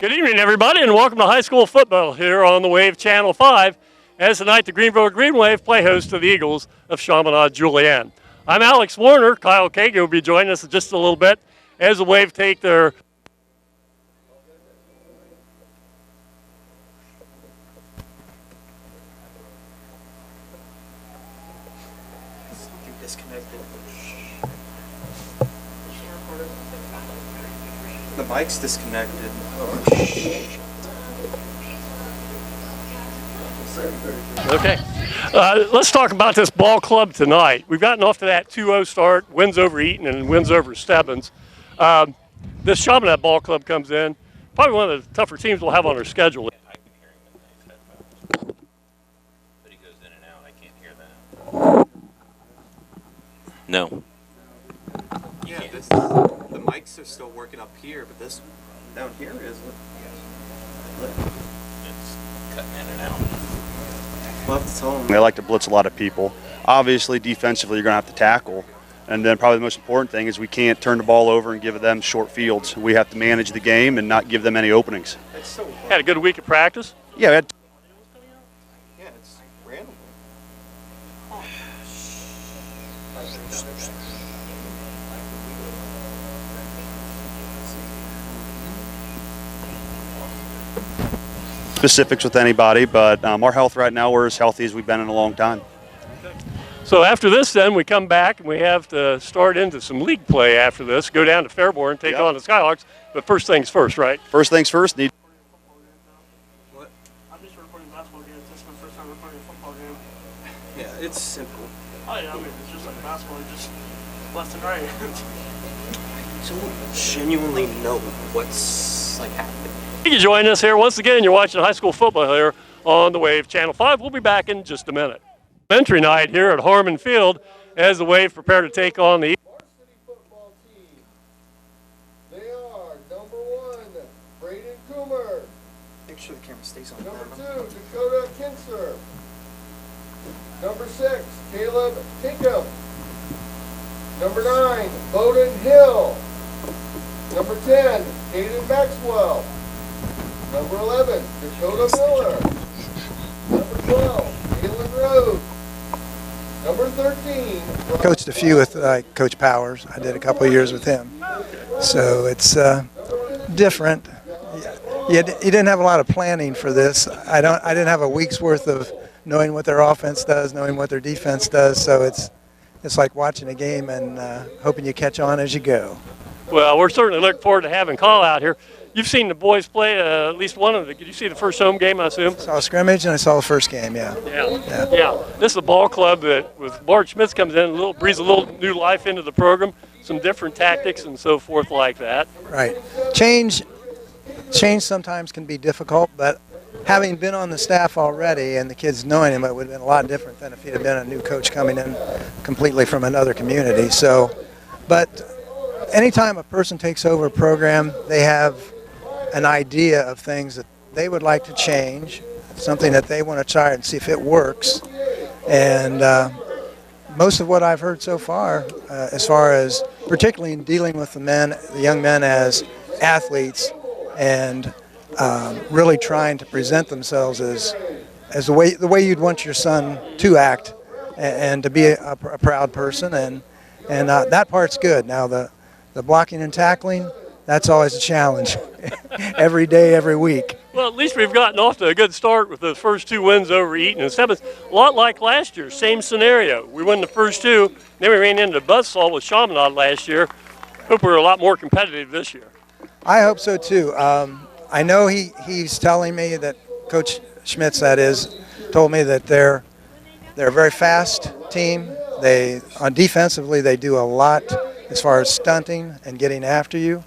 Good evening, everybody, and welcome to high school football here on the Wave Channel 5. As tonight, the Greenville Greenwave play host to the Eagles of Chaminade, Julienne. I'm Alex Warner. Kyle Kagan will be joining us in just a little bit as the Wave take their disconnected. The mic's disconnected. Okay. Let's talk about this ball club tonight. We've gotten off to that 2-0 start, wins over Eaton and wins over Stebbins. This Chaminade ball club comes in, probably one of the tougher teams we'll have on our schedule. I can hear him in his headphones, but he goes in and out. I can't hear that. No. Yeah, the mics are still working up here, but this down here isn't. It's cutting in and out. We'll have to tell them. They like to blitz a lot of people. Obviously, defensively, you're going to have to tackle. And then probably the most important thing is we can't turn the ball over and give them short fields. We have to manage the game and not give them any openings. Had a good week of practice. Yeah, we had Yeah, it's random. specifics with anybody, but our health right now, we're as healthy as we've been in a long time. So after this, then, we come back and we have to start into some league play after this, go down to Fairborn, take on the Skyhawks. But first things first, right? First things first, What? I'm just recording basketball games. This is my first time recording a football game. Yeah, it's simple. Oh yeah, I mean it's just like basketball, just left and right. I don't genuinely know what's like happening. You can join us here once again. You're watching high school football here on the Wave Channel 5. We'll be back in just a minute. Entry night here at Harmon Field as the Wave prepare to take on the Varsity football team. They are number 1, Braden Coomer. Make sure the camera stays on. Number 2, Dakota Kinser. Number 6, Caleb Tinkham. Number 9, Bowden Hill. Number 10, Caden Maxwell. Number 11, Dakota Miller. Number 12, Galen Rhodes. Number 13, Coached a few with Coach Powers. I did a couple of years with him. So it's different. You didn't have a lot of planning for this. I didn't have a week's worth of knowing what their offense does, knowing what their defense does. So it's like watching a game and hoping you catch on as you go. Well, we're certainly looking forward to having Call out here. You've seen the boys play at least one of them. Did you see the first home game, I assume? Saw a scrimmage and I saw the first game, yeah. Yeah. This is a ball club that, with Bart Schmitz comes in, breathes a little new life into the program, some different tactics and so forth like that. Right. Change sometimes can be difficult, but having been on the staff already and the kids knowing him, it would have been a lot different than if he'd have been a new coach coming in completely from another community. So, but anytime a person takes over a program, they have an idea of things that they would like to change, something that they want to try and see if it works. And most of what I've heard so far, as far as particularly in dealing with the young men as athletes and really trying to present themselves as the way you'd want your son to act and to be a proud person, and that part's good. Now the blocking and tackling, that's always a challenge every day, every week. Well, at least we've gotten off to a good start with those first 2 wins over Eaton and Stebbins. A lot like last year, same scenario. We won the first 2, then we ran into buzzsaw with Chaminade last year. Hope we're a lot more competitive this year. I hope so too. I know he's telling me that Coach Schmitz, that is, told me that they're a very fast team. Defensively, they do a lot as far as stunting and getting after you.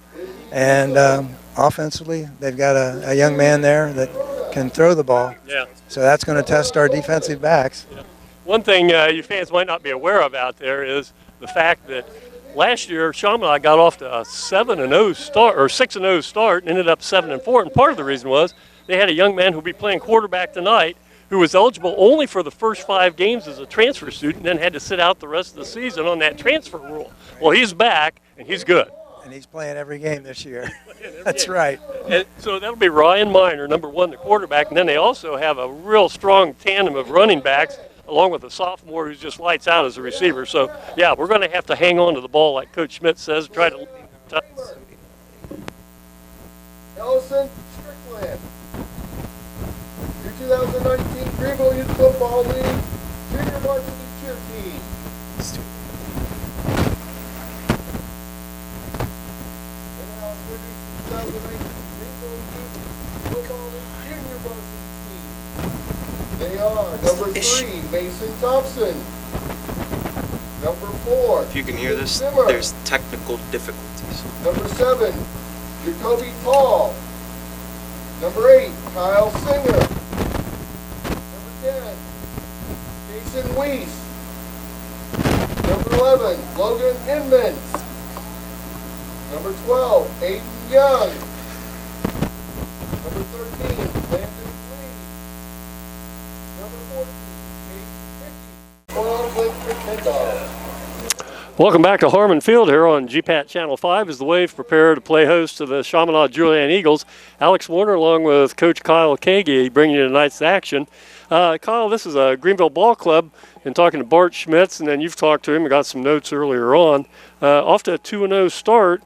And offensively, they've got a young man there that can throw the ball. Yeah. So that's going to test our defensive backs. Yeah. One thing you fans might not be aware of out there is the fact that last year Chaminade got off to a 7-0 start or 6-0 start and ended up 7-4. And part of the reason was they had a young man who'll be playing quarterback tonight who was eligible only for the first 5 games as a transfer student and then had to sit out the rest of the season on that transfer rule. Well, he's back, and he's good. And he's playing every game this year. That's right. And so that'll be Ryan Miner, number 1, the quarterback. And then they also have a real strong tandem of running backs, along with a sophomore who just lights out as a receiver. So, yeah, we're going to have to hang on to the ball, like Coach Schmidt says, try to. Ellison Strickland. Your 2019 Greenville Youth Football League Junior Varsity Cheer Team. And now introducing 2019 Greenville Youth Football League Junior Varsity Team. They are number 3, Mason Thompson. Number 4, If you can hear this, Zimmer. there's technical difficulties. Number 7, Jacoby Tall. Number 8, Kyle Singer. Number 10, Jason Weiss. Number 11, Logan Inman. Number 12, Aiden Young. Number 13, Landon Lee. Number 14, Casey Hickey. $12 for $10. Welcome back to Harmon Field here on GPAT Channel 5 as the Wave prepare to play host to the Chaminade Julienne Eagles. Alex Warner along with Coach Kyle Kagi bringing you tonight's action. Kyle, this is a Greenville Ball Club, and talking to Bart Schmitz, and then you've talked to him and got some notes earlier on. Off to a 2-0 start,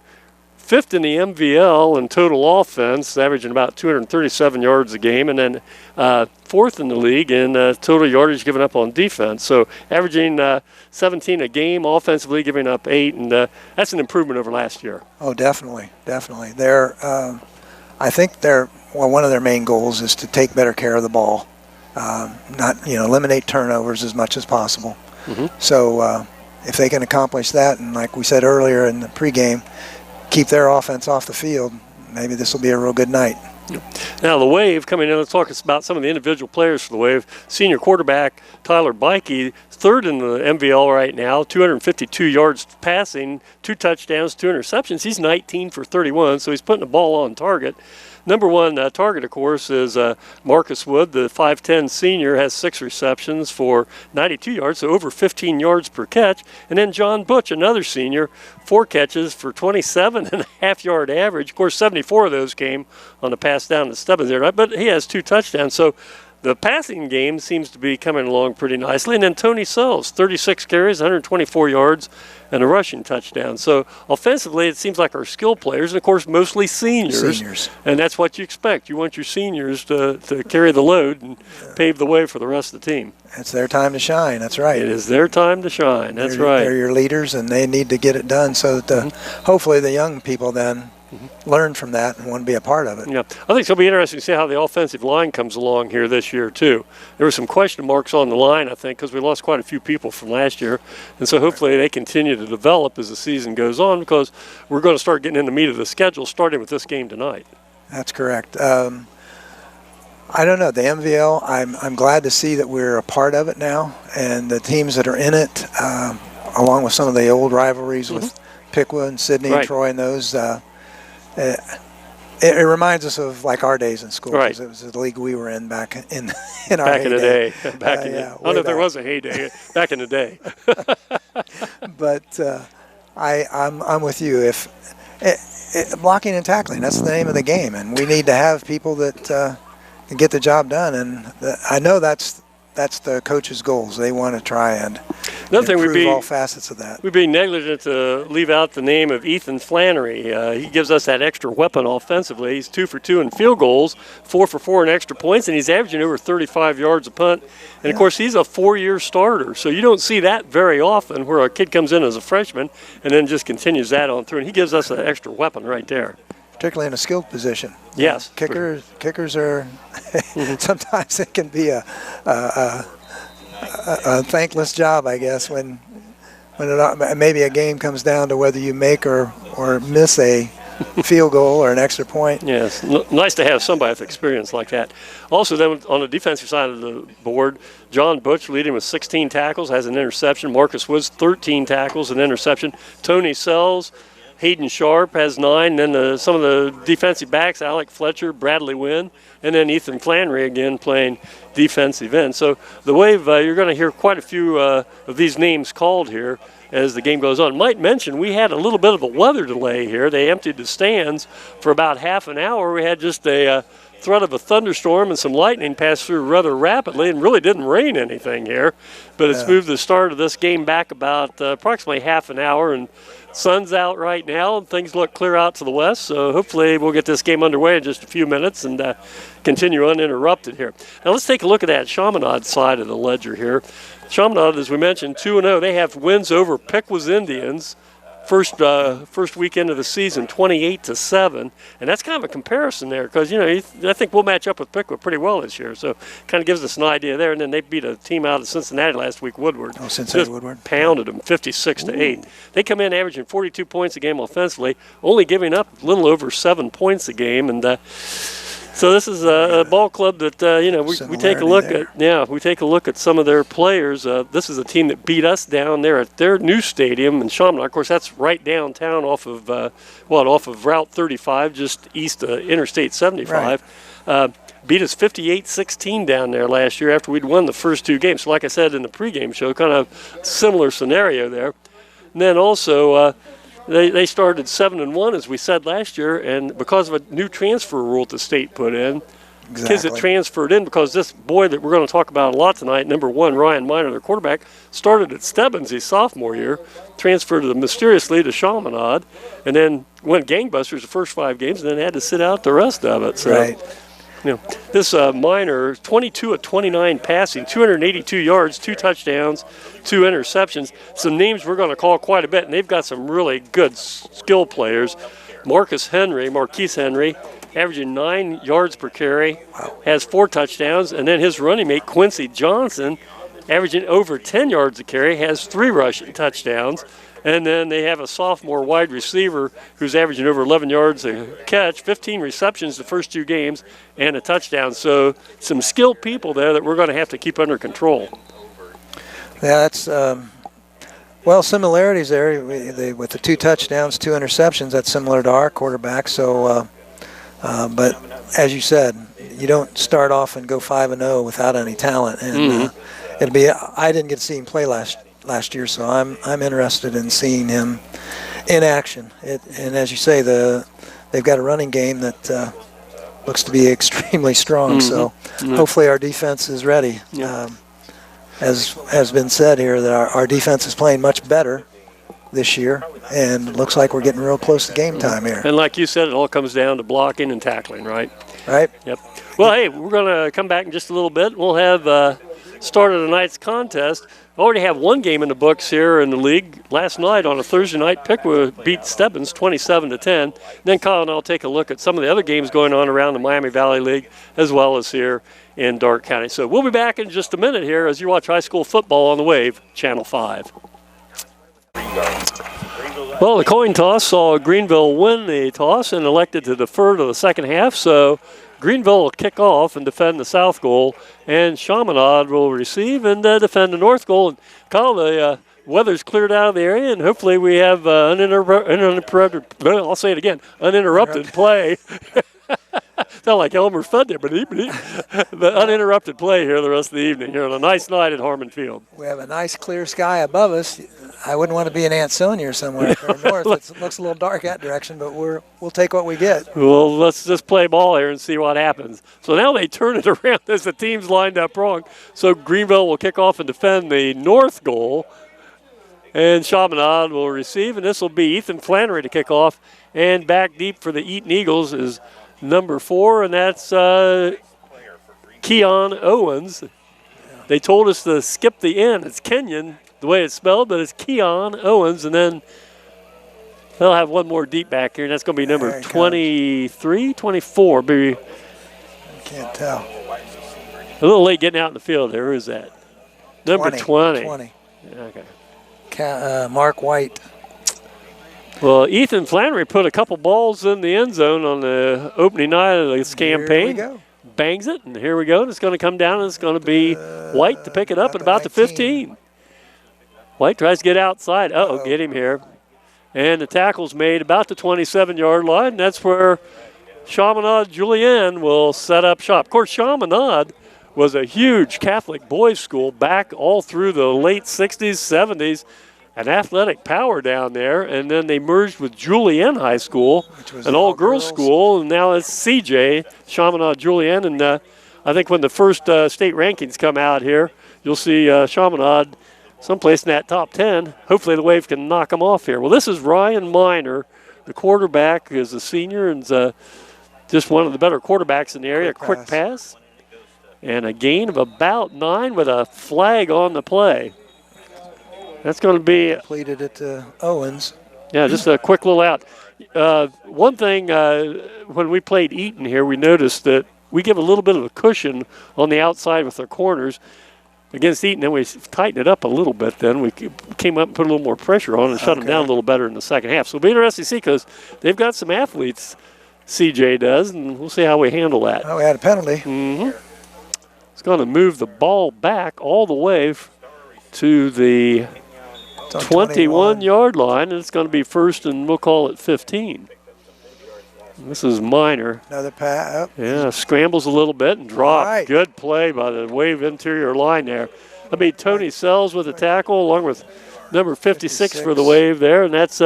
5th in the MVL in total offense, averaging about 237 yards a game, and then 4th in the league in total yardage given up on defense. So averaging 17 a game, offensively giving up 8, and that's an improvement over last year. Oh, definitely, definitely. I think one of their main goals is to take better care of the ball, not eliminate turnovers as much as possible. Mm-hmm. So if they can accomplish that, and like we said earlier in the pregame, keep their offense off the field, maybe this will be a real good night. Now the Wave coming in, let's talk about some of the individual players for the Wave. Senior quarterback Tyler Bikey, 3rd in the MVL right now, 252 yards passing, 2 touchdowns, 2 interceptions. He's 19 for 31, so he's putting the ball on target. Number 1 target, of course, is Marcus Wood, the 5'10 senior, has 6 receptions for 92 yards, so over 15 yards per catch. And then John Butch, another senior, 4 catches for 27.5 yard average. Of course, 74 of those came on the pass down to Stubbins there, but he has 2 touchdowns. So the passing game seems to be coming along pretty nicely. And then Tony Sells, 36 carries, 124 yards, and a rushing touchdown. So offensively, it seems like our skill players, and of course, mostly seniors. And that's what you expect. You want your seniors to carry the load and pave the way for the rest of the team. It's their time to shine. That's right. It is their time to shine. That's right. They're your leaders, and they need to get it done so that hopefully the young people then learn from that and want to be a part of it. Yeah, I think it'll be interesting to see how the offensive line comes along here this year, too. There were some question marks on the line, I think, because we lost quite a few people from last year. And so hopefully they continue to develop as the season goes on, because we're going to start getting in the meat of the schedule, starting with this game tonight. That's correct. I don't know. The MVL, I'm glad to see that we're a part of it now, and the teams that are in it, along with some of the old rivalries with Piqua and Sydney and Troy and those, it reminds us of like our days in school, because it was the league we were in back in our back in the day. I don't know if there was a heyday back in the day. But I'm with you. If blocking and tackling, that's the name of the game, and we need to have people that can get the job done. And I know that's the coach's goals. They want to try and improve all facets of that. We'd be negligent to leave out the name of Ethan Flannery. He gives us that extra weapon offensively. He's 2 for 2 in field goals, 4 for 4 in extra points, and he's averaging over 35 yards a punt. And, of course, he's a 4-year starter. So you don't see that very often, where a kid comes in as a freshman and then just continues that on through. And he gives us an extra weapon right there. Particularly in a skilled position. Yes. Kickers are sometimes it can be a thankless job, I guess, when maybe a game comes down to whether you make or miss a field goal or an extra point. Yes, nice to have somebody with experience like that. Also, then on the defensive side of the board, John Butch leading with 16 tackles, has an interception. Marcus Woods, 13 tackles, an interception. Tony Sells, Hayden Sharp has 9. Then some of the defensive backs, Alec Fletcher, Bradley Wynn, and then Ethan Flannery again playing defensive end. So the Wave, you're going to hear quite a few of these names called here. as the game goes on. Might mention we had a little bit of a weather delay here. They emptied the stands for about half an hour. We had just a threat of a thunderstorm and some lightning pass through rather rapidly, and really didn't rain anything here. But it's moved the start of this game back about approximately half an hour, and sun's out right now, and things look clear out to the west. So hopefully we'll get this game underway in just a few minutes and continue uninterrupted here. Now let's take a look at that Chaminade side of the ledger here. Chaminade, as we mentioned, 2-0. They have wins over Pickwas Indians. First weekend of the season, 28-7, and that's kind of a comparison there because I think we'll match up with Pickwick pretty well this year. So kind of gives us an idea there. And then they beat a team out of Cincinnati last week, Woodward. Oh, Cincinnati Woodward pounded them 56-8. They come in averaging 42 points a game offensively, only giving up a little over 7 points a game, and so this is a ball club that we take a look at. Yeah, we take a look at some of their players. This is a team that beat us down there at their new stadium in Chaminade. Of course, that's right downtown off of Route 35, just east of Interstate 75. Right. Beat us 58-16 down there last year after we'd won the first two games. So like I said in the pregame show, kind of similar scenario there. And then also. They started 7-1, as we said last year, and because of a new transfer rule that the state put in, kids that transferred in, because this boy that we're going to talk about a lot tonight, number 1, Ryan Miner, their quarterback, started at Stebbins his sophomore year, transferred mysteriously to Chaminade, and then went gangbusters the first 5 games, and then had to sit out the rest of it. So, right. This Miner, 22 of 29 passing, 282 yards, 2 touchdowns, 2 interceptions. Some names we're going to call quite a bit, and they've got some really good skill players. Marquise Henry, averaging 9 yards per carry, has 4 touchdowns, and then his running mate, Quincy Johnson, averaging over 10 yards a carry, has 3 rushing touchdowns. And then they have a sophomore wide receiver who's averaging over 11 yards a catch, 15 receptions the first 2 games, and a touchdown. So some skilled people there that we're going to have to keep under control. Yeah, that's similarities there with the 2 touchdowns, 2 interceptions. That's similar to our quarterback. So, but as you said, you don't start off and go 5-0 without any talent. And I didn't get to see him play last year, so I'm interested in seeing him in action. And as you say, they've got a running game that looks to be extremely strong. So hopefully our defense is ready. As has been said here, that our defense is playing much better this year, and it looks like we're getting real close to game time here. And like you said, it all comes down to blocking and tackling, right? Right. Yep. Well, hey, we're going to come back in just a little bit. We'll have started tonight's contest. Already have 1 game in the books here in the league. Last night on a Thursday night, Pickwick beat Stebbins 27-10. Then Kyle and I'll take a look at some of the other games going on around the Miami Valley League as well as here in Darke County. So we'll be back in just a minute here as you watch high school football on the Wave, Channel 5. Well, the coin toss saw Greenville win the toss and elected to defer to the second half. So Greenville will kick off and defend the south goal, and Chaminade will receive and defend the north goal. And Kyle, the weather's cleared out of the area, and hopefully we have uninterrupted play. Sound like Elmer Fudd there, but uninterrupted play here the rest of the evening here on a nice night at Harmon Field. We have a nice clear sky above us. I wouldn't want to be in Ansonia or somewhere up there north. It looks a little dark that direction, but we'll take what we get. Well, let's just play ball here and see what happens. So now they turn it around as the team's lined up wrong. So Greenville will kick off and defend the north goal, and Chaminade will receive, and this will be Ethan Flannery to kick off. And back deep for the Eaton Eagles is number 4, and that's Keon Owens. They told us to skip the N. It's Kenyon, the way it's spelled, but it's Keon Owens. And then they'll have 1 more deep back here, and that's going to be number 23, 24. I can't tell. A little late getting out in the field there. Who is that? Number 20. 20. Okay. Mark White. Well, Ethan Flannery put a couple balls in the end zone on the opening night of this campaign. Here we go. Bangs it, and here we go. And it's going to come down, and it's going to be White to pick it up at about the 15. White tries to get outside. Get him here. And the tackle's made about the 27-yard line. That's where Chaminade Julienne will set up shop. Of course, Chaminade was a huge Catholic boys' school back all through the late 60s, 70s. an athletic power down there, and then they merged with Julienne High School, an all-girls school, and now it's CJ, Chaminade Julienne, and I think when the first state rankings come out here, you'll see Chaminade someplace in that top 10. Hopefully the Wave can knock them off here. Well, this is Ryan Miner, the quarterback, is a senior and just one of the better quarterbacks in the area. Quick pass. And a gain of about 9 with a flag on the play. That's going to be Completed it to Owens. Yeah, just a quick little out. One thing, when we played Eaton here, we noticed that we give a little bit of a cushion on the outside with our corners. Against Eaton, then we tightened it up a little bit then. We came up and put a little more pressure on and shut them down a little better in the second half. So it'll be interesting to see because they've got some athletes, CJ does, and we'll see how we handle that. Oh, we had a penalty. Mm-hmm. It's going to move the ball back all the way to the 21-yard line, and it's going to be first and we'll call it 15. This is Miner. Another pass. Yeah, scrambles a little bit and dropped. Right. Good play by the Wave interior line there. That'll be Tony Sells with the tackle along with number 56 for the Wave there, and that's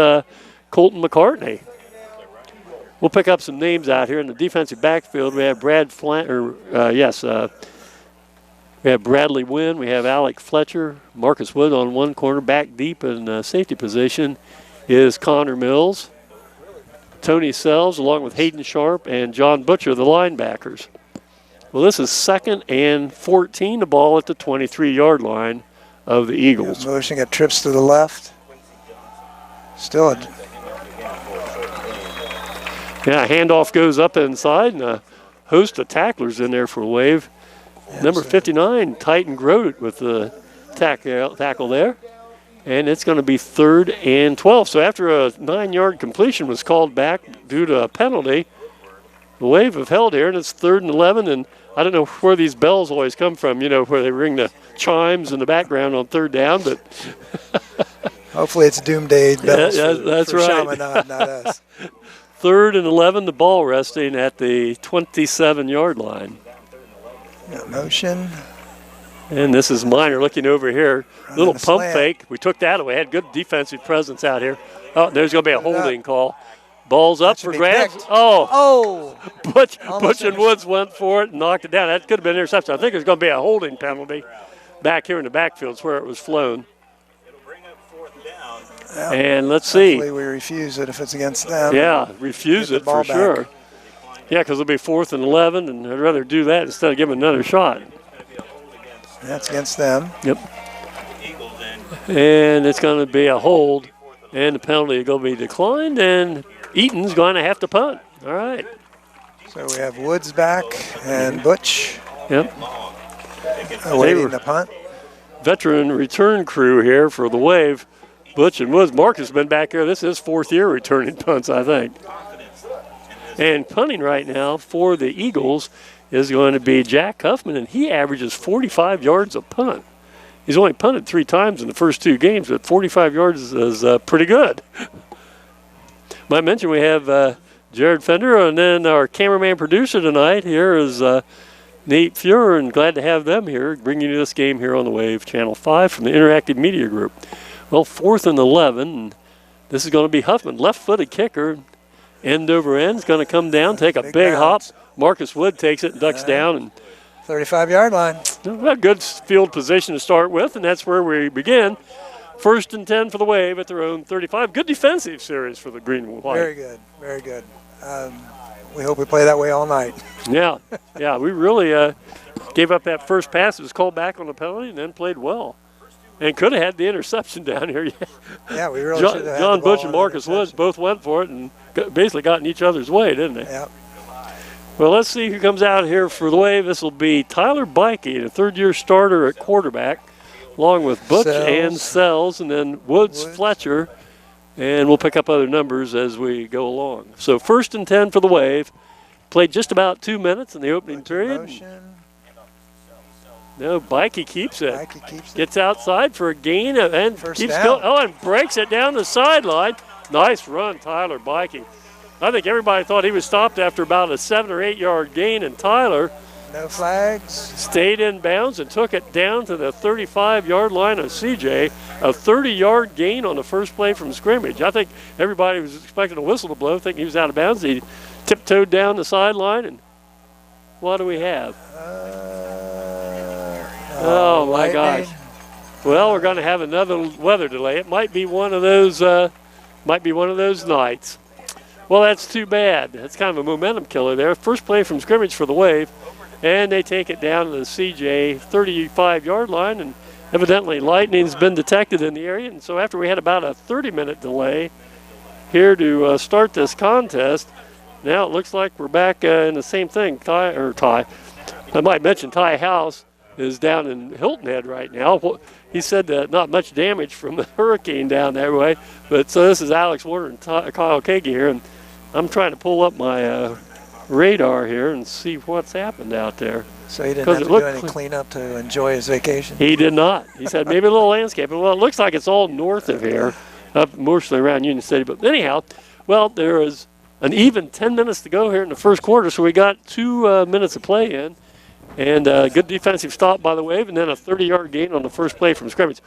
Colton McCartney. We'll pick up some names out here in the defensive backfield. We have we have Bradley Wynn. We have Alec Fletcher. Marcus Wood on one corner. Back deep in safety position is Connor Mills. Tony Sells along with Hayden Sharp and John Butcher, the linebackers. Well, this is 2nd and 14, the ball at the 23-yard line of the Eagles. Motion, got trips to the left. Still a handoff goes up inside, and a host of tacklers in there for Wave. Number 59, Titan Grote with the tackle there. And it's going to be 3rd and 12. So after a 9-yard completion was called back due to a penalty, the Wave have held here, and it's 3rd and 11. And I don't know where these bells always come from, where they ring the chimes in the background on 3rd down, but hopefully it's doomsday bells that's for right. Chaminade, not us. 3rd and 11, the ball resting at the 27-yard line. Motion. And this is Miner looking over here. Little pump slant. fake. We took that away. Had good defensive presence out here. Oh, there's going to be a holding call. Ball's up for grabs. Picked. Oh, Butch Almost and Woods went for it and knocked it down. That could have been an interception. I think there's going to be a holding penalty back here in the backfield. It's where it was flown. And let's see. Hopefully we refuse it if it's against them. Yeah, refuse Get it the for ball sure. back. Yeah, because it'll be 4th and 11, and I'd rather do that instead of giving another shot. That's against them. Yep. And it's going to be a hold, and the penalty is going to be declined, and Eaton's going to have to punt. All right. So we have Woods back and Butch Yep. awaiting the punt. Veteran return crew here for the Wave. Butch and Woods. Marcus has been back here. This is 4th year returning punts, I think. And punting right now for the Eagles is going to be Jack Huffman, and he averages 45 yards a punt. He's only punted 3 times in the first 2 games, but 45 yards is pretty good. Might mention we have Jared Fender, and then our cameraman producer tonight here is Nate Fuhrer, and glad to have them here, bringing you this game here on the Wave, Channel 5 from the Interactive Media Group. Well, 4th and 11, and this is going to be Huffman, left-footed kicker, end over end, is going to come down, take a big hop. Marcus Wood takes it and ducks down, and 35-yard line. a good field position to start with, and that's where we begin. 1st and 10 for the Wave at their own 35. Good defensive series for the Greenville White. Very good, very good. We hope we play that way all night. Yeah, we really gave up that first pass. It was called back on the penalty and then played well. And could have had the interception down here. Yeah, we really should have had John the ball Butch and on the Marcus Woods interception. both went for it and basically got in each other's way, didn't they? Yep. Well, let's see who comes out here for the Wave. This will be Tyler Bikey, the 3rd-year starter at quarterback, along with Butch and Sells, and then Woods, Fletcher, and we'll pick up other numbers as we go along. So 1st and 10 for the Wave. Played just about 2 minutes in the opening period. Motion. No, Bikey keeps it. Bikey keeps it. Gets outside for a gain and First keeps down. going. Oh, and breaks it down the sideline. Nice run, Tyler Bikey. I think everybody thought he was stopped after about a 7 or 8 yard gain, and Tyler No flags. Stayed in bounds and took it down to the 35-yard line of CJ. A 30-yard gain on the first play from scrimmage. I think everybody was expecting a whistle to blow, thinking he was out of bounds. He tiptoed down the sideline, and what do we have? Oh my gosh! Well, we're going to have another weather delay. It might be one of those. Nights. Well, that's too bad. That's kind of a momentum killer there. First play from scrimmage for the Wave. And they take it down to the CJ 35-yard line, and evidently lightning's been detected in the area. And so after we had about a 30-minute delay here to start this contest, now it looks like we're back in the same thing. Ty. I might mention Ty House is down in Hilton Head right now. He said that not much damage from the hurricane down that way. But so this is Alex Warner and Kyle Kagi here, and I'm trying to pull up my radar here and see what's happened out there. So he didn't have to do any cleanup to enjoy his vacation? He did not. He said maybe a little landscaping. Well, it looks like it's all north of here, up mostly around Union City. But anyhow, well, there is an even 10 minutes to go here in the first quarter, so we got 2 minutes of play in. And good defensive stop by the Wave, and then a 30-yard gain on the first play from scrimmage.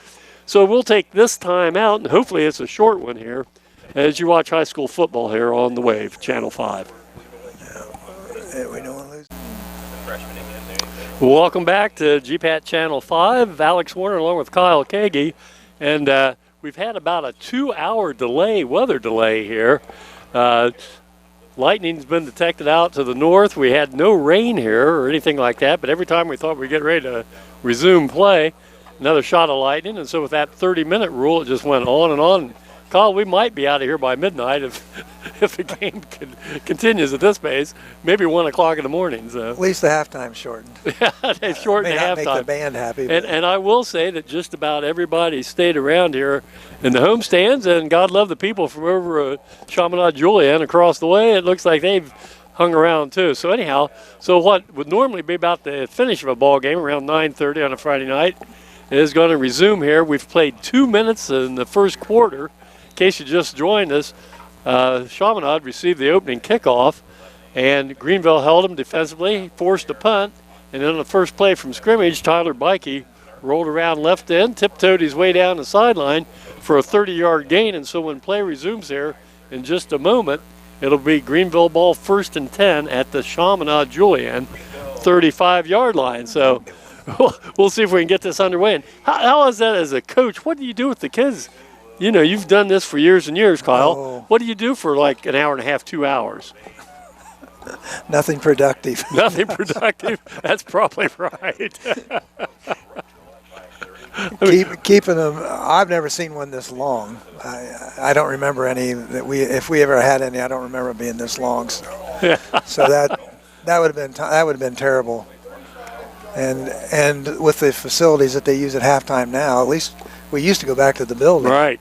So we'll take this time out, and hopefully it's a short one here, as you watch high school football here on the Wave, Channel 5. We don't want to lose. Welcome back to GPAT Channel 5. Alex Warner along with Kyle Kagi. And we've had about a 2-hour delay, weather delay here. Lightning's been detected out to the north. We had no rain here or anything like that, but every time we thought we'd get ready to resume play, another shot of lightning. And so with that 30-minute rule, it just went on and on. Kyle, we might be out of here by midnight if the game continues at this pace. Maybe 1 o'clock in the morning. So. At least the halftime shortened. Yeah, they shortened the halftime. Make the band happy. And I will say that just about everybody stayed around here in the home stands, and God love the people from over Chaminade, Julienne across the way. It looks like they've hung around too. So anyhow, so what would normally be about the finish of a ball game around 9:30 on a Friday night is going to resume here. We've played 2 minutes in the first quarter. In case you just joined us, Chaminade received the opening kickoff, and Greenville held him defensively, forced a punt, and then on the first play from scrimmage, Tyler Bikey rolled around left end, tiptoed his way down the sideline for a 30-yard gain. And so when play resumes here in just a moment, it'll be Greenville ball 1st and 10 at the Chaminade Julienne 35-yard line. So we'll see if we can get this underway. And how is that as a coach? What do you do with the kids? You know, you've done this for years and years, Kyle. Oh. What do you do for like an hour and a half, 2 hours? Nothing productive. Nothing productive? That's probably right. Keeping them. I've never seen one this long. I don't remember any that if we ever had any. I don't remember it being this long. So that would have been terrible. And with the facilities that they use at halftime now, at least we used to go back to the building. Right.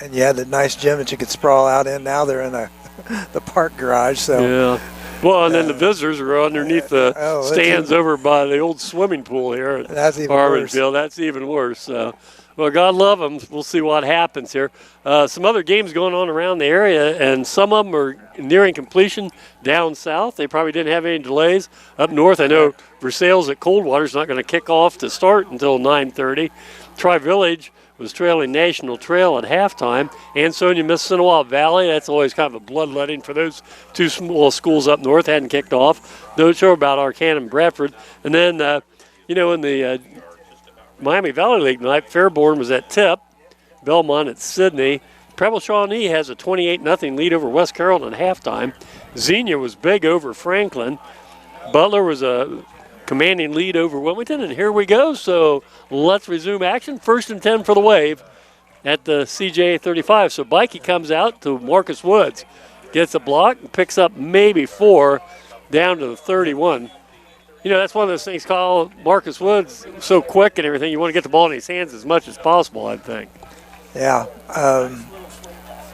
And you had the nice gym that you could sprawl out in. Now they're in the park garage. So yeah. Well, and then the visitors are underneath the stands over by the old swimming pool here at Harmonville. That's even worse. Well, God love them. We'll see what happens here. Some other games going on around the area, and some of them are nearing completion down south. They probably didn't have any delays. Up north, I know Versailles at Coldwater is not going to kick off to start until 9:30. Tri-Village was trailing National Trail at halftime. Ansonia missed Sinawah Valley. That's always kind of a bloodletting for those two small schools up north. Hadn't kicked off. No show about Arcana and Bradford. And then, in the Miami Valley League tonight, Fairborn was at Tip. Belmont at Sydney. Preble Shawnee has a 28-0 lead over West Carrollton at halftime. Xenia was big over Franklin. Butler was a commanding lead over Wilmington, and here we go. So let's resume action. 1st and 10 for the Wave at the CJ 35. So Bikey comes out to Marcus Woods, gets a block, and picks up maybe 4 down to the 31. You know, that's one of those things, Kyle. Marcus Woods, so quick and everything, you want to get the ball in his hands as much as possible, I think. Yeah.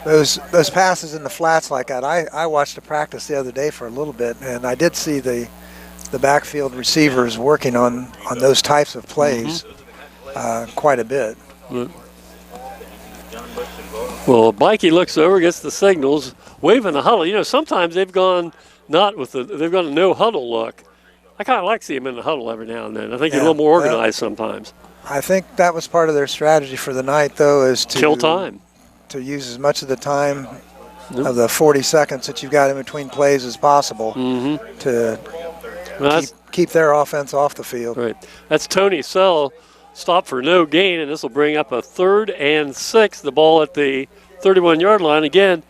Those passes in the flats like that, I watched a practice the other day for a little bit, and I did see the backfield receivers working on those types of plays quite a bit. Well, Bikey looks over, gets the signals, waving the huddle. You know, sometimes they've gone they've gone a no huddle look. I kind of like seeing him in the huddle every now and then. I think he's a Yeah, little more well, organized sometimes. I think that was part of their strategy for the night, though, is to Kill time. to use as much of the time Yep. of the 40 seconds that you've got in between plays as possible Mm-hmm. to Well, keep their offense off the field. right. That's Tony Sell. Stop for no gain, and this will bring up a 3rd and 6. The ball at the 31-yard line. Again,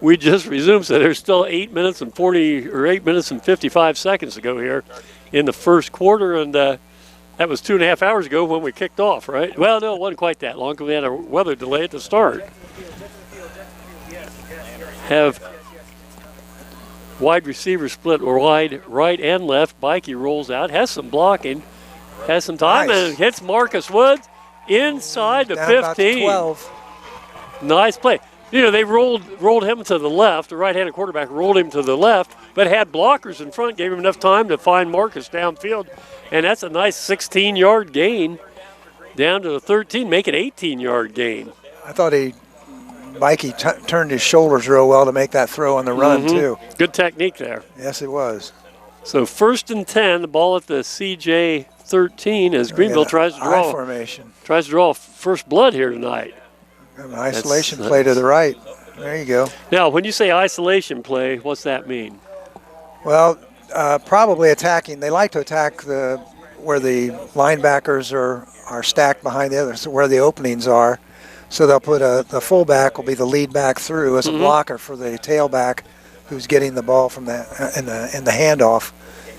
we just resumed, so there's still 8 minutes and 55 seconds to go here in the first quarter, and that was 2.5 hours ago when we kicked off, right? Well, no, it wasn't quite that long because we had a weather delay at the start. Have wide receiver split wide right and left. Bikey rolls out, has some blocking, has some time, Nice. and hits Marcus Woods inside the Down about 15. 12. Nice play. You know, they rolled him to the left. The right-handed quarterback rolled him to the left, but had blockers in front, gave him enough time to find Marcus downfield. And that's a nice 16-yard gain down to the 13, make it 18-yard gain. I thought Mikey turned his shoulders real well to make that throw on the run, too. Good technique there. Yes, it was. So 1st and 10, the ball at the CJ 13 as Greenville tries to I formation. draw first blood here tonight. An isolation play to the right. There you go. Now, when you say isolation play, what's that mean? Well, probably attacking. They like to attack where the linebackers are stacked behind the others, where the openings are. So they'll put the fullback will be the lead back through as a blocker for the tailback, who's getting the ball from in the handoff,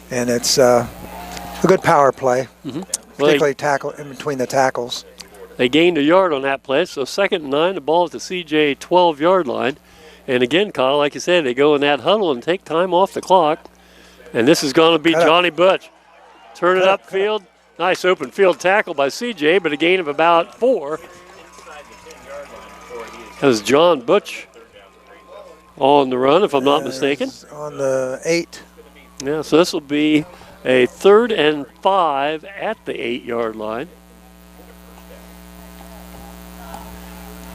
and it's a good power play, particularly tackle in between the tackles. They gained a yard on that play, so 2nd and 9, the ball at the CJ 12-yard line. And again, Kyle, like you said, they go in that huddle and take time off the clock. And this is going to be Johnny Butch. Turn it upfield. Nice open field tackle by CJ, but a gain of about 4. That was John Butch on the run, if I'm not mistaken. On the 8. Yeah, so this will be a 3rd and 5 at the 8-yard line.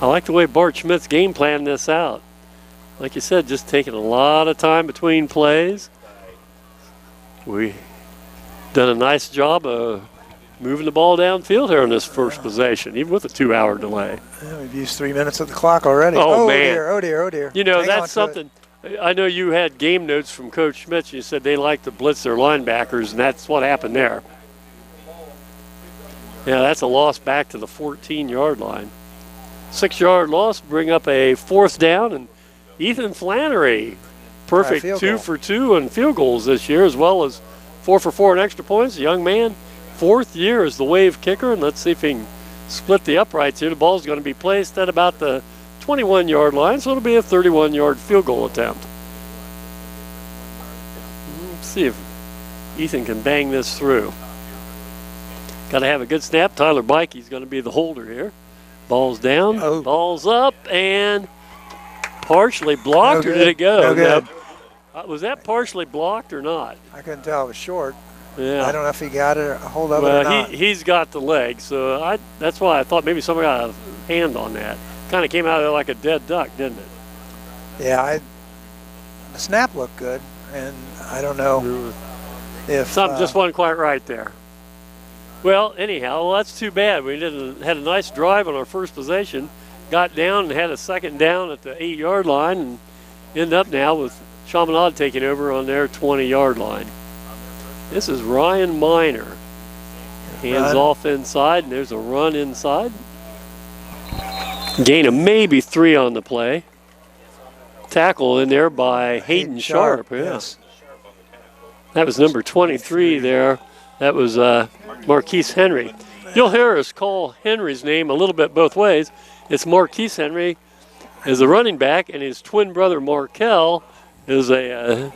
I like the way Bart Schmidt's game planned this out. Like you said, just taking a lot of time between plays. We done a nice job of moving the ball downfield here in this first possession, even with a 2-hour delay. Yeah, we've used 3 minutes of the clock already. Oh, man. Dear, oh dear, oh dear. You know, Hang on that's to it. something. I know you had game notes from Coach Schmidt. You said they like to blitz their linebackers, and that's what happened there. Yeah, that's a loss back to the 14-yard line. 6-yard loss, bring up a 4th down, and Ethan Flannery, perfect field 2 goal. for 2 on field goals this year, as well as 4 for 4 in extra points. A young man, 4th year as the Wave kicker, and let's see if he can split the uprights here. The ball's going to be placed at about the 21-yard line, so it'll be a 31-yard field goal attempt. Let's see if Ethan can bang this through. Got to have a good snap. Tyler Bikey's going to be the holder here. Ball's down, ball's up, and partially blocked, No or did it go? No good. Now, was that partially blocked or not? I couldn't tell. It was short. Yeah. I don't know if he got it or a hold of it or Well, not. he's got the leg, so that's why I thought maybe somebody got a hand on that. Kind of came out of there like a dead duck, didn't it? Yeah, the snap looked good, and I don't know if Something just wasn't quite right there. Well, anyhow, that's too bad. We had a nice drive on our first possession, got down and had a 2nd down at the 8-yard line, and end up now with Chaminade taking over on their 20-yard line. This is Ryan Miner. Hands off inside, and there's a run inside. Gain of maybe 3 on the play. Tackle in there by Hayden Sharp. Yes. That was number 23 there. That was Marquise Henry. You'll hear us call Henry's name a little bit both ways. It's Marquise Henry is the running back, and his twin brother Markel is a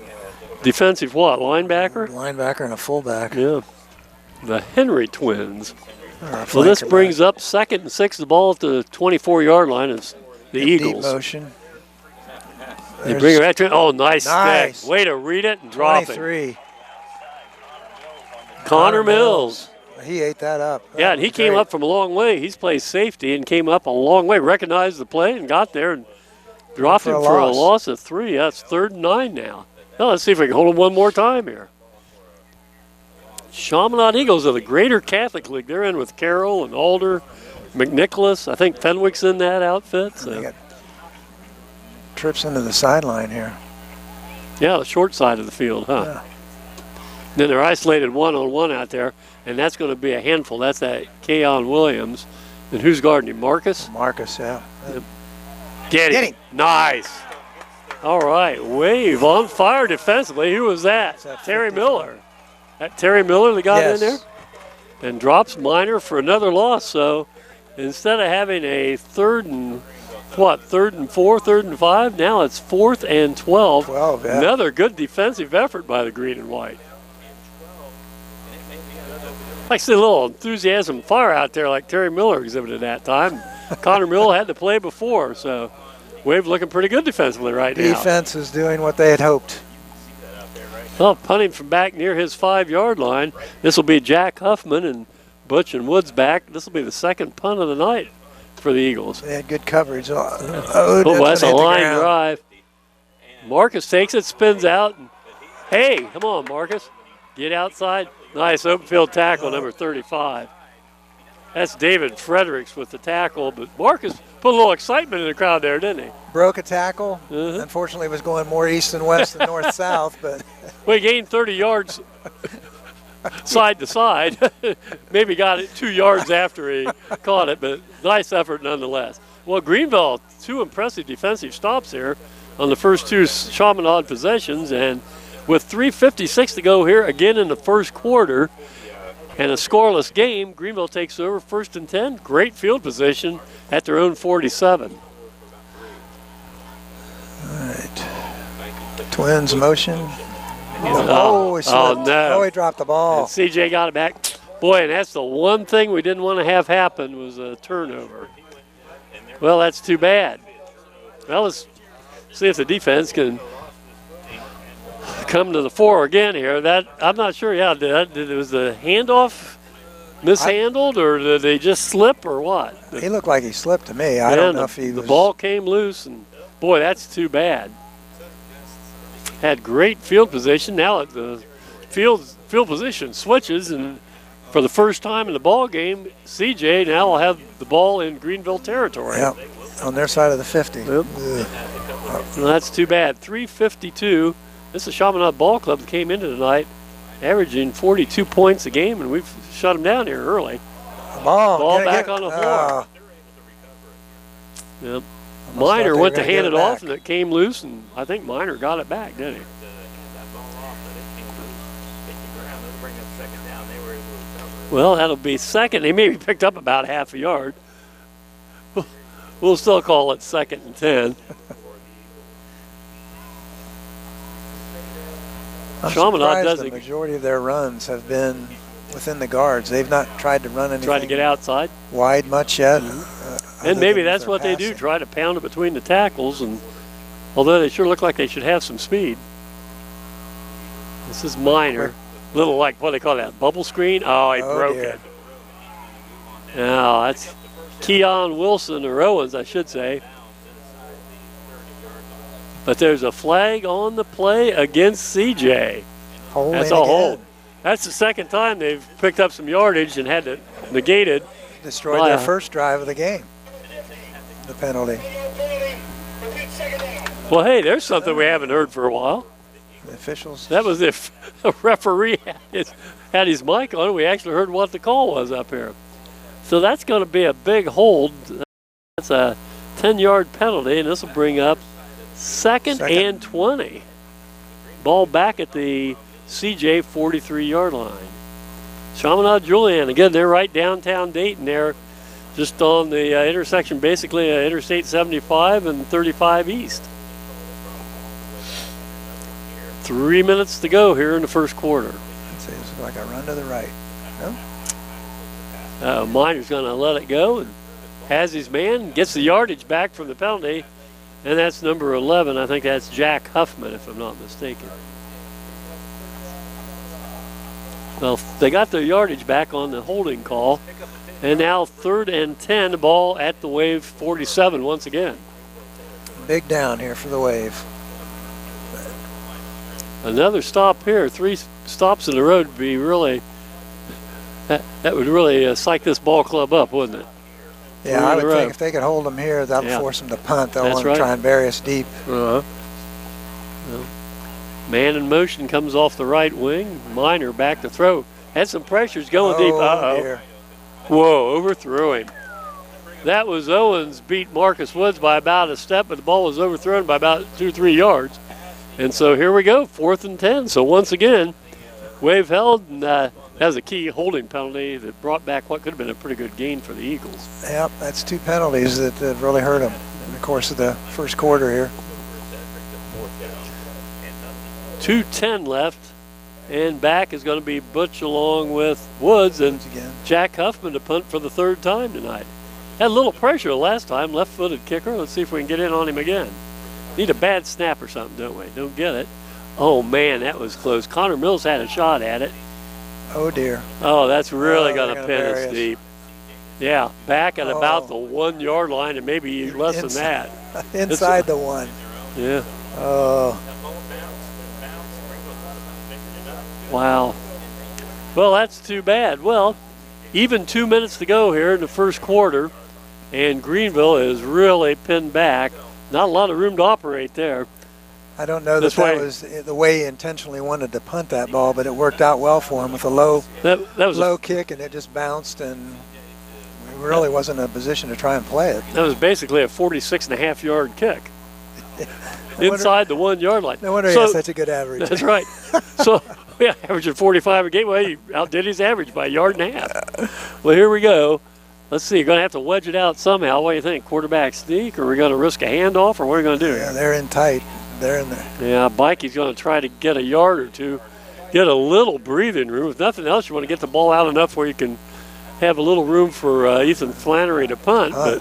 defensive linebacker? Linebacker and a fullback. Yeah. The Henry twins. So this brings up 2nd and 6, the ball at the 24-yard line is the Eagles. Deep motion. They bring it back to Oh, nice Nice. stick. Way to read it and drop 23. it. Connor Mills. He ate that up. Yeah, and he came up from a long way. He's played safety and came up a long way, recognized the play and got there and dropped him for a loss of 3. That's 3rd and 9 now. Well, let's see if we can hold him one more time here. Chaminade Eagles of the Greater Catholic League. They're in with Carroll and Alder, McNicholas. I think Fenwick's in that outfit. They So. got trips into the sideline here. Yeah, the short side of the field, huh? Yeah. Then they're isolated one-on-one out there, and that's going to be a handful. That's that Keon Williams. And who's guarding him? Marcus? Marcus, yeah. Get him. Nice. All right, Wave on fire defensively. Who was that? That Terry 55? Miller. That Terry Miller that got in there? Yes. And drops Minor for another loss. So instead of having a third and 4, 3rd and 5, now it's 4th and 12. 12, yeah. Another good defensive effort by the green and white. I see a little enthusiasm fire out there like Terry Miller exhibited that time. Connor Mill had to play before, so Wave looking pretty good defensively right now. Defense is doing what they had hoped. Well, punting from back near his 5-yard line. This will be Jack Huffman and Butch and Woods back. This will be the second punt of the night for the Eagles. They had good coverage. Oh, that's a line drive. Marcus takes it, spins out. And, hey, come on, Marcus. Get outside. Nice open field tackle, number 35. That's David Fredericks with the tackle, but Marcus put a little excitement in the crowd there, didn't he? Broke a tackle. Uh-huh. Unfortunately, it was going more east and west than north-south, but Well, he gained 30 yards side to side. Maybe got it 2 yards after he caught it, but nice effort nonetheless. Well, Greenville, 2 impressive defensive stops here on the first 2 Chaminade possessions, and with 3:56 to go here again in the first quarter and a scoreless game, Greenville takes over 1st and 10. Great field position at their own 47. all right. Twins motion. Oh, he slipped. no. Oh, he dropped the ball. And CJ got it back. Boy, and that's the one thing we didn't want to have happen was a turnover. Well, that's too bad. Well, let's see if the defense can come to the fore again here. That I'm not sure. Yeah, was the handoff mishandled, or did they just slip, or what? He looked like he slipped to me. I don't know if he the was. ball came loose, and boy, that's too bad. Had great field position. Now the field position switches, and for the first time in the ball game, CJ now will have the ball in Greenville territory. Yeah, on their side of the 50. Yep. Well, that's too bad. 3:52. This is Chaminade Ball Club that came into tonight, averaging 42 points a game, and we've shut them down here early. Ball back on the floor. Yep. Minor thought went they to were gonna hand get it it off, back. and it came loose, and I think Minor got it back, didn't he? Well, that'll be second. They maybe picked up about half a yard. We'll still call it 2nd and 10. I'm Chaminade surprised does the it. majority of their runs have been within the guards. They've not tried to run anything Try to get outside. wide much yet. And maybe that's what they do, try to pound it between the tackles. And although they sure look like they should have some speed. This is Minor. Little like, what do they call that, bubble screen? Oh, he broke dear. it. Now, that's Keon Wilson, or Owens, I should say. But there's a flag on the play against CJ. That's a hold. That's the second time they've picked up some yardage and had to negate it. Destroyed their first drive of the game. The penalty. Well, hey, there's something we haven't heard for a while. The officials. That was if the referee had his mic on. We actually heard what the call was up here. So that's going to be a big hold. That's a 10-yard penalty, and this will bring up second and 20. Ball back at the CJ 43-yard line. Chaminade Julienne, again, they're right downtown Dayton there, just on the intersection, basically Interstate 75 and 35 East. 3 minutes to go here in the first quarter. I'd say it's like a run to the right. No? Minor's going to let it go and has his man, gets the yardage back from the penalty, and that's number 11. I think that's Jack Huffman, if I'm not mistaken. Well, they got their yardage back on the holding call, and now 3rd and 10, the ball at the Wave 47 once again. Big down here for the Wave. Another stop here. 3 stops in the road would be really That would really psych this ball club up, wouldn't it? Yeah, I would think if they could hold them here, that'll force them to punt. They'll want to try and bury us deep. Well, man in motion comes off the right wing. Minor back to throw. Had some pressures going deep. Dear. Whoa, overthrew him. That was Owens beat Marcus Woods by about a step, but the ball was overthrown by about 2 or 3 yards. And so here we go, 4th and 10. So once again, Wave held, and that was a key holding penalty that brought back what could have been a pretty good gain for the Eagles. Yep, that's 2 penalties that really hurt them in the course of the first quarter here. 2:10 left, and back is going to be Butch along with Woods and Jack Huffman to punt for the 3rd time tonight. Had a little pressure last time, left-footed kicker. Let's see if we can get in on him again. Need a bad snap or something, don't we? Don't get it. Oh, man, that was close. Connor Mills had a shot at it. Oh, dear. Oh, that's really going to pin us deep. Yeah, back at about the 1 yard line and maybe less than that. Inside the 1. Yeah. Oh. Wow. Well, that's too bad. Well, even 2 minutes to go here in the first quarter, and Greenville is really pinned back. Not a lot of room to operate there. I don't know that was the way he intentionally wanted to punt that ball, but it worked out well for him with a low kick, and it just bounced, and he really wasn't in a position to try and play it. That was basically a 46.5-yard kick inside the 1 yard line. No wonder he has such a good average. That's right. So yeah, averaging 45 a game. Well, he outdid his average by 1.5 yards. Well, here we go. Let's see. You're going to have to wedge it out somehow. What do you think? Quarterback sneak, or are we going to risk a handoff, or what are we going to do? Yeah, they're in tight. They're in there. Yeah, Mikey's going to try to get a yard or two, get a little breathing room. If nothing else, you want to get the ball out enough where you can have a little room for Ethan Flannery to punt. But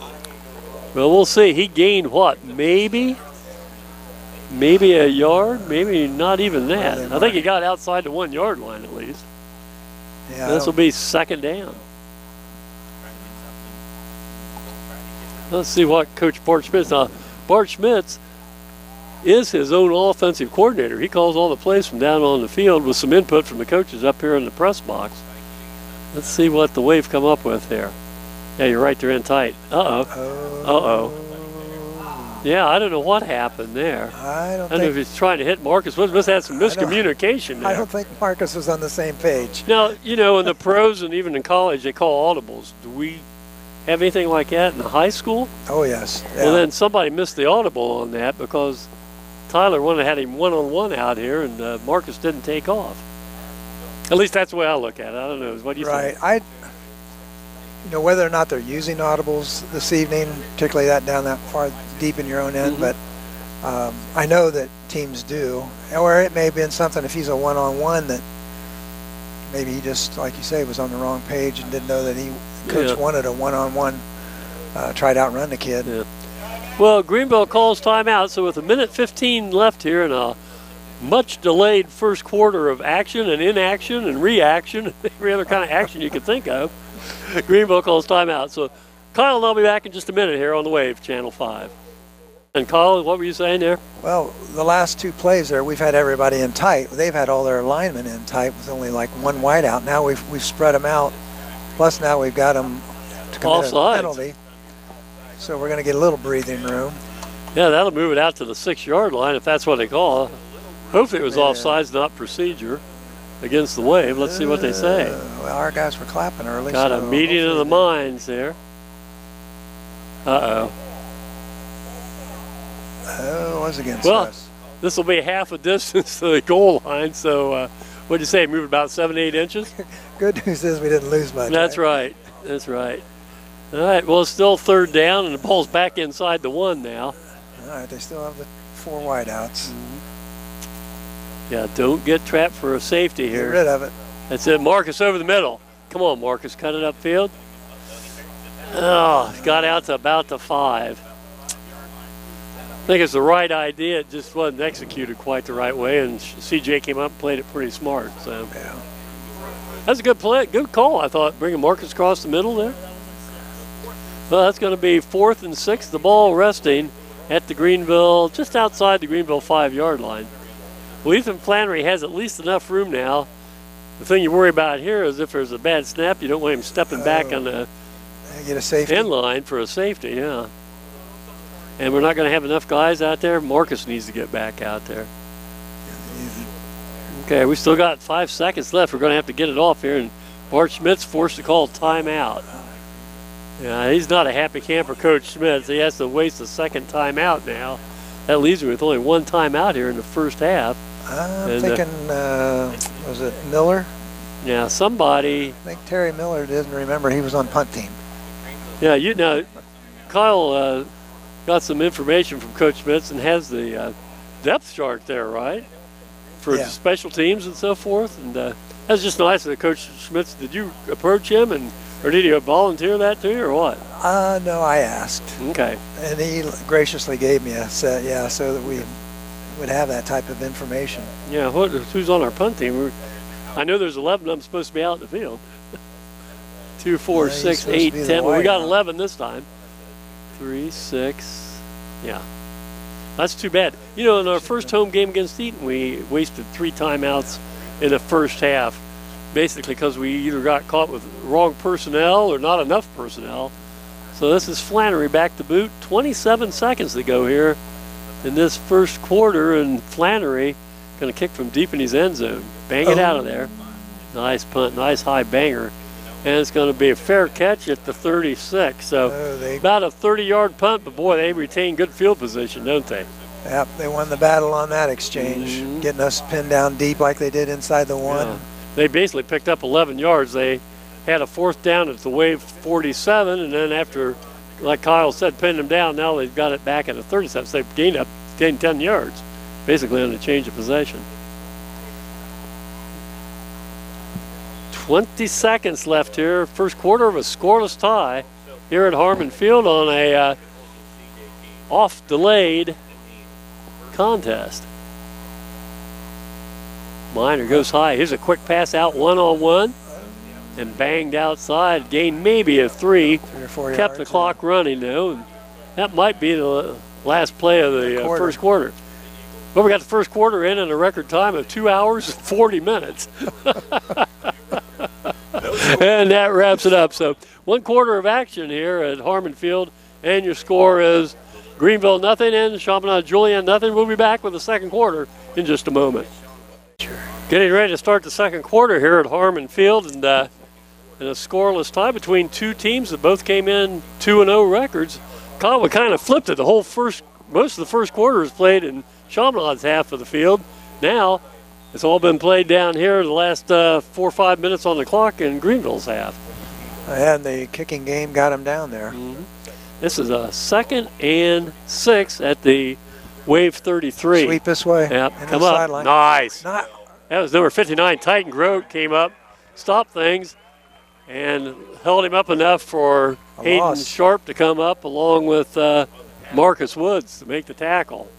well, we'll see. He gained what? Maybe a yard, maybe not even that. I think he got outside the 1 yard line at least. Yeah, this will be 2nd down. Let's see what Coach Bart Schmitz. Now, Bart Schmitz is his own offensive coordinator. He calls all the plays from down on the field with some input from the coaches up here in the press box. Let's see what the Wave come up with here. Yeah, you're right, they're in tight. Yeah, I don't know what happened there. I don't know if he's trying to hit Marcus Woods. Must have had some miscommunication there. I don't think Marcus was on the same page. Now, you know, in the pros and even in college, they call audibles. Do we have anything like that in high school? Oh, yes. Yeah. Well, then somebody missed the audible on that because Tyler had him one-on-one out here, and Marcus didn't take off. At least that's the way I look at it. I don't know. What do you think? Right. You know, whether or not they're using audibles this evening, particularly that down that far deep in your own end, but I know that teams do. Or it may have been something if he's a one-on-one that maybe he just, like you say, was on the wrong page and didn't know that coach wanted a one-on-one, try to outrun the kid. Yeah. Well, Greenville calls timeout, so with 1:15 left here in a much delayed first quarter of action and inaction and reaction, every other kind of action you could think of, Greenville calls timeout. So Kyle and I'll be back in just a minute here on the Wave, Channel 5. And Kyle, what were you saying there? Well, the last 2 plays there, we've had everybody in tight. They've had all their linemen in tight with only like 1 wide out. Now we've spread them out. Plus now we've got them to commit a penalty. So we're going to get a little breathing room. Yeah, that'll move it out to the 6 yard line if that's what they call it. Hopefully it was offsides, not procedure against the Wave. Let's see what they say. Well, our guys were clapping early. Got a meeting of the minds there. Oh, it was against us. Well, this will be half a distance to the goal line. So what'd you say, move about 7-8 inches? Good news is we didn't lose much. That's right. That's right. All right, well, it's still 3rd down, and the ball's back inside the 1 now. All right, they still have the 4 wideouts. Yeah, don't get trapped for a safety here. Get rid of it. That's it. Marcus over the middle. Come on, Marcus, cut it upfield. Oh, got out to about the 5. I think it's the right idea. It just wasn't executed quite the right way, and CJ came up and played it pretty smart. So yeah. That's a good play, good call, I thought, bringing Marcus across the middle there. Well, that's going to be 4th and 6. The ball resting at the Greenville, just outside the Greenville 5 yard line. Well, Ethan Flannery has at least enough room now The thing you worry about here is if there's a bad snap, you don't want him stepping back on the Get a safety. end line for a safety, yeah. And we're not going to have enough guys out there. Marcus needs to get back out there. Okay, we still got 5 seconds left. We're going to have to get it off here, and Bart Schmidt's forced to call timeout. Yeah, he's not a happy camper, Coach Schmidt. He has to waste a second timeout now. That leaves me with only one timeout here in the first half. I'm thinking, was it Miller? Yeah, somebody. I think Terry Miller doesn't remember he was on punt team. Yeah, you know, Kyle got some information from Coach Schmitz and has the depth chart there, right? For special teams and so forth. And that's just nice that Coach Schmitz, did you approach him or did he volunteer that to you or what? No, I asked. Okay. And he graciously gave me a set, so that we would have that type of information. Yeah, who's on our punt team? I know there's 11 of them supposed to be out in the field. 2, 4, 6, 8, 10. Well, we got 11 this time. 3, 6. Yeah. That's too bad. You know, in our first home game against Eaton, we wasted 3 timeouts in the first half, basically because we either got caught with wrong personnel or not enough personnel. So this is Flannery back to boot. 27 seconds to go here in this first quarter, and Flannery going to kick from deep in his end zone. Bang it out of there. Nice punt, nice high banger. And it's going to be a fair catch at the 36. So about a 30-yard punt, but boy, they retain good field position, don't they? Yep, they won the battle on that exchange, getting us pinned down deep like they did inside the one. Yeah. They basically picked up 11 yards. They had a fourth down at the Wave 47, and then after, like Kyle said, pinned them down, now they've got it back at a 37. So they've gained 10 yards, basically on the change of possession. 20 seconds left here. First quarter of a scoreless tie here at Harmon Field on a off-delayed contest. Minor goes high. Here's a quick pass out one-on-one and banged outside. Gained maybe a 3. 3 or 4 Kept yards. the clock running, though. And that might be the last play of the first quarter. Well, we got the first quarter in a record time of 2 hours and 40 minutes. And that wraps it up. So 1 quarter of action here at Harmon Field, and your score is Greenville nothing and Chaminade Julienne nothing. We'll be back with the second quarter in just a moment. Getting ready to start the second quarter here at Harmon Field, and a scoreless tie between two teams that both came in 2-0 records. Conway kind of flipped it. The whole most of the first quarter was played in Chaminade's half of the field. Now it's all been played down here the last 4 or 5 minutes on the clock in Greenville's half. And the kicking game got him down there. This is a 2nd and 6 at the Wave 33. Sweep this way. Yep, Into come the up. sideline. Nice. That was number 59, Titan Grote, came up, stopped things, and held him up enough for Hayden Sharp to come up along with Marcus Woods to make the tackle.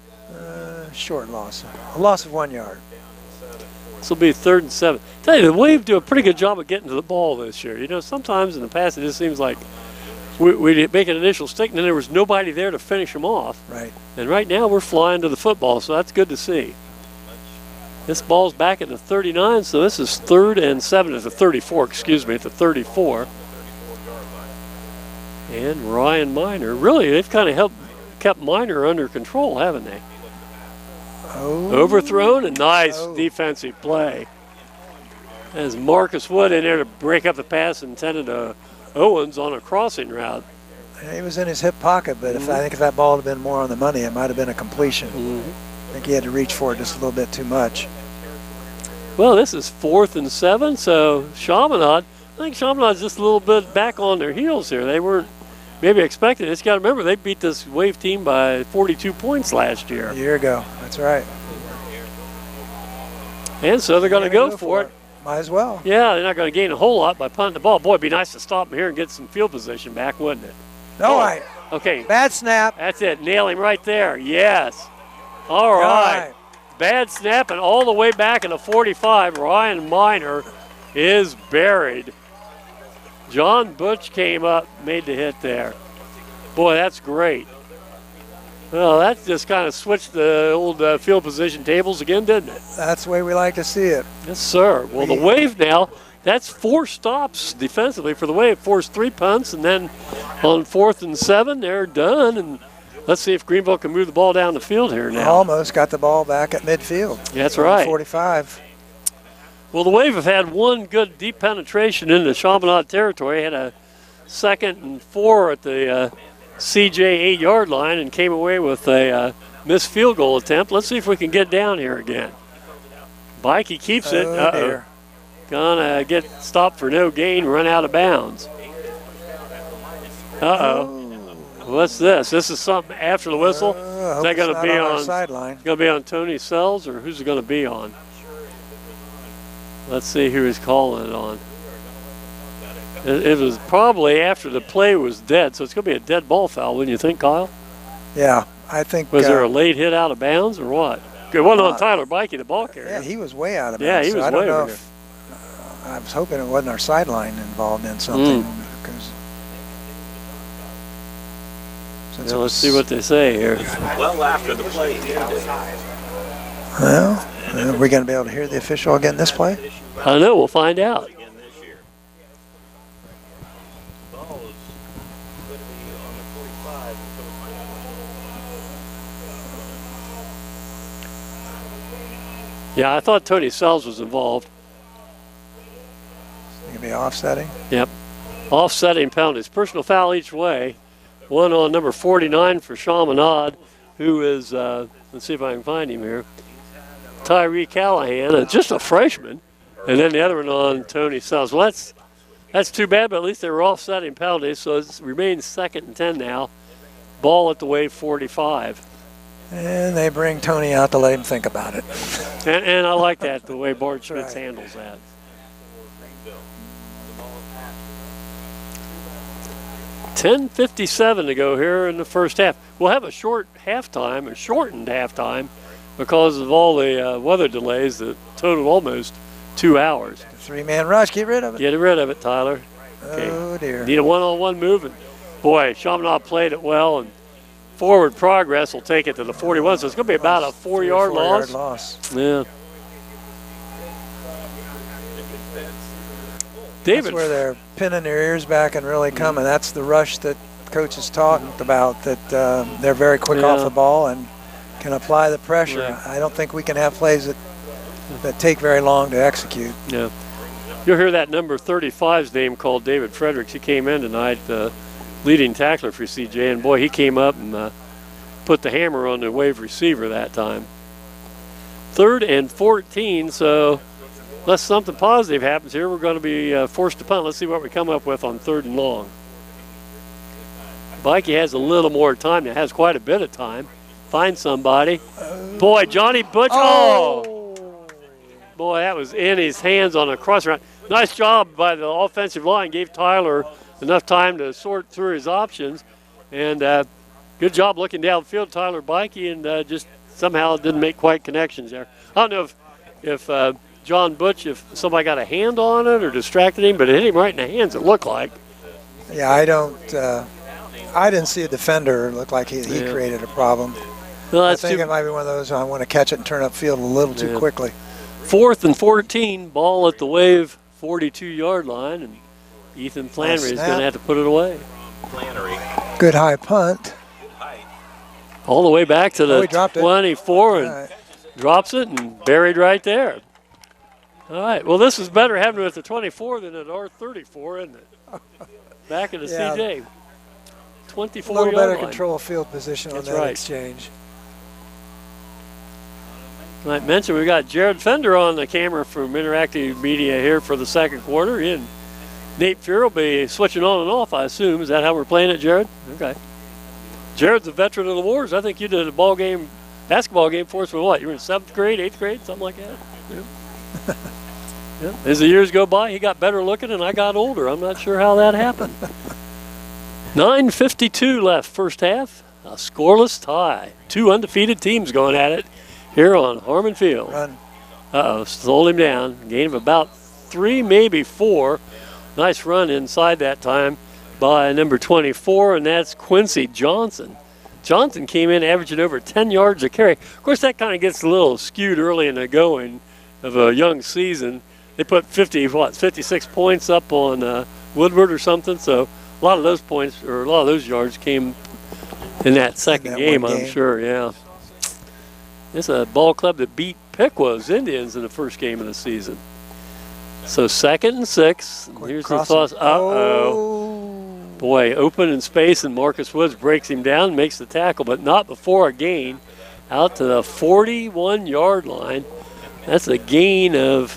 Short loss. A loss of 1 yard. This will be 3rd and 7. Tell you, the Wave do a pretty good job of getting to the ball this year. You know, sometimes in the past it just seems like we make an initial stick and then there was nobody there to finish them off. Right. And right now we're flying to the football, so that's good to see. This ball's back at the 39, so this is 3rd and 7 at the 34, excuse me, at the 34. And Ryan Minor, really, they've kind of kept Minor under control, haven't they? Overthrown, a nice defensive play. As Marcus Wood in there to break up the pass intended to Owens on a crossing route. He was in his hip pocket, but I think if that ball had been more on the money, it might have been a completion. I think he had to reach for it just a little bit too much. Well, this is 4th and 7, so Chaminade, I think Chaminade's just a little bit back on their heels here. They weren't maybe expecting it. You got to remember, they beat this Wave team by 42 points last year. A year ago, that's right. And so they're going to go for it. Might as well. Yeah, they're not going to gain a whole lot by punting the ball. Boy, it'd be nice to stop them here and get some field position back, wouldn't it? All right. Okay. Bad snap. That's it. Nail him right there. Yes. All right. Bad snap, and all the way back in the 45, Ryan Minor is buried. John Butch came up, made the hit there. Boy, that's great. Well, that just kind of switched the old field position tables again, didn't it? That's the way we like to see it. Yes, sir. Well, the Wave now, that's 4 stops defensively for the Wave. Forced 3 punts, and then on 4th and 7, they're done. And let's see if Greenville can move the ball down the field here now. Almost got the ball back at midfield. That's right. 45. Well, the Wave have had one good deep penetration into Chaminade territory. Had a 2nd and 4 at the CJ 8-yard line and came away with a missed field goal attempt. Let's see if we can get down here again. Bikey keeps it. Dear. Gonna get stopped for no gain, run out of bounds. What's this? This is something after the whistle? Is that going to be on sideline? Going to be on Tony Sells, or who's it going to be on? Let's see who he's calling it on. It was probably after the play was dead, so it's going to be a dead ball foul, wouldn't you think, Kyle? Yeah, I think. Was there a late hit out of bounds or what? It wasn't on Tyler Bikey, the ball carrier. Yeah, he was way out of bounds. Yeah, he was so I don't way know over if, I was hoping it wasn't our sideline involved in something. Now let's see what they say here. Well, after the play. Well, are we going to be able to hear the official again this play? I don't know. We'll find out. Yeah, I thought Tony Sells was involved. It could be offsetting. Yep. Offsetting penalties. Personal foul each way. One on number 49 for Chaminade, who is, let's see if I can find him here, Tyree Callahan, just a freshman. And then the other one on Tony Sells. Well, that's too bad, but at least they were offsetting penalties, so it remains 2nd and 10 now. Ball at the Wave 45. And they bring Tony out to let him think about it. And I like that, the way Bart Schmitz handles that. .57 to go here in the first half. We'll have a short halftime, a shortened halftime, because of all the weather delays that totaled almost 2 hours. The 3-man rush, get rid of it. Get rid of it, Tyler. Okay. Oh, dear. Need a one-on-one movement. Boy, Chaminade played it well, and forward progress will take it to the 41, so it's going to be about a 4-yard loss. Yeah. David. That's where they're pinning their ears back and really coming. That's the rush that coaches talked about, that they're very quick off the ball and can apply the pressure. Yeah. I don't think we can have plays that take very long to execute. Yeah. You'll hear that number 35's name called David Fredericks. He came in tonight, leading tackler for CJ, and boy, he came up and put the hammer on the Wave receiver that time. 3rd and 14, so unless something positive happens here, we're going to be forced to punt. Let's see what we come up with on 3rd and long. Bikey has a little more time. It has quite a bit of time. Find somebody. Boy, Johnny Butch. Oh! Boy, that was in his hands on a cross route. Nice job by the offensive line. Gave Tyler enough time to sort through his options. And good job looking downfield, Tyler Bikey, and just somehow didn't make quite connections there. I don't know if John Butch, if somebody got a hand on it or distracted him, but it hit him right in the hands, it looked like. Yeah, I didn't see a defender. It looked like he created a problem. Well, I think it might be one of those, I want to catch it and turn upfield a little too quickly. 4th and 14, ball at the Wave 42-yard line, and Ethan Flannery is going to have to put it away. Good high punt. All the way back to the 24, and right. Drops it and buried right there. All right, well, this is better having it at the 24 than at our 34, isn't it? Back at the CJ. 24 a little better line. control of field position on that exchange. I mentioned we got Jared Fender on the camera from Interactive Media here for the 2nd quarter. And Nate Fear will be switching on and off, I assume. Is that how we're playing it, Jared? Okay. Jared's a veteran of the wars. I think you did a basketball game for us for what? You were in 7th grade, 8th grade, something like that? Yeah. Yeah. As the years go by, he got better looking and I got older. I'm not sure how that happened. 9:52 left first half. A scoreless tie. 2 undefeated teams going at it here on Harmon Field. Run. Slowed him down. Gain of about 3, maybe 4. Nice run inside that time by number 24, and that's Quincy Johnson. Johnson came in averaging over 10 yards a carry. Of course, that kind of gets a little skewed early in the going of a young season. They put 56 points up on Woodward or something. So a lot of those points or a lot of those yards came in that second game, I'm sure. Yeah, it's a ball club that beat Pickwa's Indians in the first game of the season. So 2nd and 6. Here's the toss. Boy, open in space, and Marcus Woods breaks him down, makes the tackle, but not before a gain out to the 41-yard line. That's a gain of,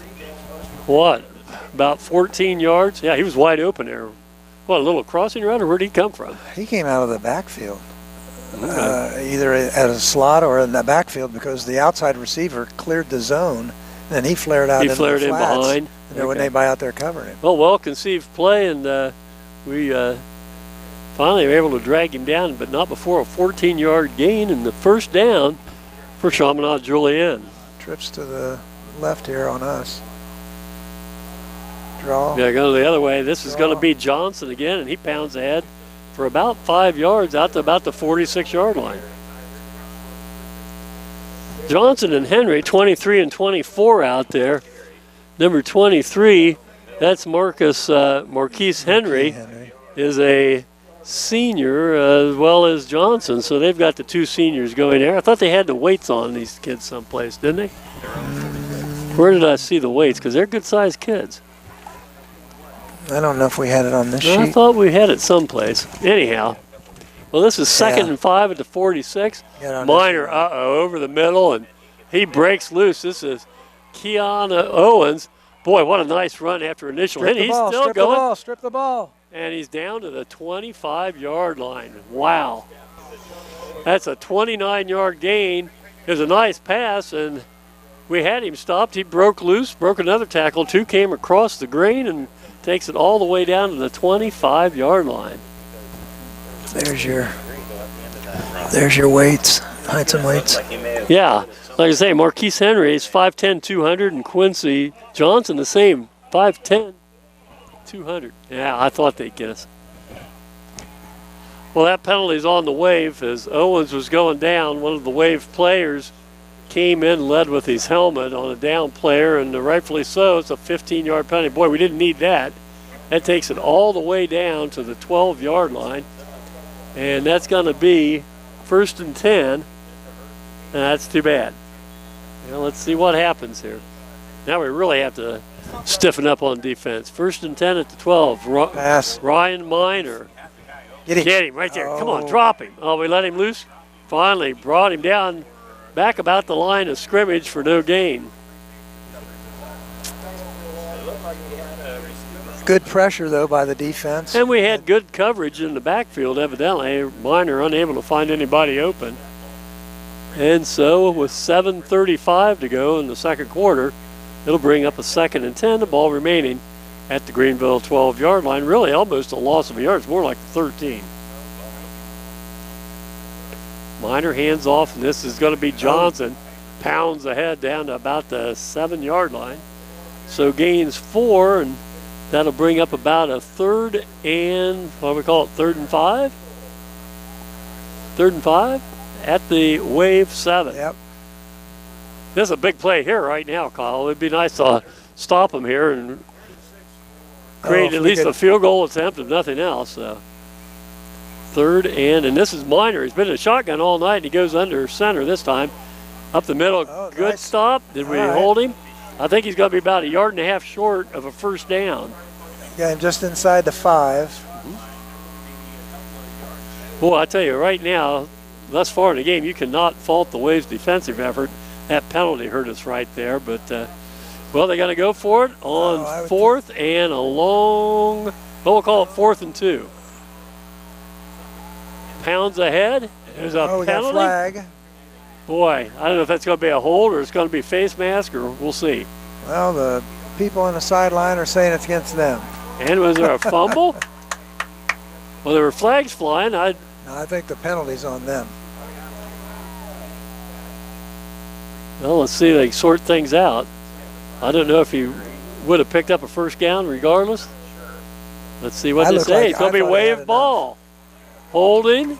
what, about 14 yards? Yeah, he was wide open there. What, a little crossing route, or where did he come from? He came out of the backfield, either at a slot or in the backfield, because the outside receiver cleared the zone, and then he flared out into the flats. He flared in behind. And there wasn't anybody out there covering him. Well conceived play, and we finally were able to drag him down, but not before a 14-yard gain and the first down for Chaminade Julienne. Trips to the left here on us. Draw. Yeah, go the other way. This is going to be Johnson again, and he pounds ahead for about 5 yards out to about the 46-yard line. Johnson and Henry, 23 and 24 out there. Number 23, that's Marquise Henry, is a senior as well as Johnson. So they've got the two seniors going there. I thought they had the weights on these kids someplace, didn't they? Where did I see the weights? Because they're good-sized kids. I don't know if we had it on this sheet. I thought we had it someplace. Anyhow, well, this is 2nd and 5 at the 46. Minor, over the middle, and he breaks loose. This is Keanu Owens. Boy, what a nice run after initial hit. He's still going. Strip the ball. And he's down to the 25-yard line. Wow. That's a 29-yard gain. It was a nice pass, and we had him stopped. He broke loose, broke another tackle. Two came across the green and takes it all the way down to the 25-yard line. There's your weights, heights and weights. Yeah, like I say, Marquise Henry is 5'10", 200, and Quincy Johnson the same, 5'10", 200. Yeah, I thought they'd get us. Well, that penalty's on the Wave as Owens was going down. One of the Wave players came in, led with his helmet on a down player, and rightfully so. It's a 15-yard penalty. Boy, we didn't need that. That takes it all the way down to the 12-yard line, and that's going to be 1st and 10. That's too bad. Well, let's see what happens here. Now we really have to stiffen up on defense. 1st and 10 at the 12. Pass. Ryan Miner. Get him right there. Come on, drop him. Oh, we let him loose. Finally brought him down back about the line of scrimmage for no gain. Good pressure, though, by the defense. And we had good coverage in the backfield, evidently. Miner unable to find anybody open. And so with 7:35 to go in the second quarter, it'll bring up a 2nd and 10, the ball remaining at the Greenville 12-yard line. Really almost a loss of a yard. It's more like 13. Miner hands off, and this is going to be Johnson. Pounds ahead down to about the 7-yard line. So gains 4, and that'll bring up about a 3rd and, what do we call it, 3rd and 5? 3rd and 5 at the Wave 7. Yep. This is a big play here right now, Kyle. It'd be nice to stop him here and create at least a field goal attempt, if nothing else. 3rd and this is Miner. He's been in a shotgun all night, and he goes under center this time. Up the middle, good nice stop. Did we hold him? I think he's going to be about 1.5 yards short of a first down. Yeah, just inside the 5. Boy, I tell you, right now, thus far in the game, you cannot fault the Waves' defensive effort. That penalty hurt us right there, but, well, they got to go for it on 4th and a long, well, we'll call it 4th and 2. Pounds ahead. There's a penalty. Got a flag. Boy, I don't know if that's going to be a hold or it's going to be face mask, or we'll see. Well, the people on the sideline are saying it's against them. And was there a fumble? Well, there were flags flying. No, I think the penalty's on them. Well, let's see if they sort things out. I don't know if he would have picked up a first down regardless. Let's see what they say. It's going to be Wave ball. Holding.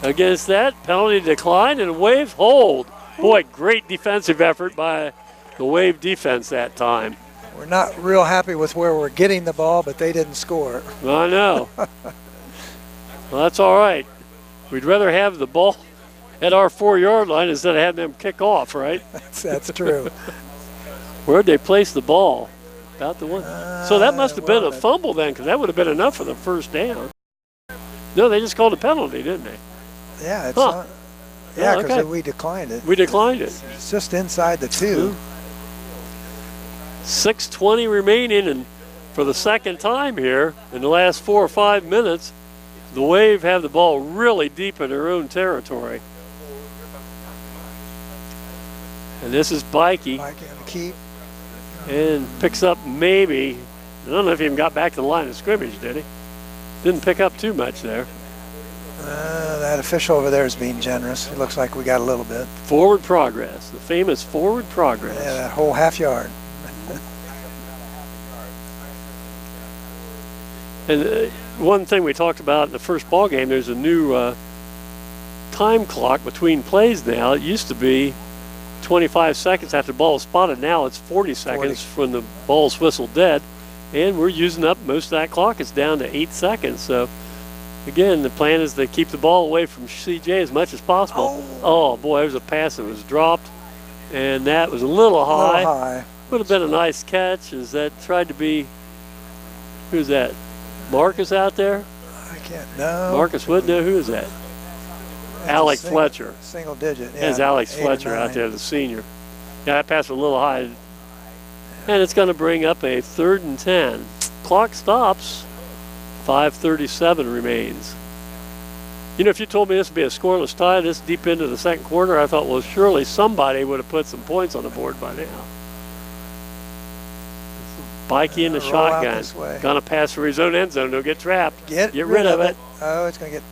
against that. Penalty declined and Wave hold. Boy, great defensive effort by the Wave defense that time. We're not real happy with where we're getting the ball, but they didn't score. I know. Well, that's all right. We'd rather have the ball at our 4-yard line instead of having them kick off, right? That's true. Where'd they place the ball? About the one. So that must have been a fumble then, because that would have been enough for the first down. No, they just called a penalty, didn't they? Yeah, it's Huh. not. Yeah, because okay. we declined it. We declined it. It's just inside the 2. 6:20 remaining, and for the second time here in the last 4 or 5 minutes, the Wave have the ball really deep in their own territory. And this is Bikey, Mike on the keep. and picks up maybe, I don't know if he even got back to the line of scrimmage, did he? Didn't pick up too much there. That official over there is being generous. It looks like we got a little bit. Forward progress, the famous forward progress. Yeah, that whole half yard. And one thing we talked about in the first ball game, there's a new time clock between plays now. It used to be 25 seconds after the ball is spotted. Now it's 40 seconds when the ball's whistled dead. And we're using up most of that clock. It's down to 8 seconds. So, again, the plan is to keep the ball away from CJ as much as possible. Oh boy, there was a pass that was dropped. And that was a little high. Would have been a nice catch. As that tried to be, who's that? Marcus out there? I can't know. Marcus would know. Who is that? Alec Fletcher. Single digit. Yeah, There's Alex 8 or Fletcher out 9. there, the senior. Yeah, that pass was a little high. And it's going to bring up a 3rd and 10. Clock stops. 5:37 remains. You know, if you told me this would be a scoreless tie this deep into the second quarter, I thought, well, surely somebody would have put some points on the board by now. Bikey in the Roll out shotgun. this way. Gonna pass for his own end zone. They'll get trapped. Get rid of it. Oh, it's going to get.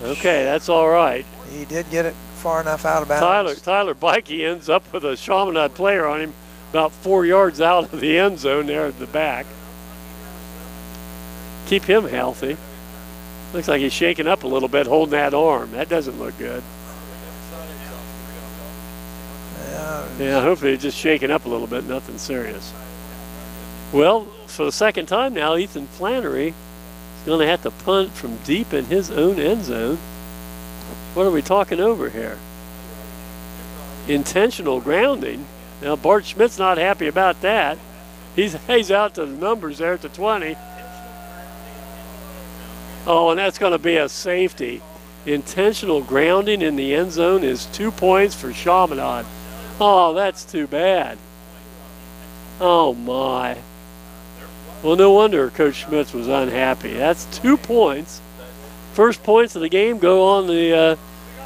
Okay, that's all right. He did get it far enough out of bounds. Tyler Bikey ends up with a Chaminade player on him about 4 yards out of the end zone there at the back. Keep him healthy. Looks like he's shaking up a little bit holding that arm. That doesn't look good. Yeah, hopefully he's just shaking up a little bit, nothing serious. Well, for the second time now, Ethan Flannery is going to have to punt from deep in his own end zone. What are we talking over here? Intentional grounding. Now, Bart Schmidt's not happy about that. He's out to the numbers there at the 20. Oh, and that's going to be a safety. Intentional grounding in the end zone is 2 points for Chaminade. Oh, that's too bad. Oh, my. Well, no wonder Coach Schmitz was unhappy. That's 2 points. First points of the game go on the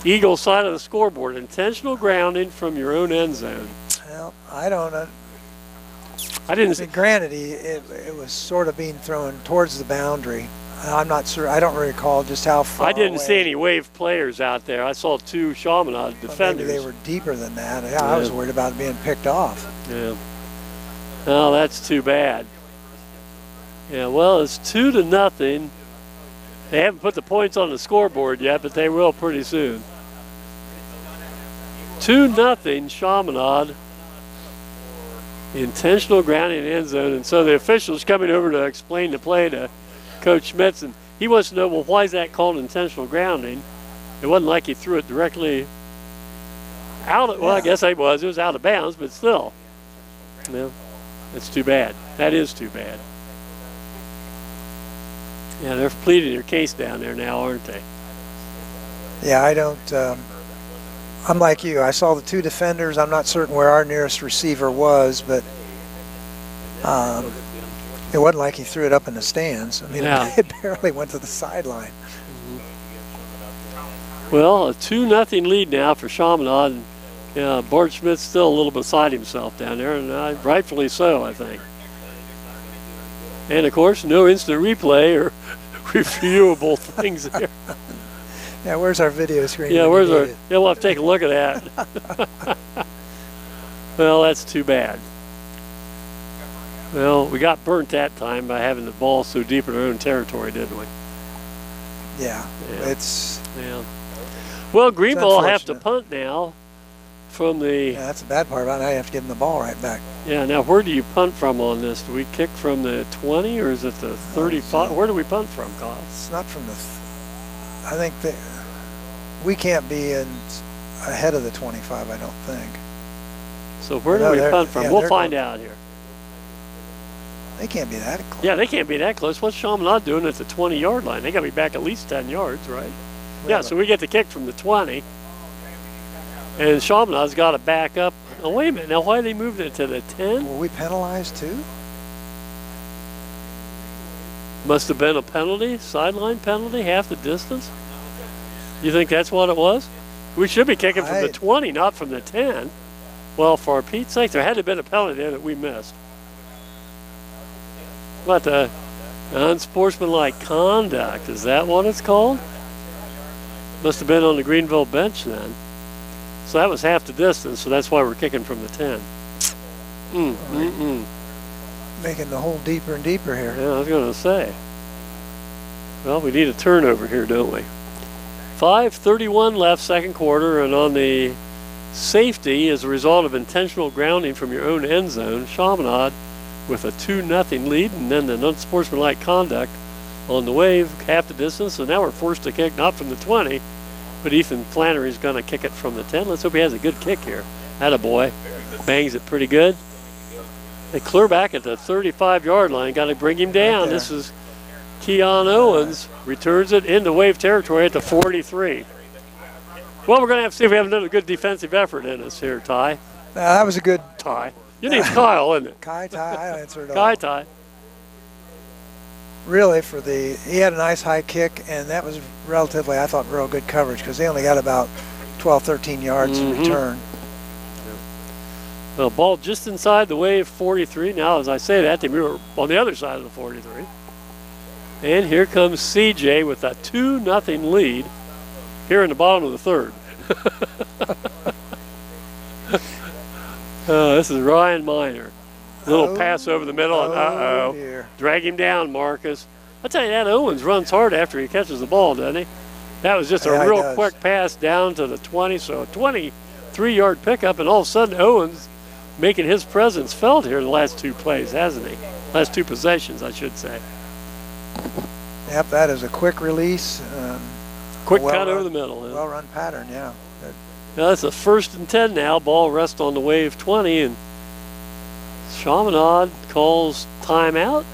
Eagle side of the scoreboard. Intentional grounding from your own end zone. Well, I don't know. I didn't see. Granted, it was sort of being thrown towards the boundary. I'm not sure. I don't recall just how far I didn't away. see any Wave players out there. I saw 2 Chaminade defenders. Maybe they were deeper than that. Yeah, I was worried about it being picked off. Yeah. Oh, that's too bad. Yeah, well, it's 2-0. They haven't put the points on the scoreboard yet, but they will pretty soon. 2-0 Chaminade. Intentional grounding in the end zone. And so the official's coming over to explain the play to Coach Schmitz. And he wants to know, well, why is that called intentional grounding? It wasn't like he threw it directly out. Well, I guess it was. It was out of bounds, but still. Well, that's too bad. That is too bad. Yeah, they're pleading their case down there now, aren't they? Yeah, I don't. I'm like you. I saw the 2 defenders. I'm not certain where our nearest receiver was, but it wasn't like he threw it up in the stands. I mean, it barely went to the sideline. Well, a 2-0 lead now for Chaminade. Yeah, Bart Schmidt's still a little beside himself down there, and rightfully so, I think. And, of course, no instant replay or reviewable things there. Yeah, where's our video screen? Yeah, where's our? Yeah, we'll have to take a look at that. Well, that's too bad. Well, we got burnt that time by having the ball so deep in our own territory, didn't we? Yeah. It's. Yeah. Well, Greenville will have to unfortunate. punt now from the. Yeah, that's the bad part about it. Now you have to give them the ball right back. Yeah, now where do you punt from on this? Do we kick from the 20 or is it the 35? Where do we punt from, Kyle? It's not from the. I think that we can't be ahead of the 25. I don't think. So where No, do we they're- punt from? yeah, We'll they're find going- out here. They can't be that close. Yeah, they can't be that close. What's Chaminade doing at the 20-yard line? They got to be back at least 10 yards, right? Yeah, so we get the kick from the 20. And Chaminade's got to back up. Oh, wait a minute. Now, why are they moving it to the 10? Were we penalized too? Must have been a penalty, sideline penalty, half the distance. You think that's what it was? We should be kicking from the 20, not from the 10. Well, for Pete's sake, there had to have been a penalty there that we missed. What, the unsportsmanlike conduct? Is that what it's called? Must have been on the Greenville bench then. So that was half the distance, so that's why we're kicking from the 10. Making the hole deeper and deeper here. Yeah, I was going to say. Well, we need a turnover here, don't we? 5:31 left, second quarter, and on the safety as a result of intentional grounding from your own end zone, Chaminade with a 2-0 lead, and then the unsportsmanlike conduct on the wave, half the distance, so now we're forced to kick not from the 20, but Ethan Flannery's going to kick it from the 10. Let's hope he has a good kick here. Attaboy. Bangs it pretty good. They clear back at the 35-yard line. Got to bring him down. Right, This is Keon Owens. Returns it into wave territory at the 43. Well, we're going to have to see if we have another good defensive effort in us here, Ty. Now, that was a good Ty. Your name's Kyle, isn't it? Kai Ty. I answered Kai Ty. Really, he had a nice high kick, and that was relatively, I thought, real good coverage because they only got about 12, 13 yards in return. Well, ball just inside the wave 43. Now, as I say that, they were on the other side of the 43. And here comes CJ with a 2-0 lead here in the bottom of the third. This is Ryan Miner. Little pass over the middle, and Dear. drag him down, Marcus. I tell you, that Owens runs hard after he catches the ball, doesn't he? That was just a Yeah, he real does. quick pass down to the 20, so a 23-yard pickup, and all of a sudden Owens making his presence felt here the last two plays, hasn't he? Last two possessions, I should say. Yep, that is a quick release. Quick well cut over run- the middle. Huh? Well-run pattern, yeah. Now it's a 1st and 10 now. Ball rests on the wave 20, and Chaminade calls timeout,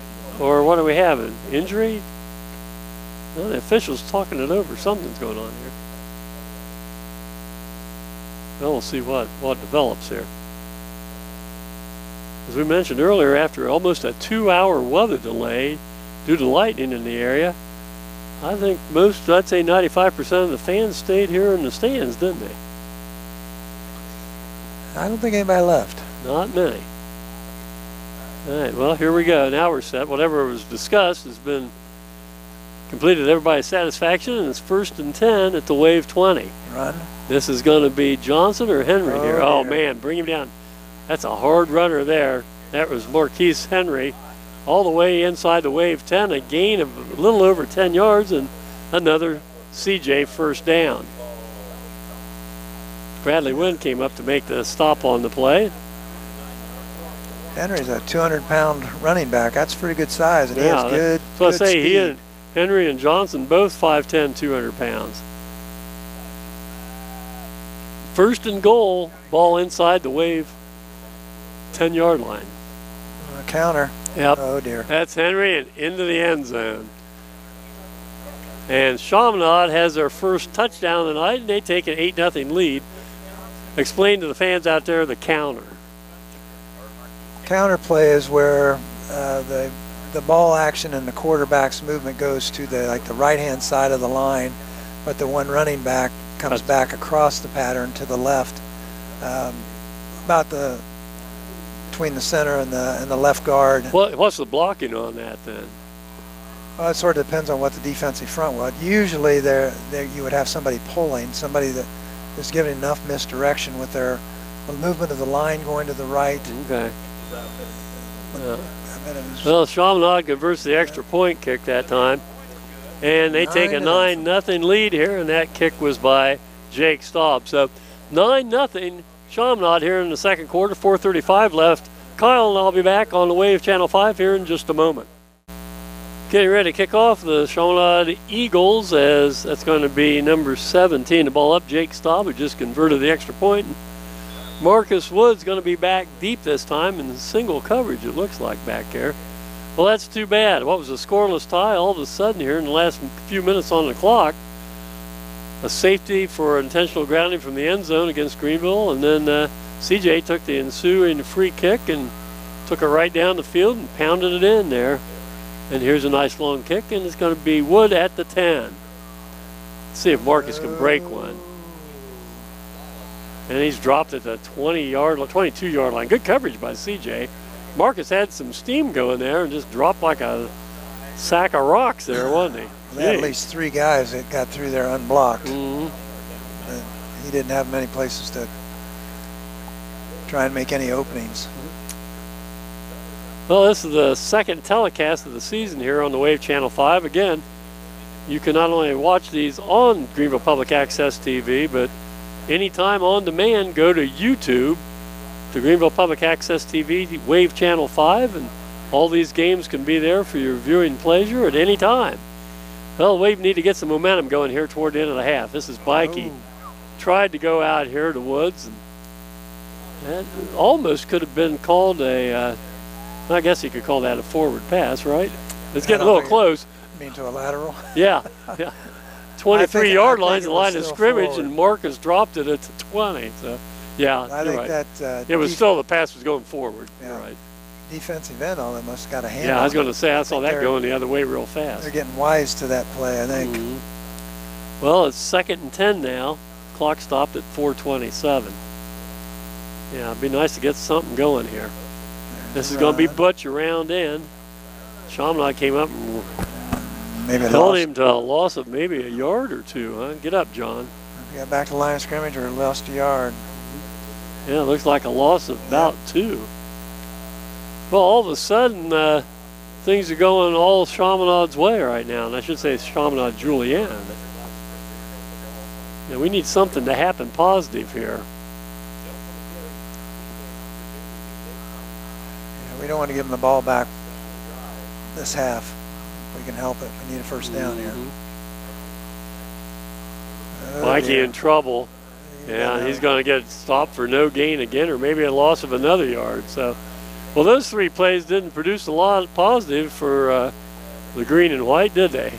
or what are we having? Injury? Well, the official's talking it over. Something's going on here. Well, we'll see what develops here. As we mentioned earlier, after almost a 2-hour weather delay due to lightning in the area, I think I'd say 95% of the fans stayed here in the stands, didn't they? I don't think anybody left. Not many. All right, well, here we go. Now we're set. Whatever was discussed has been completed to everybody's satisfaction, and it's 1st and 10 at the wave 20. Run. This is going to be Johnson or Henry here. Oh, dear. man, bring him down. That's a hard runner there. That was Marquise Henry all the way inside the wave 10, a gain of a little over 10 yards, and another CJ first down. Bradley Wynn came up to make the stop on the play. Henry's a 200-pound running back. That's pretty good size, and he has good. So I good say he speed. and Henry and Johnson both 5'10", 200 pounds. 1st and goal, ball inside the wave 10-yard line. A counter. Yep. Oh dear. That's Henry and into the end zone. And Chaminade has their first touchdown tonight, and they take an 8-0 lead. Explain to the fans out there the counter. Counter play is where the ball action and the quarterback's movement goes to the right-hand side of the line, but the one running back comes back across the pattern to the left, about between the center and the left guard. What's the blocking on that then? Well, it sort of depends on what the defensive front was. Usually you would have somebody pulling, somebody that is giving enough misdirection with the movement of the line going to the right. Okay. Well, Chaminade converts the extra point kick that time, and they take a 9-0 lead here, and that kick was by Jake Staub. So 9-0 Chaminade here in the second quarter, 4:35 left. Kyle and I'll be back on the Wave Channel 5 here in just a moment. Getting ready to kick off the Chaminade Eagles, as that's going to be number 17. The ball up, Jake Staub, who just converted the extra point. Marcus Wood's going to be back deep this time in single coverage, it looks like, back there. Well, that's too bad. What was a scoreless tie, all of a sudden here in the last few minutes on the clock, a safety for intentional grounding from the end zone against Greenville, and then CJ took the ensuing free kick and took it right down the field and pounded it in there. And here's a nice long kick, and it's going to be Wood at the 10. Let's see if Marcus can break one. And he's dropped at the 22-yard line. Good coverage by CJ. Marcus had some steam going there and just dropped like a sack of rocks there, wasn't he? They had at least 3 guys that got through there unblocked. Mm-hmm. He didn't have many places to try and make any openings. Well, this is the second telecast of the season here on the Wave Channel 5. Again, you can not only watch these on Greenville Public Access TV, but anytime on demand, go to YouTube, the Greenville Public Access TV Wave Channel 5, and all these games can be there for your viewing pleasure at any time. Well, Wave need to get some momentum going here toward the end of the half. This is Bikey. Tried to go out here to Woods, and that almost could have been called a I guess you could call that a forward pass, right? It's getting a little close. You mean to a lateral? Yeah, yeah. 23-yard line's the line of scrimmage, forward. and Marcus dropped it at the 20. So, yeah, I you're think right. that It was still, the pass was going forward. Yeah. You're right. defensive end on it must have got a hand Yeah, on I was going it. to say, I saw that they're- going the other way real fast. They're getting wise to that play, I think. Mhm. Well, it's 2nd and 10 now. Clock stopped at 4:27. Yeah, it'd be nice to get something going here. This is going to be Butch around in. Chaminade came up and Maybe held lost. him to a loss of maybe a yard or two. Huh? Get up, John. We got back to the line of scrimmage or lost a yard. Yeah, it looks like a loss of about 2. Well, all of a sudden, things are going all Chaminade's way right now, and I should say Chaminade Julienne. Yeah, we need something to happen positive here. Yeah, we don't want to give them the ball back this half. If we can help it. We need a first down here. Oh, Mikey dear. in trouble. Yeah, Yeah, he's going to get stopped for no gain again, or maybe a loss of another yard. So, well, those 3 plays didn't produce a lot of positive for the green and white, did they?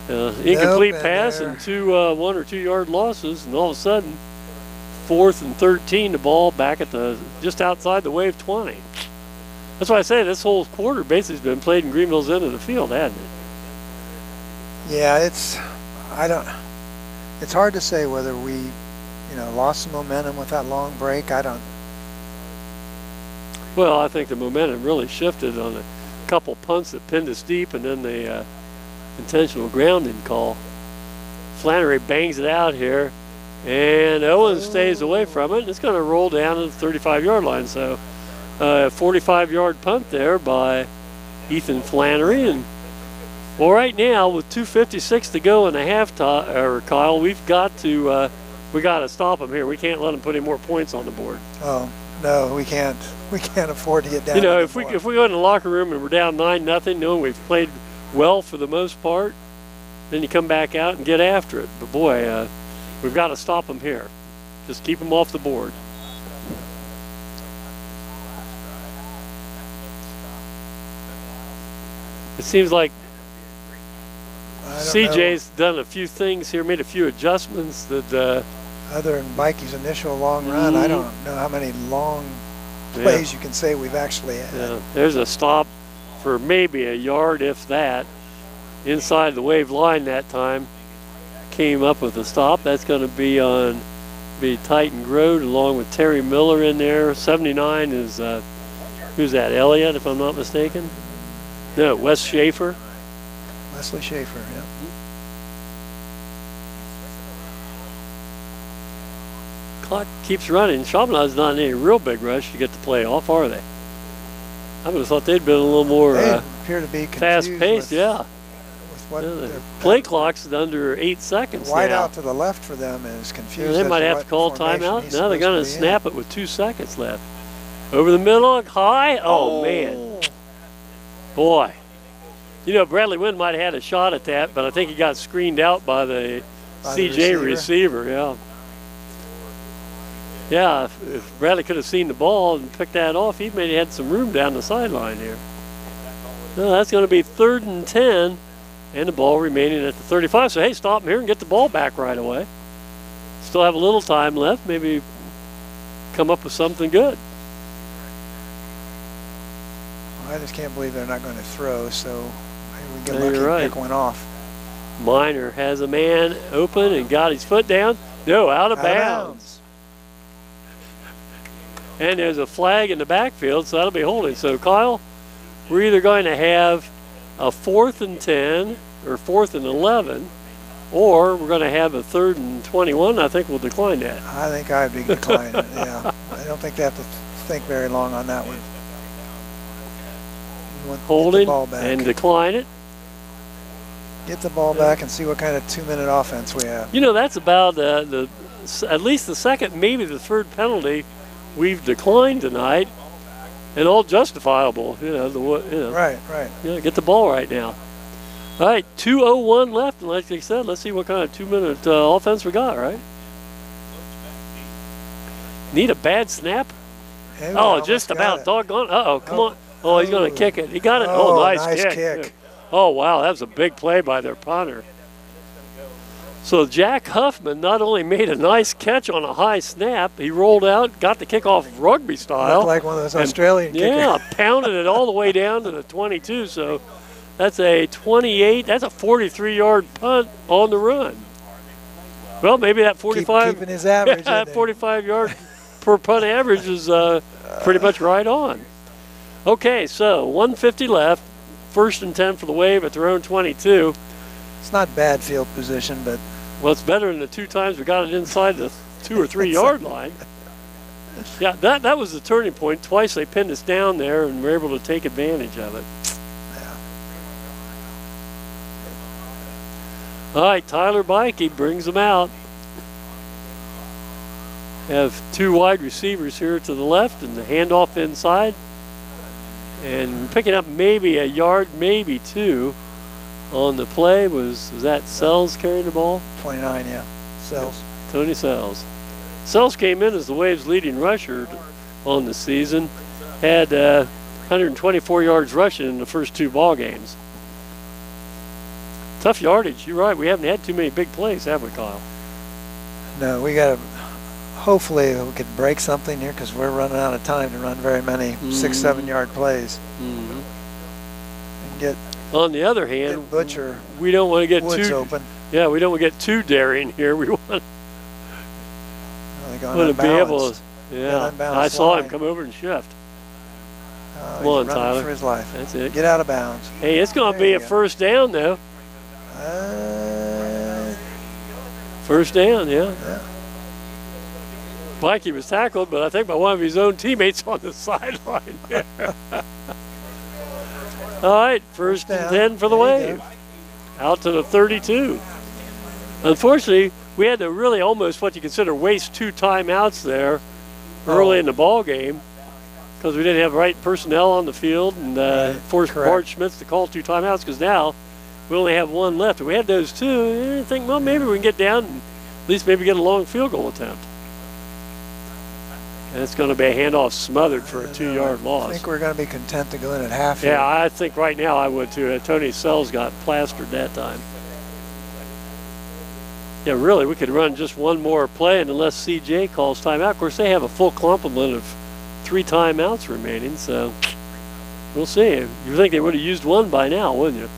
Incomplete Nope, pass and 2 1 or 2 yard losses, and all of a sudden, 4th and 13, the ball back at the just outside the Wave 20. That's why I say this whole quarter basically has been played in Greenville's end of the field, hasn't it? Yeah, it's hard to say whether we, lost some momentum with that long break. Well, I think the momentum really shifted on a couple punts that pinned us deep, and then the intentional grounding call. Flannery bangs it out here, and Owens stays away from it. It's going to roll down to the 35-yard line. So, 45-yard punt there by Ethan Flannery. And well, right now with 2:56 to go in the halftime, or Kyle, we got to stop them here. We can't let them put any more points on the board. Oh no, we can't. We can't afford to get down. If we go in the locker room and we're down 9-0, knowing we've played well for the most part, then you come back out and get after it. But boy, we've got to stop them here. Just keep them off the board. It seems like CJ's done a few things here, made a few adjustments that. Other than Mikey's initial long run, I don't know how many long plays you can say we've actually had. Yeah, there's a stop for maybe a yard, if that, inside the Wave line that time. Came up with a stop. That's going to be on Titan Road, along with Terry Miller in there. 79 is who's that? Elliott, if I'm not mistaken. No, Wes Schaefer. Wesley Schaefer, yeah. Clock keeps running. Chaminade's not in any real big rush to get the play off, are they? I would have thought they'd been a little more They appear to be confused fast-paced, with what The the play clock's under 8 seconds wide now. out to the left for them is confused. They as might to have what to call formation timeout. he's Now they're going to supposed be in. snap it with 2 seconds left. Over the middle, high. Oh, man. Boy. You know, Bradley Wynn might have had a shot at that, but I think he got screened out by the By the CJ receiver. Yeah. Yeah, if Bradley could have seen the ball and picked that off, he may have had some room down the sideline here. No, that's going to be 3rd and 10, and the ball remaining at the 35. So, hey, stop him here and get the ball back right away. Still have a little time left. Maybe come up with something good. I just can't believe they're not going to throw, so maybe we get No, lucky you're right. and pick one off. Minor has a man open and got his foot down. No, out of bounds. And there's a flag in the backfield, so that'll be holding. So, Kyle, we're either going to have a 4th and 10 or 4th and 11, or we're going to have a 3rd and 21. I think we'll decline that. I think I'd be declining it, yeah. I don't think they have to think very long on that one. We want to get the Holding ball back. and decline it. Get the ball back and see what kind of 2-minute offense we have. You know, that's about at least the second, maybe the 3rd penalty we've declined tonight, and all justifiable. Right. Yeah, get the ball right now. All right, 2:01 left, and like I said, let's see what kind of 2-minute offense we got. Right? Need a bad snap? Hey, we Oh, almost just got about it. doggone. Uh-oh, come on. Oh, he's going to kick it. He got it. Oh, nice kick. Oh, wow, that was a big play by their punter. So Jack Huffman not only made a nice catch on a high snap, he rolled out, got the kickoff rugby style. Looked like one of those Australian kickers. Yeah, pounded it all the way down to the 22. So that's a 28. That's a 43-yard punt on the run. Well, maybe that 45. Keeping his average. Yeah, that 45-yard per punt average is pretty much right on. Okay, so 150 left. 1st and 10 for the Wave at their own 22. It's not bad field position, but Well, it's better than the 2 times we got it inside the 2 or 3 yard line. Yeah, that was the turning point. Twice they pinned us down there and were able to take advantage of it. All right, Tyler Bikey brings them out. Have 2 wide receivers here to the left and the handoff inside. And picking up maybe a yard, maybe 2 on the play was that Sells carrying the ball? 29, yeah. Sells. Tony Sells. Sells came in as the Waves' leading rusher on the season. Had 124 yards rushing in the first 2 ball games. Tough yardage. You're right. We haven't had too many big plays, have we, Kyle? No, we got to. Hopefully, we could break something here because we're running out of time to run very many 6-7 yard plays. Mm-hmm. And get On the other hand, Butcher we don't want to get Woods too open. Yeah, we don't want to get too daring here. We want to be able to. Yeah, I saw him come over and shift. Come on, Tyler. For his life. That's it. Get out of bounds. Hey, it's going to be a first down, though. First down, yeah. Mikey was tackled, but I think by one of his own teammates on the sideline. All right, first and 10 for the Wave. Out to the 32. Unfortunately, we had to really almost what you consider waste 2 timeouts there early in the ball game because we didn't have the right personnel on the field and forced Bart Schmitz to call 2 timeouts because now we only have 1 left. If we had those 2, I think, well, maybe we can get down and at least maybe get a long field goal attempt. And it's going to be a handoff smothered for a 2-yard loss. I think we're going to be content to go in at half. Yeah, I think right now I would too. Tony Sells got plastered that time. Yeah, really, we could run just 1 more play, and unless CJ calls timeout. Of course, they have a full complement of 3 timeouts remaining, so we'll see. You think they would have used 1 by now, wouldn't you?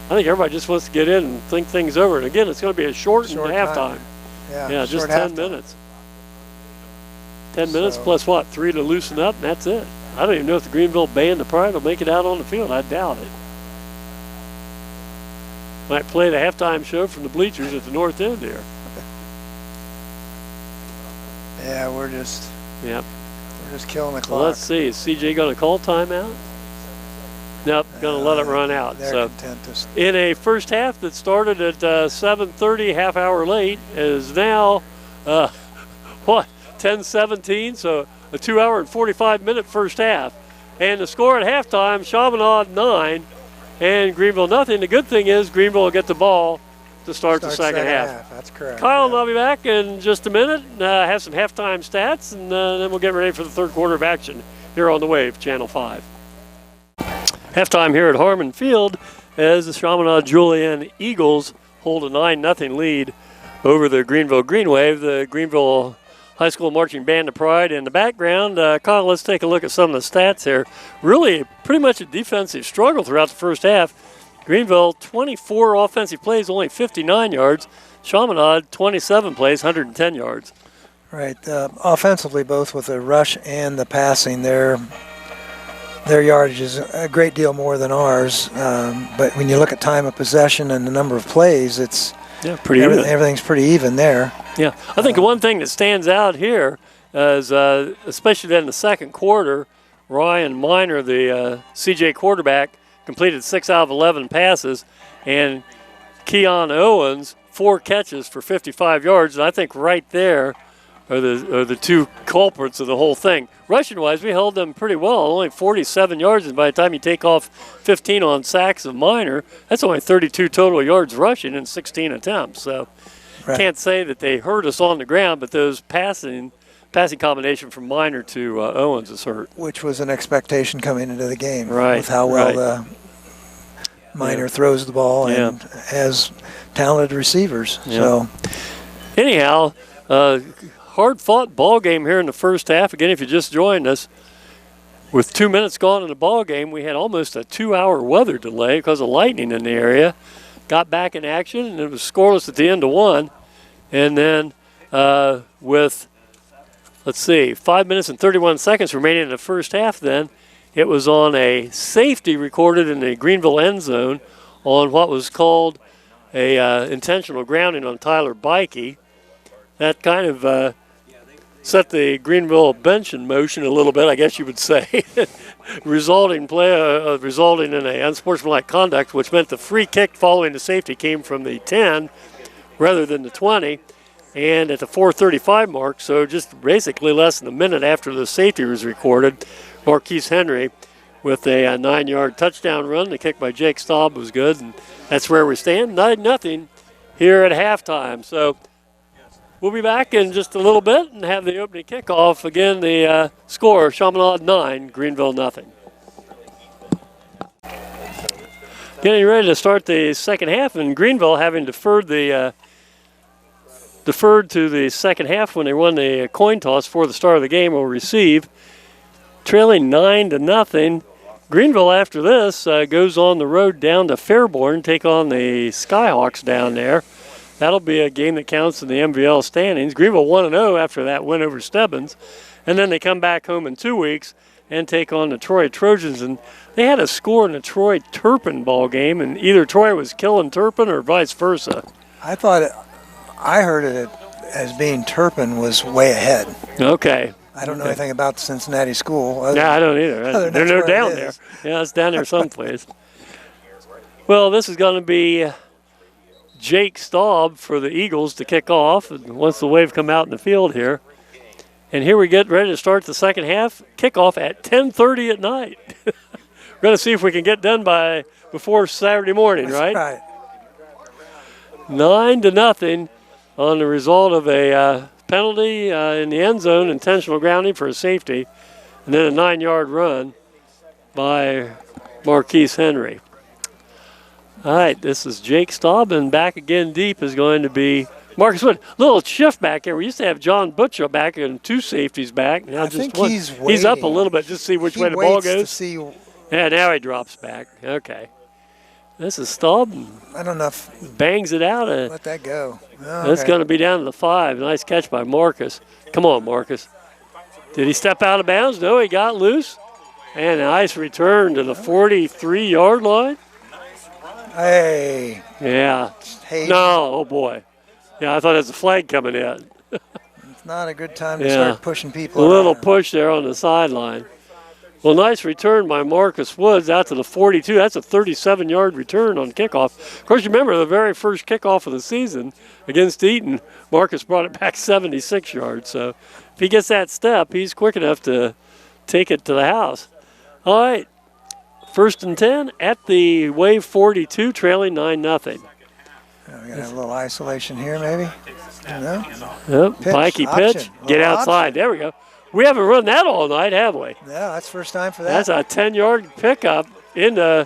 I think everybody just wants to get in and think things over. And again, it's going to be a short halftime. Yeah, just 10 minutes. 10 minutes plus what? 3 to loosen up, and that's it. I don't even know if the Greenville Band of Pride will make it out on the field. I doubt it. Might play the halftime show from the bleachers at the north end there. Yeah, we're just Yep. killing the clock. Well, let's see. Is CJ going to call timeout? Nope, going to let it run out. They're So content to in a first half that started at 7:30, half hour late, is now, 10:17, so a 2 hour and 45-minute first half. And the score at halftime, Chaminade 9 and Greenville nothing. The good thing is Greenville will get the ball to start the second half. That's correct. Kyle, yeah. I'll be back in just a minute, have some halftime stats, and then we'll get ready for the third quarter of action here on the Wave, Channel 5. Halftime here at Harmon Field as the Chaminade Julienne Eagles hold a 9-0 lead over the Greenville Greenwave. The Greenville High School Marching Band of Pride in the background. Kyle, let's take a look at some of the stats here. Really pretty much a defensive struggle throughout the first half. Greenville, 24 offensive plays, only 59 yards. Chaminade, 27 plays, 110 yards. Right. Offensively, both with the rush and the passing, their yardage is a great deal more than ours. But when you look at time of possession and the number of plays, it's pretty even. Everything's pretty even there. Yeah, I think the one thing that stands out here is, especially then in the second quarter, Ryan Miner, the CJ quarterback, completed 6 out of 11 passes, and Keon Owens, 4 catches for 55 yards. And I think right there are the two culprits of the whole thing. Rushing-wise, we held them pretty well, only 47 yards, and by the time you take off 15 on sacks of Miner, that's only 32 total yards rushing in 16 attempts. So can't say that they hurt us on the ground, but those passing combination from Miner to Owens is hurt. Which was an expectation coming into the game. Right. With how well the Miner throws the ball and has talented receivers. Yeah. So anyhow, hard-fought ball game here in the first half. Again, if you just joined us, with 2 minutes gone in the ball game, we had almost a 2-hour weather delay because of lightning in the area. Got back in action, and it was scoreless at the end of 1. And then with, 5 minutes and 31 seconds remaining in the first half then, it was on a safety recorded in the Greenville end zone on what was called a intentional grounding on Tyler Bikey. That kind of set the Greenville bench in motion a little bit, I guess you would say, resulting in an unsportsmanlike conduct, which meant the free kick following the safety came from the 10 rather than the 20. And at the 4:35 mark, so just basically less than a minute after the safety was recorded, Marquise Henry with a 9-yard touchdown run. The kick by Jake Staub was good, and that's where we stand, 9-0 here at halftime. So we'll be back in just a little bit and have the opening kickoff. Again, the score, Chaminade 9, Greenville nothing. Getting ready to start the second half, and Greenville having deferred to the second half when they won the coin toss for the start of the game will receive. Trailing 9-0. Greenville after this goes on the road down to Fairborn, take on the Skyhawks down there. That'll be a game that counts in the MVL standings. Greenville 1-0 after that win over Stebbins. And then they come back home in 2 weeks and take on the Troy Trojans. And they had a score in the Troy Turpin ball game, and either Troy was killing Turpin or vice versa. I heard it as being Turpin was way ahead. Okay. I don't know anything about the Cincinnati school. No, I don't either. They're down there. Yeah, it's down there someplace. Well, this is going to be Jake Staub for the Eagles to kick off once the Wave come out in the field here. And here we get ready to start the second half. Kickoff at 10:30 at night. We're going to see if we can get done before Saturday morning, That's right? 9-0 on the result of a penalty in the end zone, intentional grounding for a safety, and then a 9-yard run by Marquise Henry. All right, this is Jake Staub, and back again deep is going to be Marcus Wood. Little shift back here. We used to have John Butcher back and 2 safeties back. Now I just think one. he's up a little bit just to see which way the ball waits to goes. see. Yeah, now he drops back. Okay. This is Staub. I don't know if Bangs it out. let that go. Oh, That's okay. going to be down to the 5. Nice catch by Marcus. Come on, Marcus. Did he step out of bounds? No, he got loose. And a nice return to the 43-yard line. Hey. Yeah. Hey. No, oh boy. Yeah, I thought it was a flag coming in. It's not a good time to Yeah. start pushing people A little around. push there on the sideline. Well, nice return by Marcus Woods out to the 42. That's a 37-yard return on kickoff. Of course, you remember the very first kickoff of the season against Eaton, Marcus brought it back 76 yards. So if he gets that step, he's quick enough to take it to the house. All right, 1st and 10 at the Wave 42, trailing 9-0. We're going to have a little isolation here, maybe. No? Yep, Pitch, Pikey option, pitch, little get outside. option. There we go. We haven't run that all night, have we? No, that's first time for that. That's a 10-yard pickup into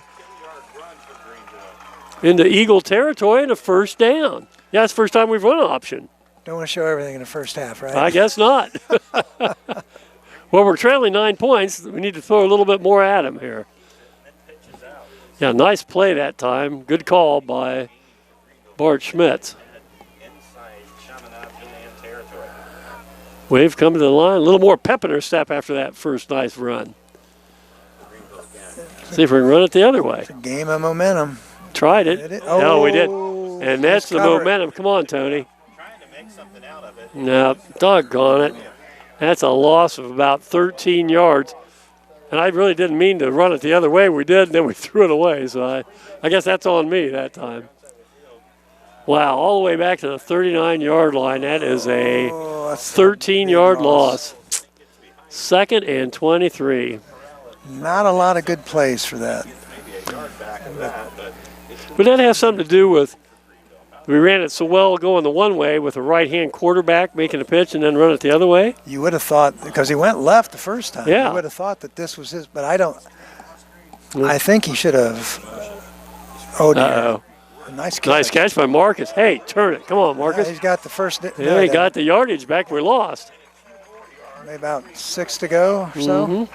Eagle territory and a first down. Yeah, it's the first time we've run an option. Don't want to show everything in the first half, right? I guess not. Well, we're trailing 9 points. We need to throw a little bit more at him here. Yeah, nice play that time. Good call by Bart Schmitz. Inside Chaminade, Julienne territory. Wave coming to the line. A little more pep in her step after that first nice run. See if we can run it the other way. It's a game of momentum. Tried it. Did it? No, we did. Oh, And that's the cover it. momentum. Come on, Tony. Trying to make something out of it. No, doggone it. That's a loss of about 13 yards. And I really didn't mean to run it the other way. We did, and then we threw it away. So I guess that's on me that time. Wow, all the way back to the 39-yard line. That is a Oh, that's a 13-yard big loss. 2nd and 23. Not a lot of good plays for that. Would that have something to do with we ran it so well going the one way with a right-hand quarterback making a pitch and then run it the other way? You would have thought, because he went left the first time, Yeah. you would have thought that this was his, but I don't. I think he should have. Oh, dear. Uh-oh. Nice catch. Nice catch by Marcus. Hey, turn it. Come on, Marcus. He's got the first. Yeah, he got the yardage back we lost. Maybe about 6 to go or so.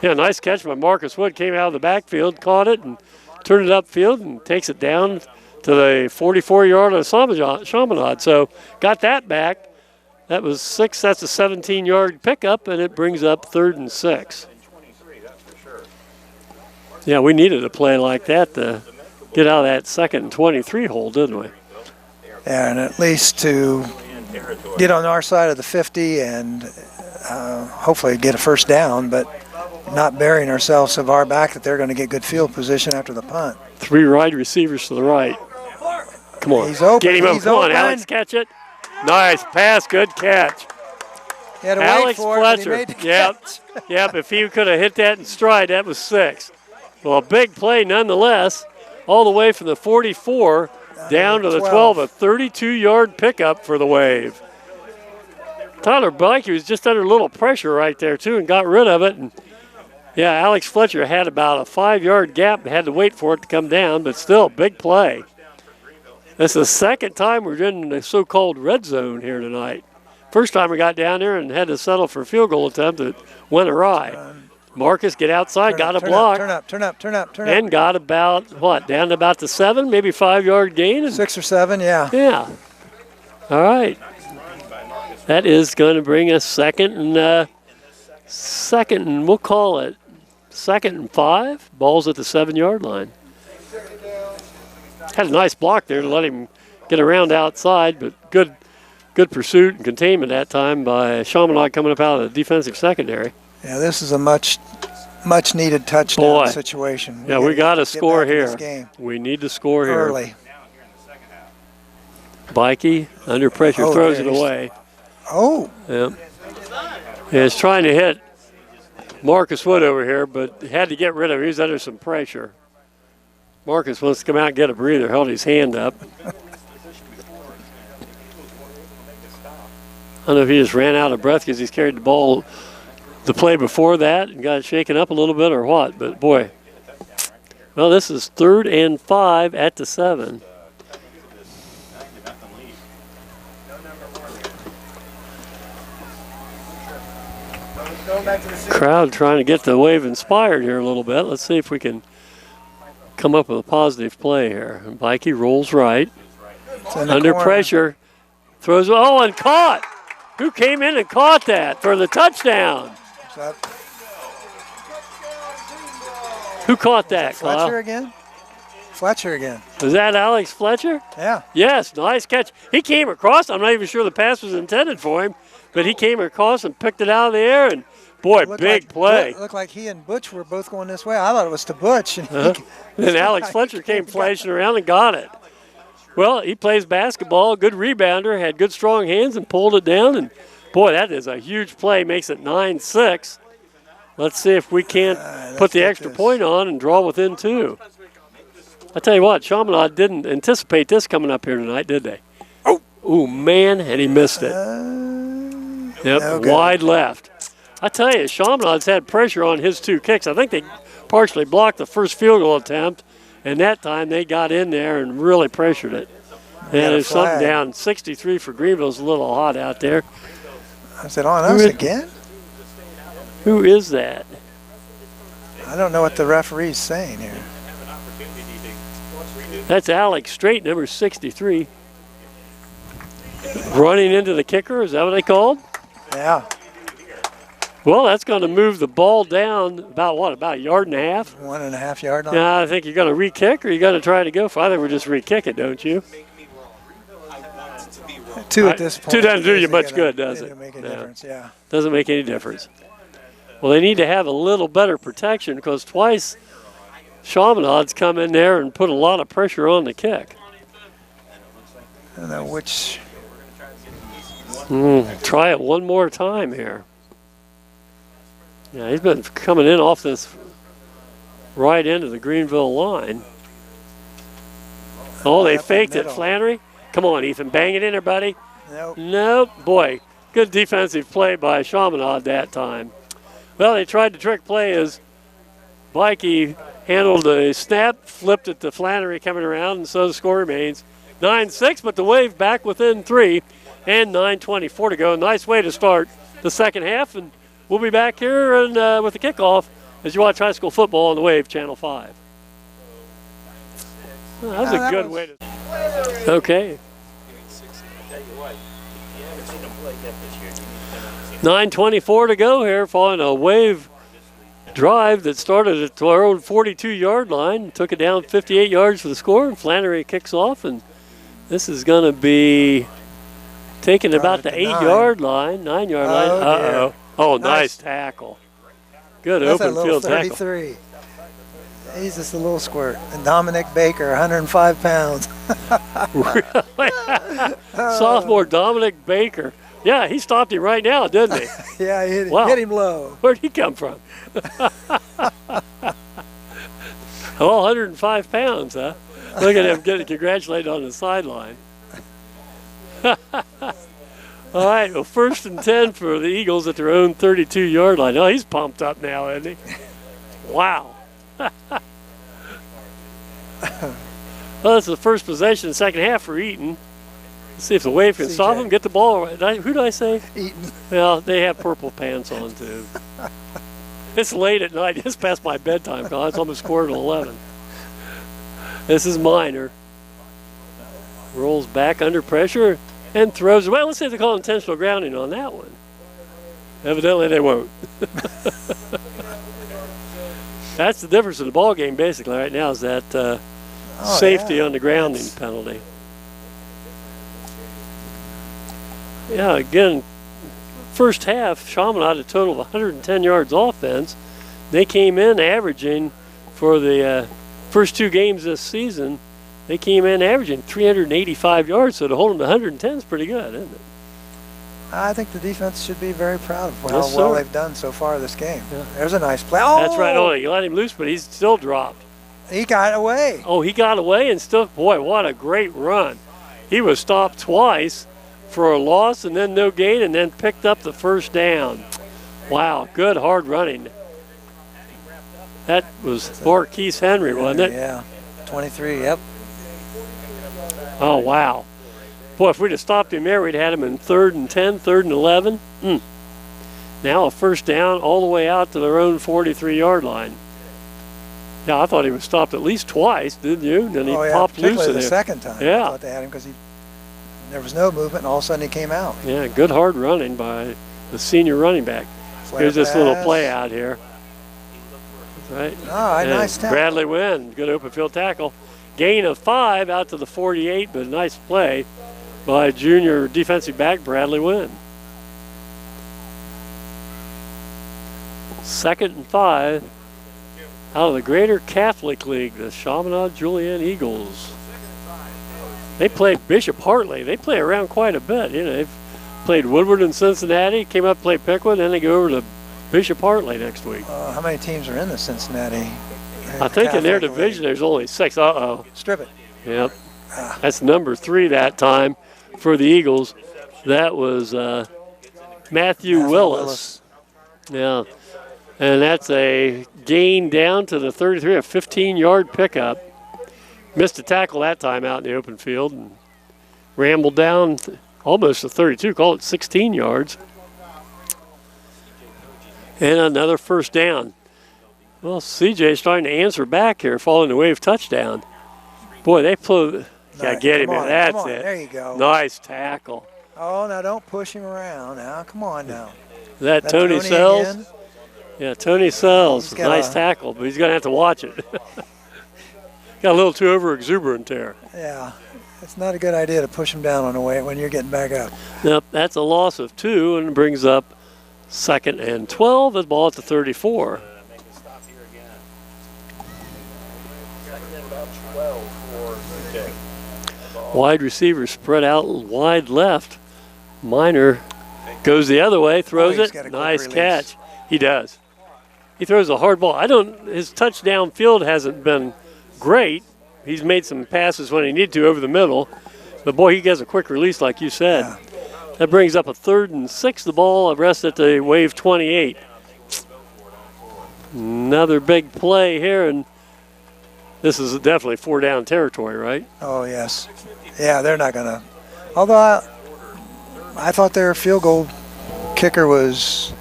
Yeah, nice catch by Marcus Wood. Came out of the backfield, caught it, and turned it upfield and takes it down to the 44-yard of Chaminade. So got that back. That was 6. That's a 17-yard pickup, and it brings up 3rd and 6. Yeah, we needed a play like that to get out of that 2nd and 23 hole, didn't we? Yeah, and at least to get on our side of the 50 and hopefully get a first down, but not burying ourselves so far back that they're going to get good field position after the punt. 3 wide receivers to the right. Come on. He's open. Get him up. He's Come on, open. Alex, catch it. Nice pass. Good catch. He had to wait Alex for it, but he Fletcher. made the Yep. catch. Yep. If he could have hit that in stride, that was 6. Well, a big play nonetheless, all the way from the 44 down to the 12, a 32-yard pickup for the Wave. Tyler Blakey was just under a little pressure right there, too, and got rid of it. And yeah, Alex Fletcher had about a 5-yard gap and had to wait for it to come down, but still, big play. That's the second time we're in the so-called red zone here tonight. First time we got down there and had to settle for a field goal attempt that went awry. Marcus, get outside, got a block. Turn up. And got about, what, down to about the 7, maybe 5-yard gain? 6 or 7, yeah. Yeah. All right. That is going to bring us second and we'll call it 2nd and 5. Ball's at the 7-yard line. Had a nice block there to let him get around outside, but good pursuit and containment that time by Chaminade coming up out of the defensive secondary. Yeah, this is a much needed touchdown Boy. situation. Yeah, we got to score back in here. this game We need to score here. early. Bikey, under pressure, Oh, throws there it he's- away. Oh, Yep. Yeah, he's trying to hit Marcus Wood over here, but had to get rid of him. He was under some pressure. Marcus wants to come out and get a breather, held his hand up. I don't know if he just ran out of breath because he's carried the ball the play before that and got it shaken up a little bit or what, but boy. Well, this is 3rd and 5 at the 7. Crowd trying to get the Wave inspired here a little bit. Let's see if we can come up with a positive play here. And Bikey rolls right. it's in the Under corner. pressure. Throws, and caught. Who came in and caught that for the touchdown? Is that Who caught that, Fletcher Kyle? again? Fletcher again. Was that Alex Fletcher? Yeah. Yes, nice catch. He came across. I'm not even sure the pass was intended for him, but he came across and picked it out of the air and Boy, It looked big like, play. It looked like he and Butch were both going this way. I thought it was to Butch. And Then Alex Fletcher came flashing around and got it. Well, he plays basketball, good rebounder, had good strong hands and pulled it down. And boy, that is a huge play, makes it 9-6. Let's see if we can't put the extra point on and draw within 2. I tell you what, Chaminade didn't anticipate this coming up here tonight, did they? Oh, man, and he missed it. Yep, okay. Wide left. I tell you, Chaminade's had pressure on his 2 kicks. I think they partially blocked the first field goal attempt, and that time they got in there and really pressured it. And there's something down. 63 for Greenville's a little hot out there. Is it on us again? Who is that? I don't know what the referee's saying here. That's Alex Strait, number 63. Running into the kicker, is that what they called? Yeah. Well, that's going to move the ball down about what, about a yard and a half? 1.5 yard line. Yeah, I think you're going to re-kick or you're going to try to go for. I think we're just re-kick it, don't you? 2 at this point. 2 doesn't do you isn't much gonna- good, does it? Doesn't make a No. difference, yeah. Doesn't make any difference. Well, they need to have a little better protection because twice Chaminade's come in there and put a lot of pressure on the kick. I don't know which. Try it one more time here. Yeah, he's been coming in off this right into the Greenville line. Oh, they Up the faked it, middle. Flannery. Come on, Ethan, bang it in there, buddy. Nope. Nope. Boy, good defensive play by Chaminade that time. Well, they tried to trick play as Mikey handled the snap, flipped it to Flannery coming around, and so the score remains 9-6, but the Wave back within 3 and 9:24 to go. Nice way to start the second half, and we'll be back here and with the kickoff as you watch high school football on the Wave, Channel 5. Well, that was a good way to... Okay. 9:24 to go here, following a Wave drive that started at our own 42-yard line, took it down 58 yards for the score, and Flannery kicks off, and this is going to be taken about the 8-yard line, 9-yard line. Uh-oh. Oh, nice tackle. Good That's open a little field tackle. 33. He's just a little squirt. And Dominic Baker, 105 pounds. Sophomore Dominic Baker. Yeah, he stopped him right now, didn't he? Yeah, he Wow. hit him low. Where'd he come from? Oh, 105 pounds, huh? Look at him getting congratulated on the sideline. All right, well, 1st and 10 for the Eagles at their own 32-yard line. Oh, he's pumped up now, isn't he? Wow. Well, it's the first possession, the second half for Eaton. Let's see if the Wave can stop him, get the ball. Who did I say? Eaton. Well, they have purple pants on, too. It's late at night. It's past my bedtime call. It's almost 11:15. This is Minor. Rolls back under pressure and throws. Well, let's see if they call intentional grounding on that one. Evidently, they won't. That's the difference in the ball game, basically, right now, is that safety on the grounding penalty. Yeah, again, first half, Chaminade a total of 110 yards offense. They came in averaging for the first 2 games this season, they came in averaging 385 yards, so to hold them to 110 is pretty good, isn't it? I think the defense should be very proud of how Yes, well sir. they've done so far this game. Yeah. There's a nice play. Oh, That's right. Oh, you let him loose, but he's still dropped. he got away. Oh, he got away and still, boy, what a great run. He was stopped twice for a loss and then no gain and then picked up the first down. Wow, good hard running. That was Marquise Henry, wasn't it? Yeah, 23, yep. Oh, wow. Boy, if we'd have stopped him there, we'd had him in 3rd and 10, 3rd and 11. Now a first down all the way out to their own 43-yard line. Yeah, I thought he was stopped at least twice, didn't you? And then he popped loose particularly in the there. second time. I Yeah. thought they had him because there was no movement, and all of a sudden he came out. Yeah, good hard running by the senior running back. Here's this little play out here. Right. All right, And nice tackle. Bradley Wynn, good open field tackle. Gain of 5 out to the 48, but a nice play by junior defensive back Bradley Wynn. 2nd and 5 out of the Greater Catholic League, the Chaminade Julienne Eagles. They played Bishop Hartley. They play around quite a bit. You know, they've played Woodward and Cincinnati, came up, played Pickwood, then they go over to Bishop Hartley next week. How many teams are in the Cincinnati? I think in their Catholic division League? there's only 6. Uh-oh. Strip it. Yep. That's number 3 that time for the Eagles. That was Matthew Willis. Yeah. And that's a gain down to the 33, a 15-yard pickup. Missed a tackle that time out in the open field and rambled down almost to 32, call it 16 yards. And another first down. Well, CJ's trying to answer back here, following the Wave touchdown. Boy, they flew. Yeah, get him in. That's it. There you go. Nice tackle. Oh, now don't push him around. Now, come on now. Is that Tony Sells? Again? Yeah, Tony Sells. He's got Nice tackle, but he's going to have to watch it. Got a little too over-exuberant there. Yeah, it's not a good idea to push him down on the way when you're getting back up. Yep, that's a loss of 2 and brings up 2nd and 12. The ball at the 34. Wide receiver spread out wide left. Minor goes the other way, throws he's got a it. quick Nice release. catch. He does. He throws a hard ball. His touchdown field hasn't been great. He's made some passes when he needed to over the middle. But boy, he gets a quick release like you said. Yeah. That brings up a 3rd and 6. The ball rests at the Wave 28. Another big play here, and this is definitely 4-down territory, right? Oh, yes. Yeah, they're not going to. Although I thought their field goal kicker was.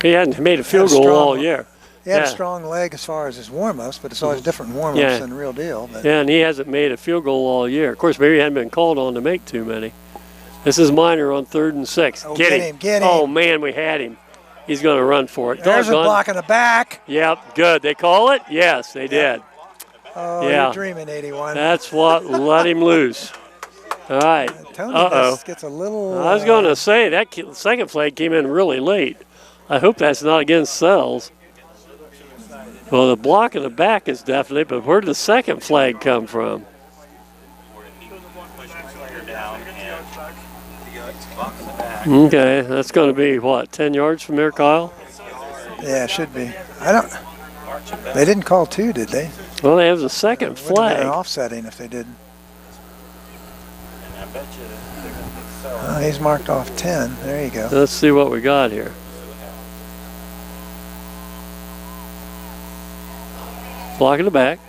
He hadn't made a field goal all year. He had a Yeah. strong leg as far as his warm-ups, but it's always different warm-ups Yeah. than the real deal. But Yeah, and he hasn't made a field goal all year. Of course, maybe he hadn't been called on to make too many. This is Minor on 3rd and 6. Oh, get him, get him. Oh, man, we had him. He's going to run for it. there's a Doggone. block in the back. Yep, good. They call it? Yes, they did. Oh, Yeah. you're dreaming, 81. That's what let him loose. All right. Tony Uh-oh. gets a little. I was going to say, that second flag came in really late. I hope that's not against Sells. Well, the block in the back is definite, but where did the second flag come from? Okay, that's going to be, what, 10 yards from there, Kyle? Yeah, it should be. I don't. They didn't call 2, did they? Well, they have the second Would have been flag. offsetting if they did. He's marked off 10. There you go. Let's see what we got here. Block in the back.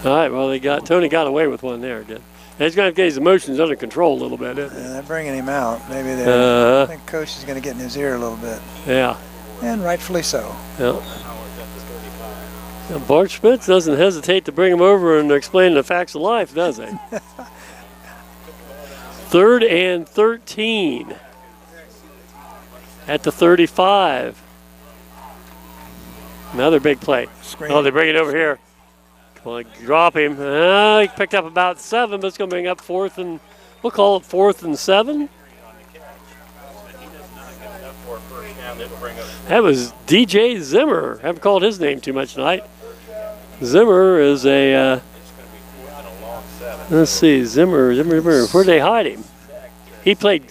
All right, well, Tony got away with one there, did. And he's going to have to get his emotions under control a little bit, isn't he? Yeah, they're bringing him out. Maybe I think Coach is going to get in his ear a little bit. Yeah. And rightfully so. Yeah. Bart Schmitz doesn't hesitate to bring him over and explain the facts of life, does he? 3rd and 13 at the 35. Another big play. Screen. Oh, they bring it over here. Come on, drop him. He picked up about 7, but it's going to bring up 4th and, we'll call it 4th and 7. That was DJ Zimmer. Haven't called his name too much tonight. Zimmer is a, let's see, Zimmer, where'd they hide him? He played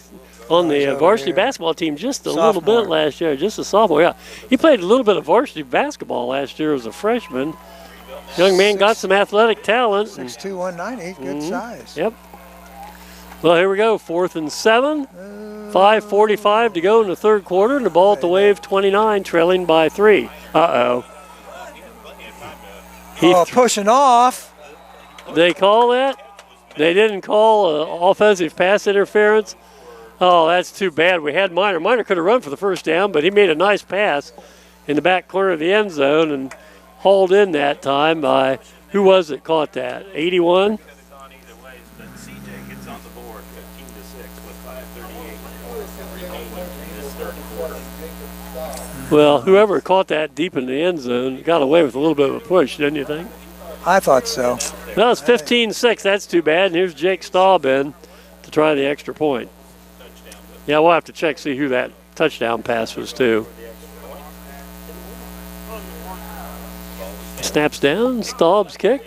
on the varsity basketball team just a little bit last year, just a sophomore, yeah. He played a little bit of varsity basketball last year as a freshman. Young man got some athletic talent. 6'2", 190, good size. Yep. Well, here we go, 4th and 7. 5:45 to go in the 3rd quarter, and the ball at the Wave 29, trailing by 3. Uh-oh. Pushing off. They call that? They didn't call offensive pass interference. Oh, that's too bad. We had Minor. Minor could have run for the first down, but he made a nice pass in the back corner of the end zone and hauled in that time by, who was it caught that? 81? CJ gets on the board 15-6 with 5:38 remaining in this 3rd quarter. Well, whoever caught that deep in the end zone got away with a little bit of a push, didn't you think? I thought so. Well, it's 15-6. That's too bad. And here's Jake Staub in to try the extra point. Yeah, we'll have to check, see who that touchdown pass was to. Snaps down, Staub's kick.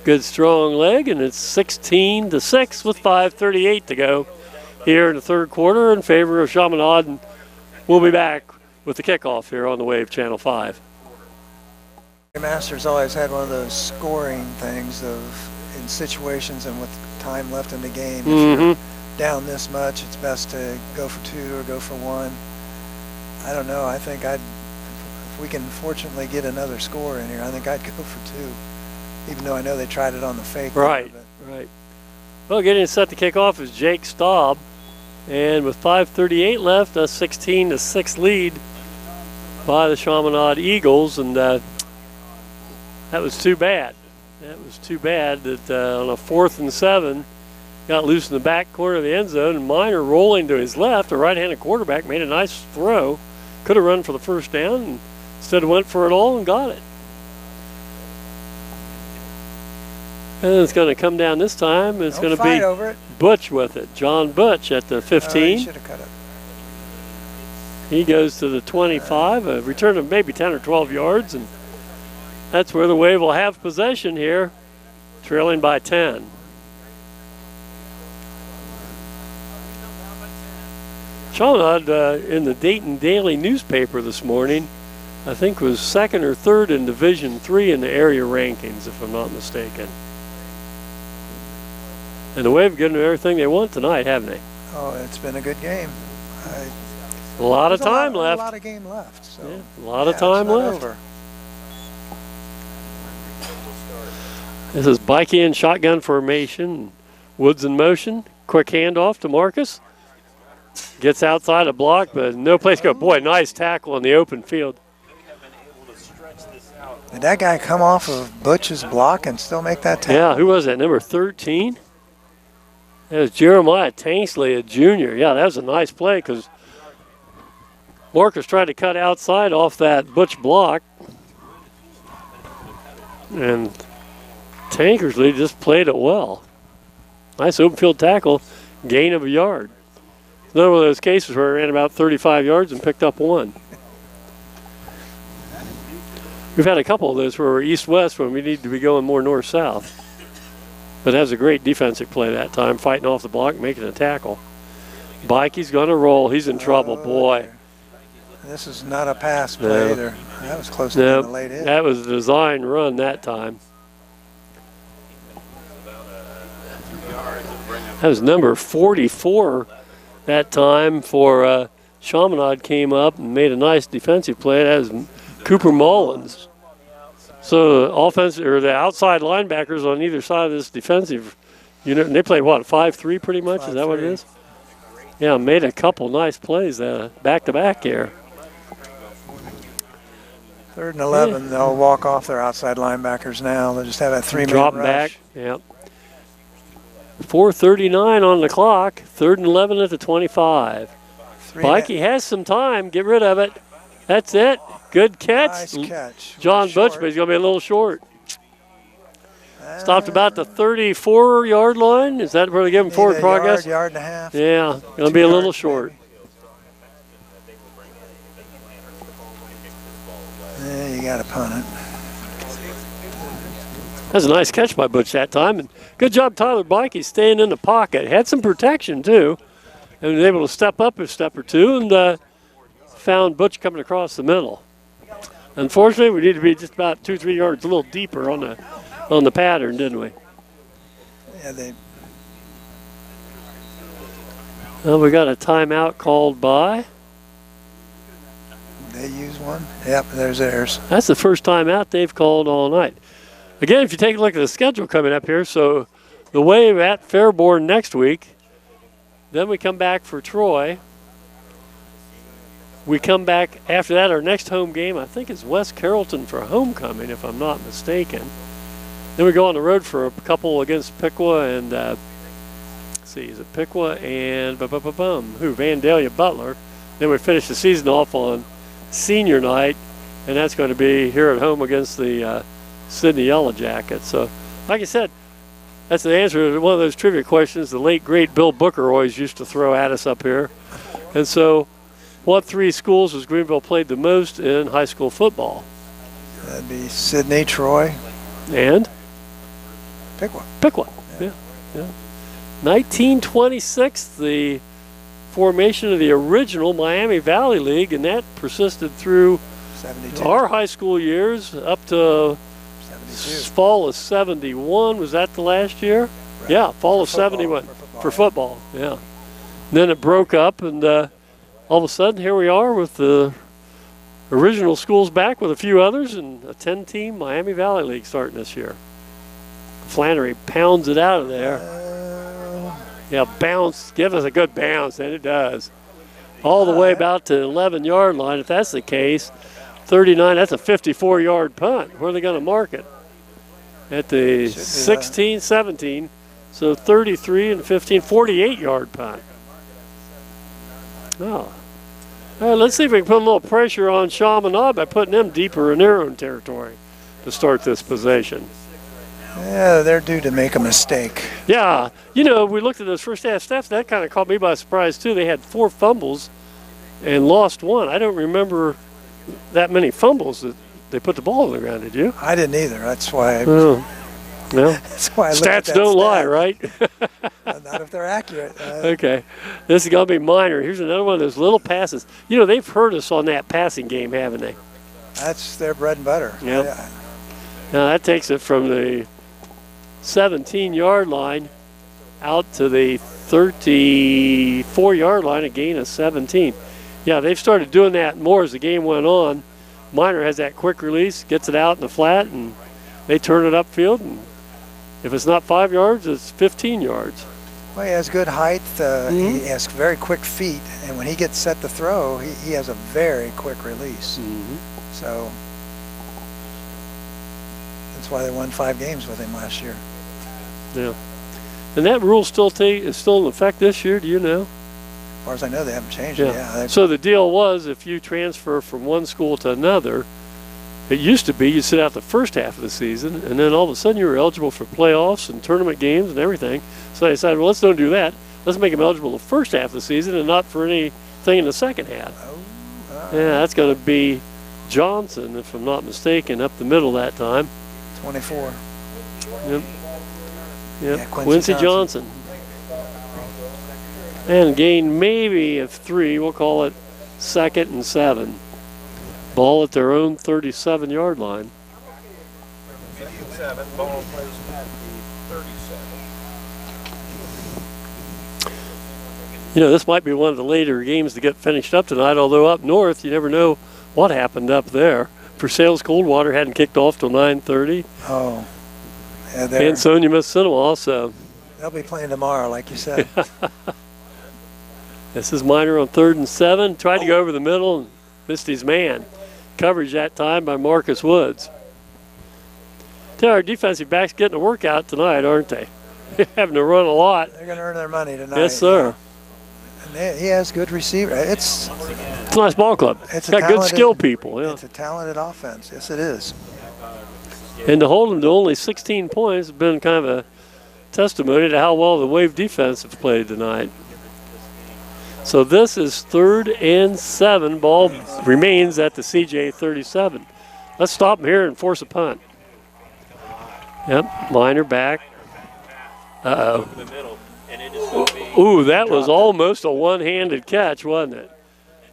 Good strong leg, and it's 16-6 with 5:38 to go here in the third quarter in favor of Chaminade. And we'll be back with the kickoff here on the Wave Channel 5. Masters always had one of those scoring things of in situations and with time left in the game. If you're down this much, it's best to go for 2 or go for 1. I don't know. I think if we can fortunately get another score in here, I think I'd go for 2. Even though I know they tried it on the fake. Right, right. Well, getting set to kick off is Jake Staub. And with 5:38 left, a 16-6 lead by the Chaminade Eagles. And that was too bad. That was too bad that on a 4th and 7, got loose in the back corner of the end zone. And Miner rolling to his left, a right-handed quarterback, made a nice throw. Could have run for the first down, and instead went for it all and got it. And it's going to come down this time. It's going to be over it. Butch with it. John Butch at the 15. He should have cut it. He goes to the 25, a return of maybe 10 or 12 yards, and that's where the Wave will have possession here, trailing by 10. Chaminade in the Dayton Daily newspaper this morning, I think was 2nd or 3rd in Division III in the area rankings, if I'm not mistaken. And the Wave given them everything they want tonight, haven't they? Oh, it's been a good game. A lot of time left. A lot of game left. So. Yeah, a lot of time left. Over. This is Bikey in shotgun formation. Woods in motion. Quick handoff to Marcus. Gets outside a block, but no place to go. Boy, nice tackle on the open field. Did that guy come off of Butch's block and still make that tackle? Yeah, who was that? Number 13? That was Jeremiah Tanksley, a junior. Yeah, that was a nice play because Marcus tried to cut outside off that Butch block. And Tankersley just played it well. Nice open field tackle, gain of a yard. Another one of those cases where he ran about 35 yards and picked up 1. We've had a couple of those where we're east-west when we need to be going more north-south. But that was a great defensive play that time, fighting off the block, making a tackle. Bikey's going to roll. He's in trouble, boy. This is not a pass play either. That was close to being a late hit. That was a design run that time. That was number 44 that time for Chaminade came up and made a nice defensive play. That was Cooper Mullins. So the outside linebackers on either side of this defensive unit, and they played what, 5-3 pretty much? 5-3. Is that what it is? Yeah, made a couple nice plays back-to-back here. 3rd and 11, they'll walk off their outside linebackers now. They'll just have a 3-man drop rush. Back, yep. 4:39 on the clock, 3rd and 11 at the 25. Bikey has some time, get rid of it. That's it. Good catch. Nice catch. John Butch, but he's going to be a little short. Stopped about the 34-yard line. Is that where they give him forward progress? Yard and a half. Yeah, going to be a little short. Yeah, you got to punt it. That's a nice catch by Butch that time. And good job, Tyler Bikey, staying in the pocket. Had some protection, too. And was able to step up a step or two and found Butch coming across the middle. Unfortunately, we need to be just about 2-3 yards a little deeper on the pattern, didn't we? Yeah, Well, we got a timeout called by. They use one? Yep, there's theirs. That's the first timeout they've called all night. Again, if you take a look at the schedule coming up here, so the Wave at Fairborn next week. Then we come back for Troy. We come back after that. Our next home game, I think, is West Carrollton for homecoming, if I'm not mistaken. Then we go on the road for a couple against Piqua and, let's see, is it Piqua and Vandalia Butler. Then we finish the season off on senior night, and that's going to be here at home against the Sydney Yellow Jackets. So, like I said, That's the answer to one of those trivia questions the late, great Bill Booker always used to throw at us up here. And so, what 3 schools has Greenville played the most in high school football? That'd be Sydney, Troy. And? Pick one. Pick one. Yeah. 1926, the formation of the original Miami Valley League, and that persisted through 72. our high school years up to 72. fall of 71. Was that the last year? Right. Yeah, fall of For football, 71. for football, For football, yeah. Then it broke up, and all of a sudden, here we are with the original schools back with a few others, and a 10-team Miami Valley League starting this year. Flannery pounds it out of there. Yeah, bounce. Give us a good bounce, and it does. All the way about to the 11-yard line. If that's the case, 39, that's a 54-yard punt. Where are they going to mark it? At the 16, 17. So 33 and 15, 48-yard punt. Oh. All right, let's see if we can put a little pressure on Chaminade by putting them deeper in their own territory to start this possession. Yeah, they're due to make a mistake. Yeah, you know, we looked at those first half stats. That kind of caught me by surprise, too. They had 4 fumbles and lost 1. I don't remember that many fumbles that they put the ball on the ground, did you? I didn't either. That's why. Oh. Well, That's why I looked at stats that don't lie, stat. right? Not if they're accurate. Okay. This is going to be minor. Here's another one of those little passes. You know, they've hurt us on that passing game, haven't they? That's their bread and butter. Yep. Now, that takes it from the 17-yard line out to the 34-yard line, a gain of 17. Yeah, they've started doing that more as the game went on. Minor has that quick release, gets it out in the flat, and they turn it upfield. And if it's not 5 yards, it's 15 yards. Well, he has good height. He has very quick feet, and when he gets set to throw, he has a very quick release. So that's why they won 5 games with him last year. Yeah. And that rule still is still in effect this year, do you know? As far as I know, they haven't changed it. Yeah. So the deal was if you transfer from one school to another, it used to be you sit out the first half of the season, and then all of a sudden you were eligible for playoffs and tournament games and everything. So they decided, well, let's don't do that. Let's make them eligible the first half of the season and not for anything in the second half. Yeah, that's going to be Johnson, if I'm not mistaken, up the middle that time. 24. Yep. Yeah, Quincy Johnson. And gain maybe of 3. We'll call it 2nd and 7. Ball at their own 37-yard line. Ball placed at the 37. You know, this might be one of the later games to get finished up tonight, although up north, you never know what happened up there. Versailles Coldwater hadn't kicked off till 9:30. Oh. Yeah, And Sonia Miss Cinema also. They'll be playing tomorrow, like you said. This is Minor on 3rd and 7. Tried to go over the middle and missed his man. Coverage that time by Marcus Woods. Tell our defensive backs getting a workout tonight, aren't they? Having to run a lot. They're going to earn their money tonight. Yes, sir. And he has good receiver. It's a nice ball club. It's got good skill people. Yeah. It's a talented offense. Yes, it is. And to hold them to only 16 points has been kind of a testimony to how well the Wave defense have played tonight. So this is 3rd and 7. Ball remains at the CJ 37. Let's stop them here and force a punt. Yep, Minor back. Uh-oh. Ooh, that was almost a one-handed catch, wasn't it?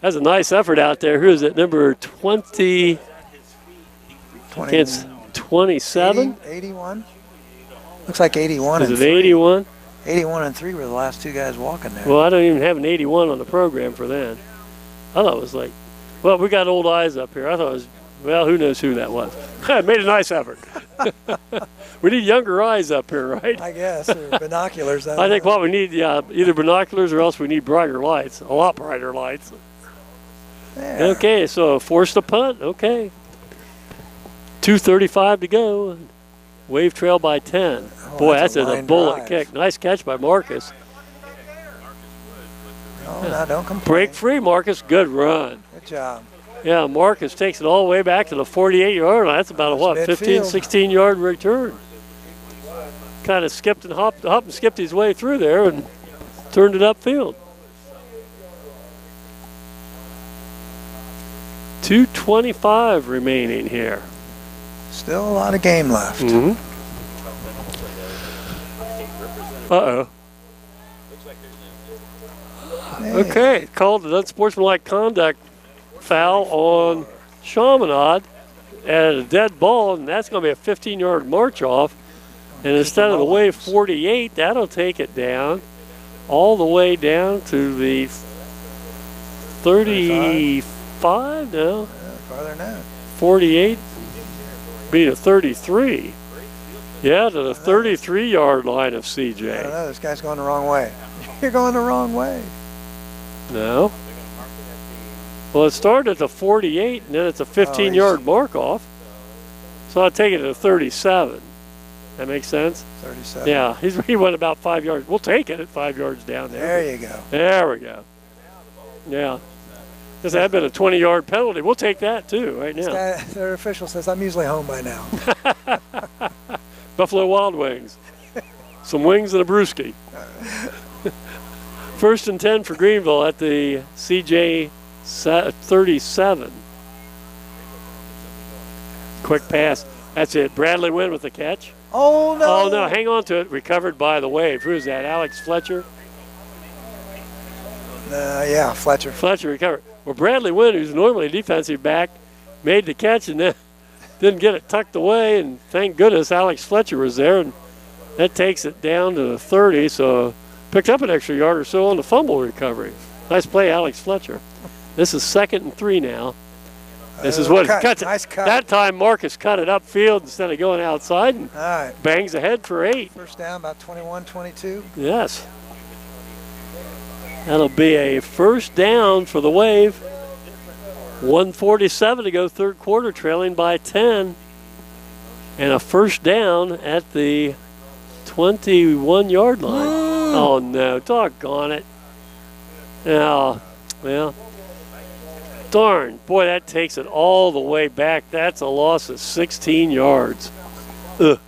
That's a nice effort out there. Who is it? Number 20? 27? 81? Looks like 81 Is and it 3. 81? 81 and 3 were the last 2 guys walking there. Well, I don't even have an 81 on the program for that. I thought it was like, well, we got old eyes up here. I thought it was, well, who knows who that was. Made a nice effort. We need younger eyes up here, right? I guess, or binoculars. I think what we need, either binoculars or else we need brighter lights, a lot brighter lights. Yeah. Okay, so force the punt. Okay. 2:35 to go. Wave trail by 10. Oh, Boy, that's that's a a line bullet drive. kick. Nice catch by Marcus. No, no, don't complain. Break free, Marcus. Good run. Good job. Yeah, Marcus takes it all the way back to the 48-yard line. That's about a, what, Midfield. 15, 16-yard return. kind of skipped and hopped and skipped his way through there and turned it upfield. 2:25 remaining here. Still a lot of game left. Mm-hmm. Uh-oh. Hey. Okay, called an unsportsmanlike conduct foul on Chaminade at a dead ball, and that's going to be a 15-yard march off. And instead of the wave 48, that'll take it down all the way down to the 35 now. Yeah, farther than that. 48 be to 33. Yeah, to the 33-yard line of I don't CJ. know, this guy's going the wrong way. You're going the wrong way. No. Well, it started at the 48, and then it's a 15-yard mark off. So I'll take it to 37. That makes sense? 37. Yeah, he went about 5 yards. We'll take it at 5 yards down there. There you go. There we go. Yeah. This had been a 20-yard penalty. We'll take that, too, right This now. guy, their official says, I'm usually home by now. Buffalo Wild Wings. Some wings and a brewski. 1st and 10 for Greenville at the CJ 37. Quick pass. That's it. Bradley Wynn with the catch. Oh, no. Oh, no. Hang on to it. Recovered by the wave. Who is that? Alex Fletcher? Yeah, Fletcher. Fletcher recovered. Well, Bradley Wynn, who's normally a defensive back, made the catch and then didn't get it tucked away. And thank goodness Alex Fletcher was there. And that takes it down to the 30. So picked up an extra yard or so on the fumble recovery. Nice play, Alex Fletcher. This is 2nd and 3 now. This is what cut. cuts it. Nice cut. That time Marcus cut it upfield instead of going outside and All right. bangs ahead for 8. First down, about 21, 22. Yes. That'll be a first down for the Wave. 1:47 to go, third quarter, trailing by 10. And a first down at the 21-yard line. Oh, no. Doggone it. Oh, well. Darn. Boy, that takes it all the way back. That's a loss of 16 yards. Ugh.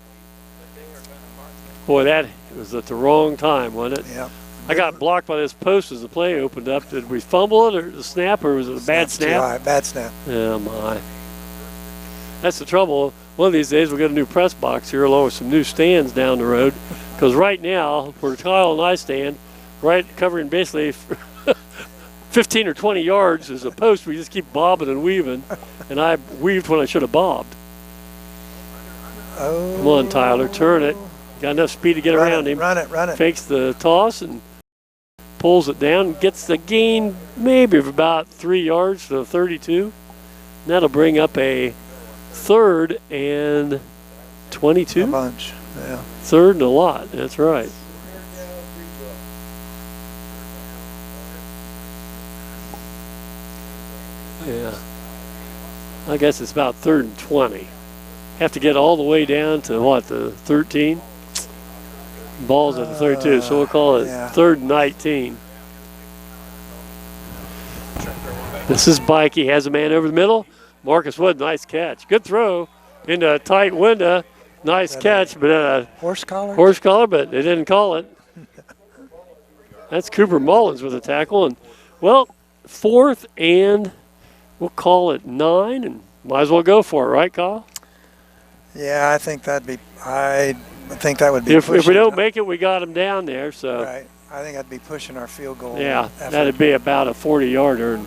Boy, that was at the wrong time, wasn't it? Yeah. I got blocked by this post as the play opened up. Did we fumble it or the snap, or was it a bad Snap's too snap? high. Bad snap. Oh, my. That's the trouble. One of these days we'll get a new press box here along with some new stands down the road. Because right now, where Kyle and I stand, right covering basically 15 or 20 yards is a post. We just keep bobbing and weaving. And I weaved when I should have bobbed. Oh. Come on, Tyler, turn it. Got enough speed to get around him. Run it, run it. Fakes the toss and pulls it down. Gets the gain maybe of about 3 yards to 32. And that'll bring up a 3rd and 22. A bunch, yeah. 3rd and a lot. That's right. Yeah. I guess it's about 3rd and 20. Have to get all the way down to what, the 13? Ball's at the 32, so we'll call it yeah. 3rd and 19. This is Bike. He has a man over the middle. Marcus Wood, nice catch. Good throw into a tight window. Nice catch, but Horse collar? horse collar, but they didn't call it. That's Cooper Mullins with a tackle. And, well, 4th and we'll call it 9, and might as well go for it, right, Kyle? Yeah, I think that would be If we pushing- don't make it, we got him down there. So Right. I think that'd be pushing our field goal. yeah, effort. that'd be about a 40-yarder. And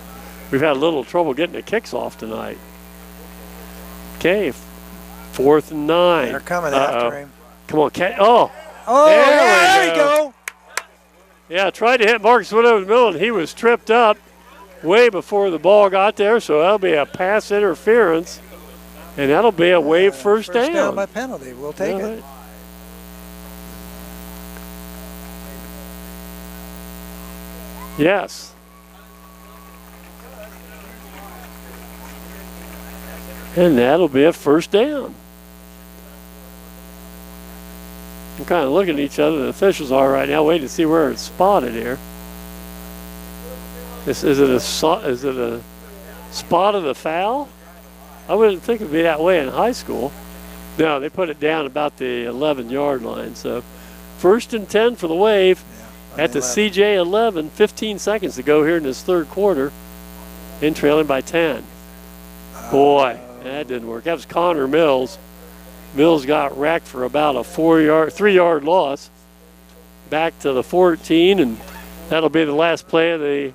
we've had a little trouble getting the kicks off tonight. Okay, 4th and 9. They're coming Uh-oh. after him. Come on, catch. Oh, Oh, There yeah, we there you go. yeah, tried to hit Marcus Wood over the middle, and he was tripped up way before the ball got there. So that'll be a pass interference, and that'll be a Wave first down. by penalty. We'll take All it. right. Yes. And that'll be a first down. I'm kind of looking at each other. The officials are right now, waiting to see where it's spotted here. Is it a spot of the foul? I wouldn't think it'd be that way in high school. No, they put it down about the 11-yard line. So 1st and 10 for the Wave at the 11. CJ 11. 15 seconds to go here in this third quarter. In trailing by 10. Boy, that didn't work. That was Connor Mills. Mills got wrecked for about a 3-yard loss. Back to the 14, and that'll be the last play of the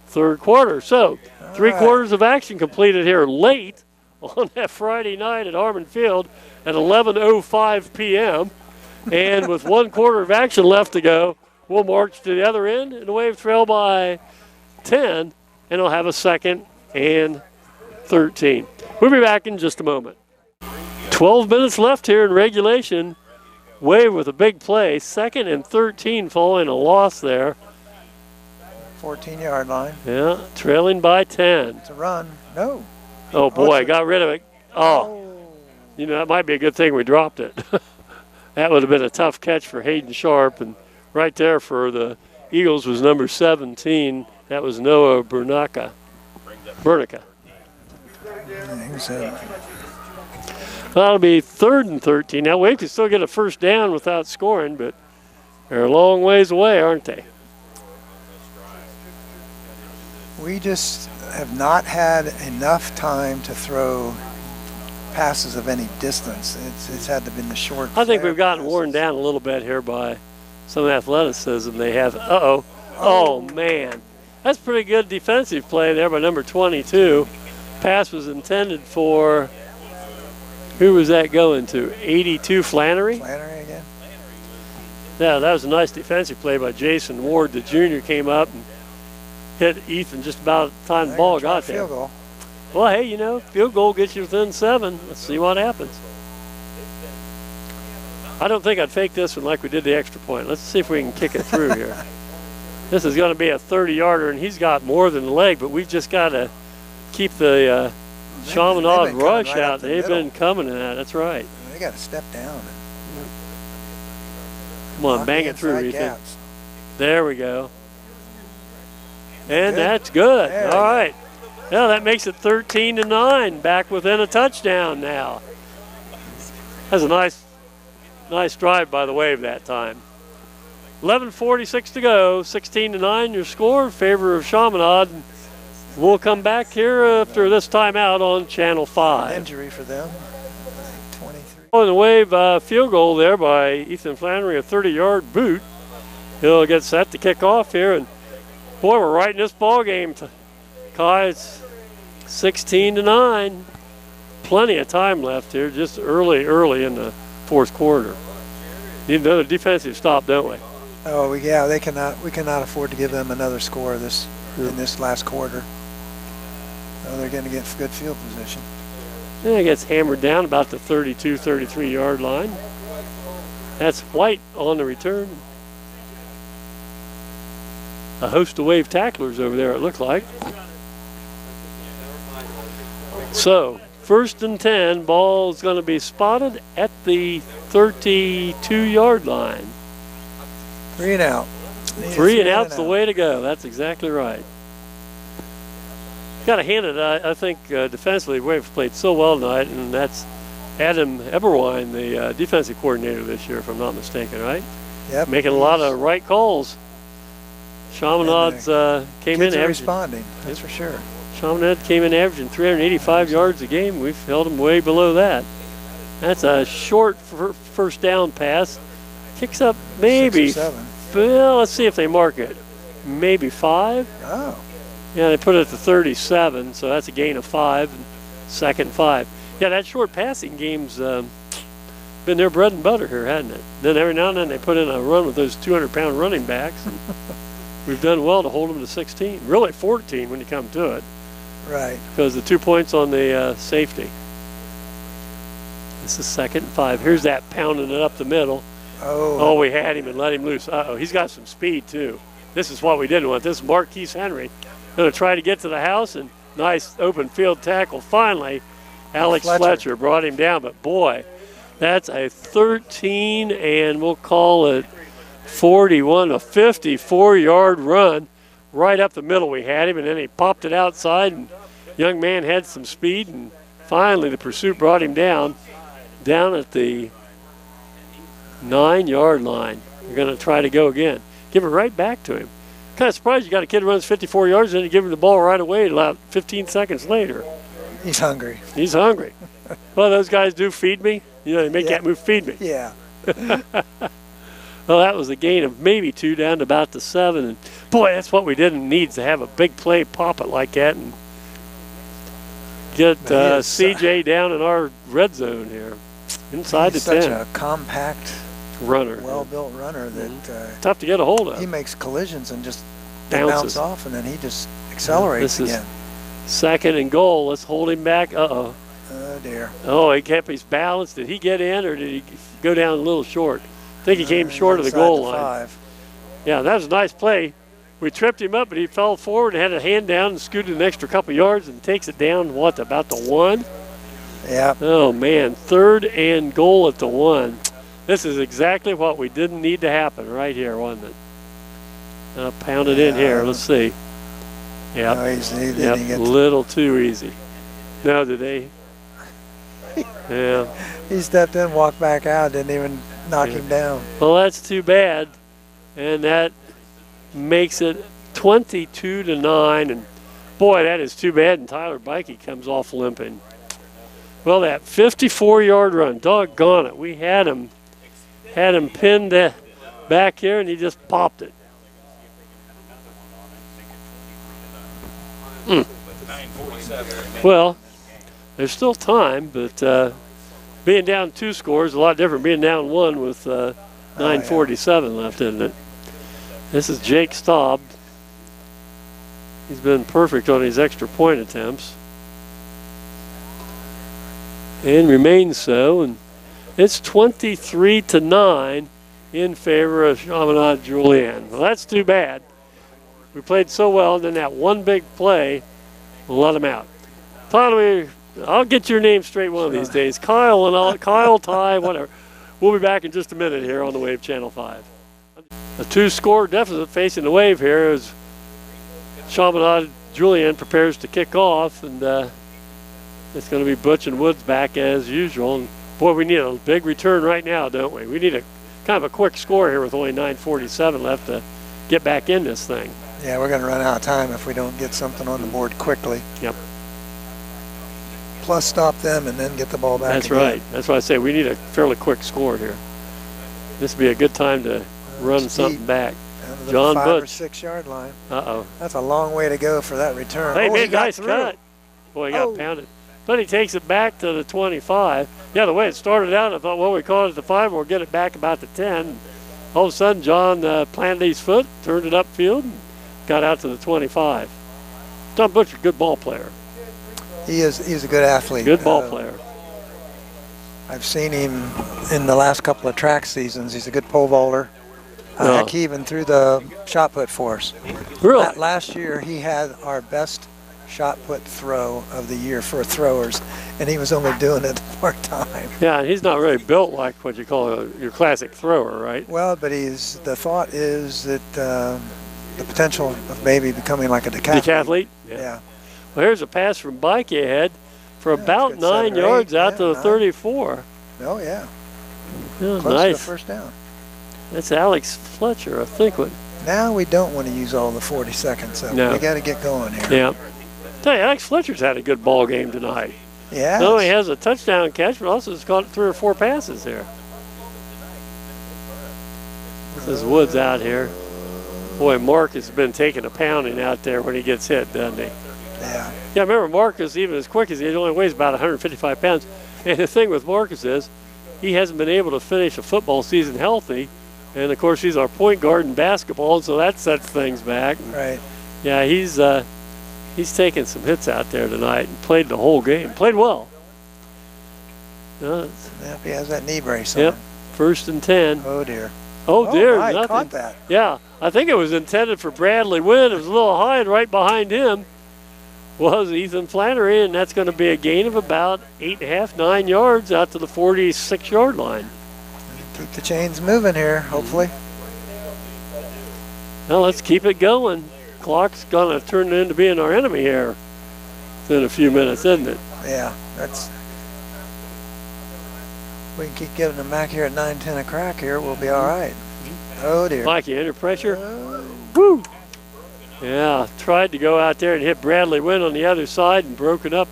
third quarter. So, 3 quarters of action completed here late on that Friday night at Harmon Field at 11:05 p.m. And with 1 quarter of action left to go, we'll march to the other end, and the Wave trail by 10, and they'll have a 2nd and 13. We'll be back in just a moment. 12 minutes left here in regulation. Wave with a big play. 2nd and 13 following a loss there. 14-yard line. Yeah, trailing by 10. It's a run. No. Oh, boy, got rid of it. Oh, you know, that might be a good thing we dropped it. That would have been a tough catch for Hayden Sharp. And right there for the Eagles was number 17. That was Noah Bernica. That'll be 3rd and 13. Now, Wave can still get a first down without scoring, but they're a long ways away, aren't they? We just have not had enough time to throw passes of any distance. It's had to be the short. I think we've gotten passes. worn down a little bit here by some athleticism they have. Oh, man. That's pretty good defensive play there by number 22. Pass was intended for, who was that going to? 82 Flannery? Flannery again. Yeah, that was a nice defensive play by Jason Ward. The junior came up and hit Ethan just about the time the ball got there. Field goal. Well, hey, you know, field goal gets you within 7. Let's see what happens. I don't think I'd fake this one like we did the extra point. Let's see if we can kick it through here. This is going to be a 30-yarder, and he's got more than a leg, but we've just got to keep the Chaminade rush right out. the They've middle. been coming in that. That's right. They got to step down. Come on, Knock bang the it through, inside Ethan. gaps. There we go. And Good. that's good. There All we right. Now that makes it 13-9, back within a touchdown now. That's a nice drive by the Wave that time. 11:46 to go, 16-9 your score in favor of Chaminade. We'll come back here after this timeout on Channel 5. Injury for them. 23. On the Wave field goal there by Ethan Flannery, a 30-yard boot. He'll get set to kick off here, and boy, we're right in this ball game. Kai, it's 16-9. Plenty of time left here, just early in the fourth quarter. Need another defensive stop, don't we? Oh, yeah, we cannot afford to give them another score in this last quarter. So they're going to get good field position. Yeah, it gets hammered down about the 32, 33-yard line. That's White on the return. A host of Wave tacklers over there, it looked like. So, 1st and 10, ball's going to be spotted at the 32-yard line. 3 and out. 3 and out's the way to go. That's exactly right. Got to hand it, I think, defensively, Wave played so well tonight, and that's Adam Eberwein, the defensive coordinator this year, if I'm not mistaken, right? Yep. Making a lot of right calls. Chaminade's came in Kids are averaging. responding, that's for sure. Chaminade came in averaging 385 yards a game. We've held them way below that. That's a short first down pass. Kicks up maybe. 6 or 7. Well, let's see if they mark it. Maybe 5. Oh. Yeah, they put it at the 37, so that's a gain of 5. And 2nd and 5. Yeah, that short passing game's been their bread and butter here, hasn't it? Then every now and then they put in a run with those 200-pound running backs. And we've done well to hold them to 16. Really 14 when you come to it. Right. Because the 2 points on the safety. This is 2nd and 5. Here's that pounding it up the middle. Oh, we had him and let him loose. Uh-oh, he's got some speed, too. This is what we didn't want. This is Marquise Henry. Going to try to get to the house, and nice open field tackle. Finally, Alex Fletcher brought him down. But, boy, that's a 13, and we'll call it 41, a 54-yard run. Right up the middle we had him, and then he popped it outside, and young man had some speed, and finally the pursuit brought him down. down at the 9-yard line. You're going to try to go again. Give it right back to him. Kind of surprised you got a kid who runs 54 yards and then you give him the ball right away about 15 seconds later. He's hungry. He's hungry. Well, those guys do feed me. You know, they make that move, feed me. Yeah. Well, that was a gain of maybe 2 down to about the 7. And boy, that's what we didn't need, to have a big play pop it like that and get CJ down in our red zone here. Inside the 10. He's such a compact, runner. well-built runner that tough to get a hold of. he makes collisions and just Bounces. bounce off, and then he just accelerates This is again. 2nd and goal. Let's hold him back. Uh-oh. Oh, dear. Oh, he kept his balance. Did he get in or did he go down a little short? I think he came short of the Inside goal the line. 5. Yeah, that was a nice play. We tripped him up, but he fell forward and had a hand down and scooted an extra couple yards and takes it down, what, about the 1? Yeah. Oh, man, 3rd and goal at the 1. This is exactly what we didn't need to happen right here, wasn't it? Pound it in here. Let's see. Yeah. No, he Yep, didn't get little too easy. No, did they? Yeah. He stepped in, walked back out, didn't even knock him down. Well, that's too bad. And that makes it 22-9. And boy, that is too bad. And Tyler Bikey comes off limping. Well, that 54-yard run, doggone it. We had him pinned back here, and he just popped it. Well, there's still time, but being down 2 scores is a lot different. Being down 1 with 9:47 left, isn't it? This is Jake Staub. He's been perfect on his extra point attempts. And remains so. And it's 23-9 in favor of Chaminade Julienne. Well, that's too bad. We played so well, and then that one big play let him out. Finally, I'll get your name straight one of these days. Kyle, Ty, whatever. We'll be back in just a minute here on the Wave Channel 5. A 2-score deficit facing the Wave here as Chaminade Julienne prepares to kick off, and it's going to be Butch and Woods back as usual. And boy, we need a big return right now, don't we? We need a kind of a quick score here with only 9:47 left to get back in this thing. Yeah, we're going to run out of time if we don't get something on the board quickly. Yep. Plus stop them and then get the ball back. That's again. right. That's why I say we need a fairly quick score here. This would be a good time to run something back. Down to the John 5 or Butch. 6 yard line. Uh-oh. That's a long way to go for that return. Hey, he big got nice through. cut. Boy, he got pounded. But he takes it back to the 25. Yeah, the way it started out, I thought, well, we caught it at the 5, we'll get it back about the 10. All of a sudden, John planted his foot, turned it upfield, and got out to the 25. John Butcher, good ball player. He's a good athlete. Good ball player. I've seen him in the last couple of track seasons. He's a good pole vaulter. Heck, he even threw the shot put for us. Really? Last year, he had our best shot put throw of the year for throwers, and he was only doing it part-time. Yeah, and he's not really built like what you call your classic thrower, right? Well, but the thought is that the potential of maybe becoming like a decathlete. Decathlete? Yeah. Well, here's a pass from Bike ahead for about good 9 7 or yards 8. out Yeah, to the 9. 34. Oh, yeah. Yeah, Close to the nice. first down. That's Alex Fletcher, I think. Now we don't want to use all the 40 seconds, so No. we got to get going here. Yeah. Tell you, Alex Fletcher's had a good ball game tonight. Yeah. Not only has a touchdown catch, but also has caught 3 or 4 passes here. This is Woods out here. Boy, Mark has been taking a pounding out there when he gets hit, doesn't he? Yeah. Yeah, remember Marcus, even as quick as he only weighs about 155 pounds. And the thing with Marcus is he hasn't been able to finish a football season healthy. And, of course, he's our point guard in basketball, so that sets things back. Right. Yeah, he's taken some hits out there tonight and played the whole game. Played well. Yep, he has that knee brace on. Yep, 1st and 10. Oh, dear. Oh, dear, my, nothing. caught that. Yeah, I think it was intended for Bradley Wynn. It was a little high, and right behind him was Ethan Flannery, and that's going to be a gain of about 8.5, 9 yards out to the 46-yard line. Keep the chains moving here, hopefully. Now let's keep it going. Clock's going to turn into being our enemy here in a few minutes, isn't it? Yeah, that's We can keep giving them back here at 9-10 a crack here. We'll be all right. Oh, dear. Mikey under pressure. Woo! Yeah, tried to go out there and hit Bradley Wynn on the other side and broken up.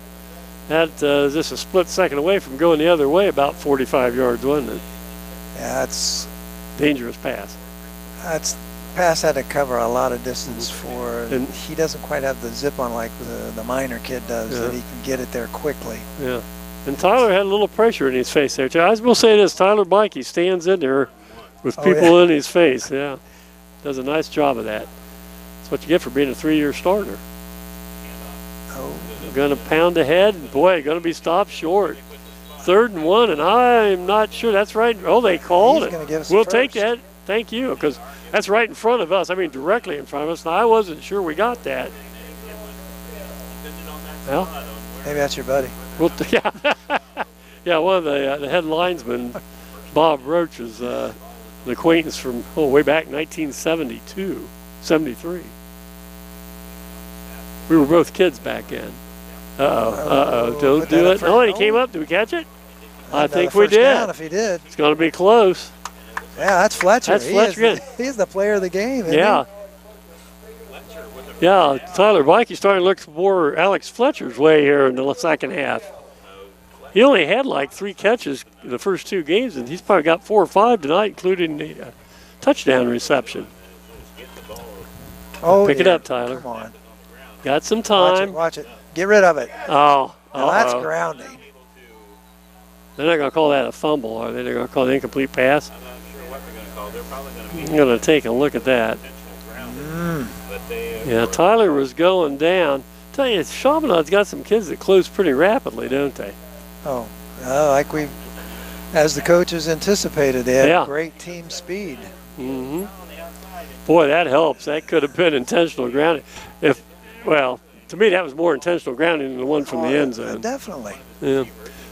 That just a split second away from going the other way, about 45 yards, wasn't it? Yeah, that's Dangerous pass. pass had to cover a lot of distance for, and he doesn't quite have the zip on like the minor kid does, that he can get it there quickly. Yeah. And Tyler had a little pressure in his face there, too. I will say this, Tyler Mikey stands in there with people in his face, yeah. Does a nice job of that. That's what you get for being a 3-year starter. Oh. Going to pound ahead, and boy, going to be stopped short. 3rd and 1, and I'm not sure that's right. Oh, they called He's gonna give it. us We'll the take first. that. Thank you, because that's right in front of us. I mean, directly in front of us, and I wasn't sure we got that. Well, Maybe that's your buddy. well, yeah, yeah. One of the head linesmen, Bob Roach, is an acquaintance from way back 1972, 73. We were both kids back then. Don't Put do that it. up for- Oh, and he came up. Did we catch it? I think we First down did. if he did. It's going to be close. Yeah, that's Fletcher. That's Fletcher. He's the player of the game, isn't Yeah. Yeah, Tyler Mikey's starting to look more Alex Fletcher's way here in the second half. He only had like 3 catches in the first 2 games, and he's probably got 4 or 5 tonight, including the touchdown reception. he? Oh, Pick it yeah. up, Tyler. Come on. Got some Watch it, time. watch it. Get rid of it. Oh, Now that's uh-oh. grounding. They're not going to call that a fumble, are they? They're going to call it an incomplete pass. I'm not sure what they're going to call. They're probably going to be I'm going to take a look at that. intentional grounding. But they, Yeah, Tyler was going down. Tell you, Chaminade's got some kids that close pretty rapidly, don't they? Oh, like we, as the coaches anticipated, they had Yeah. great team speed. Mm-hmm. Boy, that helps. That could have been intentional grounding. Well, to me, that was more intentional grounding than the one from the end zone. Definitely. Yeah.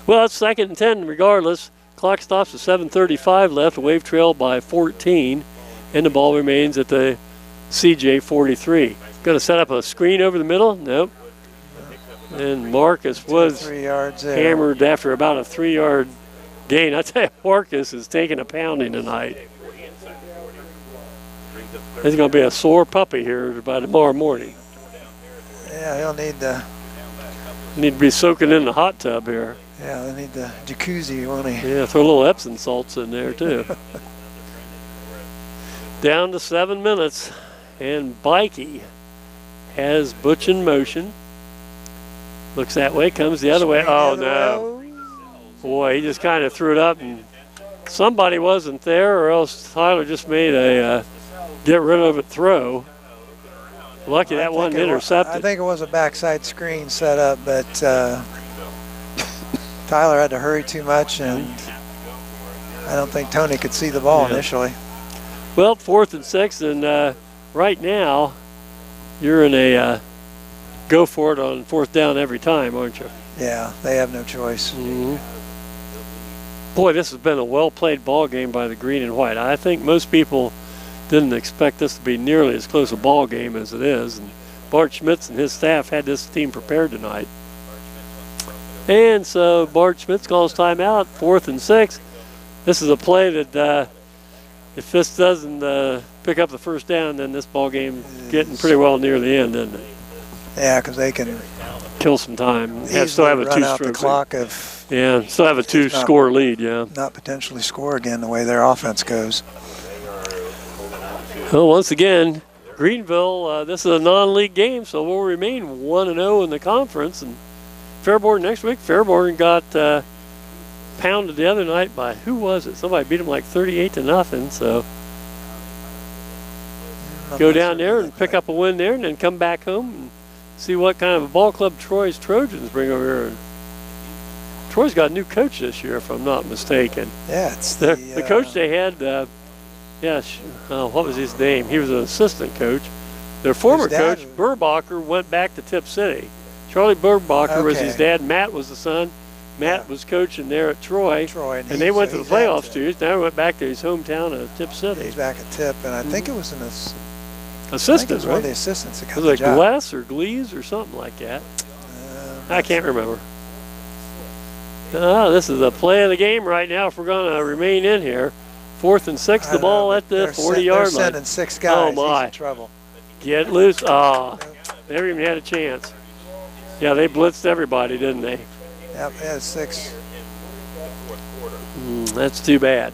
Well, it's 2nd and 10 regardless. Clock stops at 7:35 left. A wave trail by 14, and the ball remains at the CJ 43. Going to set up a screen over the middle? Nope. And Marcus was 3 yards there. hammered after about a 3-yard gain. I tell you, Marcus is taking a pounding tonight. He's going to be a sore puppy here by tomorrow morning. Yeah, he'll need the. Need to be soaking in the hot tub here. Yeah, they need the jacuzzi, won't he? Yeah, throw a little Epsom salts in there too. Down to 7 minutes, and Bikey has Butch in motion. Looks that way, comes the other way. Oh no! Boy, he just kind of threw it up, and somebody wasn't there, or else Tyler just made a get rid of it throw. Lucky that wasn't intercepted. I think it was a backside screen set up, but Tyler had to hurry too much, and I don't think Tony could see the ball initially. Well, 4th and 6, and right now you're in a go for it on 4th down every time, aren't you? Yeah, they have no choice. Mm-hmm. Boy, this has been a well-played ball game by the green and white. I think most people didn't expect this to be nearly as close a ball game as it is, and Bart Schmitz and his staff had this team prepared tonight. And so Bart Schmitz calls timeout, 4th and 6. This is a play that if this doesn't pick up the first down, then this ball game getting pretty well near the end, isn't it? Yeah, because they can Kill some time. easily Still have a run out the two-stroke clock if lead. Yeah, still have a 2-score lead, yeah. not potentially score again the way their offense goes. Well, once again, Greenville, this is a non-league game, so we'll remain 1-0 in the conference. And Fairborn next week. Fairborn got pounded the other night by, who was it? Somebody beat them like 38-0. So go down there and pick up a win there, and then come back home and see what kind of a ball club Troy's Trojans bring over here. Troy's got a new coach this year, if I'm not mistaken. Yeah, it's The coach they had, what was his name? He was an assistant coach. Their former His dad- coach, Burbacher, went back to Tip City. Charlie Burbacher was his Okay. dad. Matt was the son. Matt was coaching there at Troy. Troy, And they went to the playoffs too. 2 years. Now he went back to his hometown of Tip City. He's back at Tip, and I think it was I think it Assistant, was one of the right? assistants that got Was the it job. Gless or Glees or something like that? I can't remember. This is a play of the game right now if we're going to remain in here. 4th and 6, the ball at the 40-yard line. They're sending 6 guys. Oh, my. He's in trouble. Get loose. They never even had a chance. Yeah, they blitzed everybody, didn't they? Yep, they had 6. That's too bad.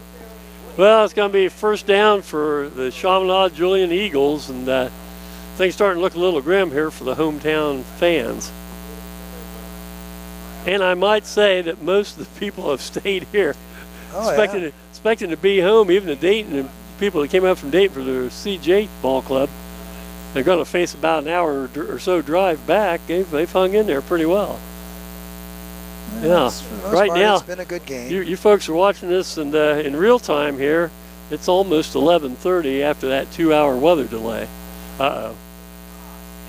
Well, it's going to be first down for the Chaminade Julienne Eagles, and things starting to look a little grim here for the hometown fans. And I might say that most of the people have stayed here, expecting to be home. Even the Dayton and people that came up from Dayton for the CJ ball club, they're going to face about an hour or so drive back. They've hung in there pretty well. Yeah, right now it's been a good game. You folks are watching this, and in real time here, it's almost 11:30 after that 2-hour weather delay.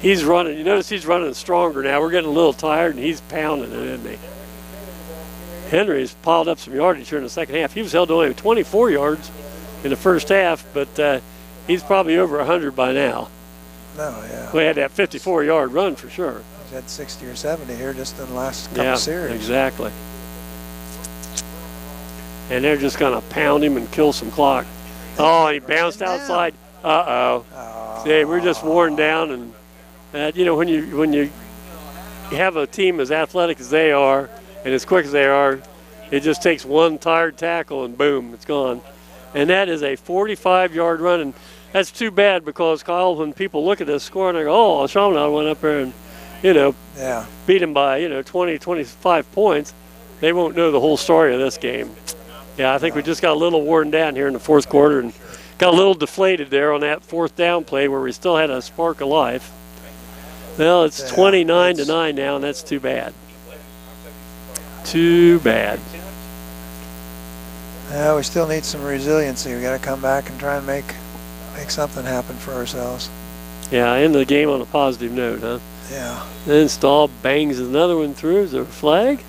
He's running. You notice he's running stronger now. We're getting a little tired, and he's pounding it, isn't he? Henry's piled up some yardage here in the second half. He was held to only 24 yards in the first half, but he's probably over 100 by now. No, yeah. We had that 54-yard run for sure. He's had 60 or 70 here just in the last couple series. Exactly. And they're just going to pound him and kill some clock. Oh, he bounced outside. See, we're just worn down, and you know, when you have a team as athletic as they are and as quick as they are, it just takes one tired tackle and boom, it's gone. And that is a 45-yard run, and that's too bad because, Kyle, when people look at this score and they go, oh, Chaminade went up there and, you know, beat him by, 20, 25 points, they won't know the whole story of this game. Yeah, I think we just got a little worn down here in the fourth quarter and got a little deflated there on that 4th down play where we still had a spark of life. Well, it's 29-9 now, and that's too bad. Too bad. Yeah, we still need some resiliency. We got to come back and try and make something happen for ourselves. Yeah, end the game on a positive note, huh? Yeah. Then Stahl bangs another one through. Is there a flag?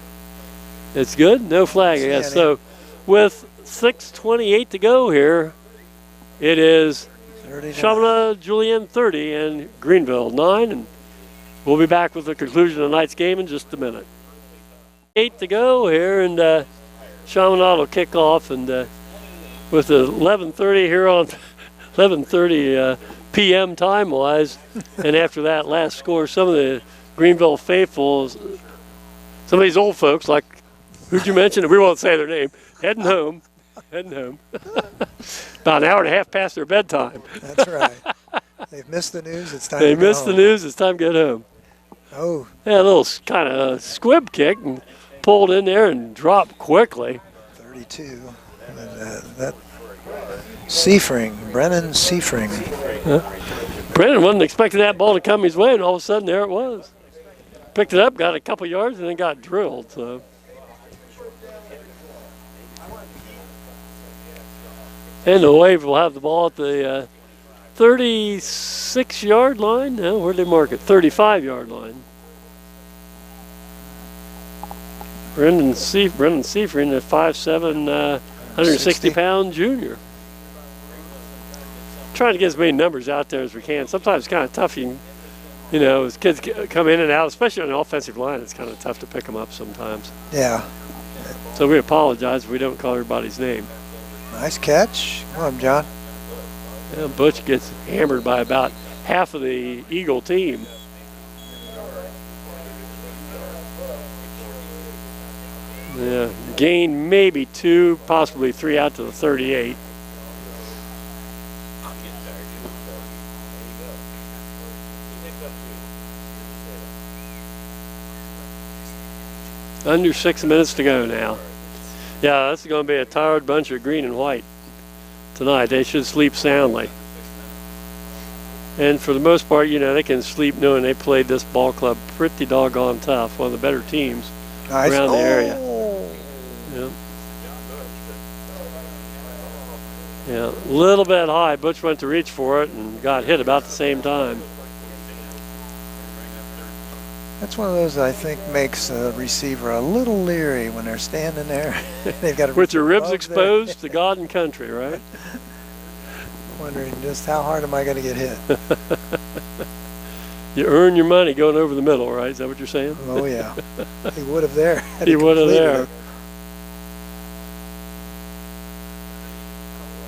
It's good? No flag, I guess. So with 6:28 to go here, it is Chaminade Julienne 30 and Greenville 9, and we'll be back with the conclusion of tonight's game in just a minute. 8 to go here, and Chaminade will kick off, and with the 11:30 here on 11:30 p.m. time-wise, and after that last score, some of the Greenville faithful, some of these old folks, like who'd you mention? We won't say their name. Heading home. About an hour and a half past their bedtime. That's right. They've missed the news. It's time. They to go missed home. the news. It's time to get home. Oh. Yeah, a little kind of squib kick and pulled in there and dropped quickly. 32. That Brennan Seifring. Brennan wasn't expecting that ball to come his way, and all of a sudden there it was. Picked it up, got a couple yards, and then got drilled. So. And the Wave will have the ball at the 36-yard line. No, where'd they mark it? 35-yard line. Brendan Seifring, a 5'7", 160-pound junior. Trying to get as many numbers out there as we can. Sometimes it's kind of tough. As kids come in and out, especially on the offensive line, it's kind of tough to pick them up sometimes. Yeah. So we apologize if we don't call everybody's name. Nice catch. Come on, John. Yeah, Butch gets hammered by about half of the Eagle team. Yeah, gain maybe 2, possibly 3 out to the 38. Under 6 minutes to go now. Yeah, this is going to be a tired bunch of green and white tonight. They should sleep soundly. And for the most part, they can sleep knowing they played this ball club pretty doggone tough. One of the better teams around the area. Yeah, a little bit high. Butch went to reach for it and got hit about the same time. That's one of those I think makes a receiver a little leery when they're standing there. They've got to with your ribs exposed to God and country, right? Wondering just how hard am I going to get hit? You earn your money going over the middle, right? Is that what you're saying? Oh yeah, he would have there. He would have there.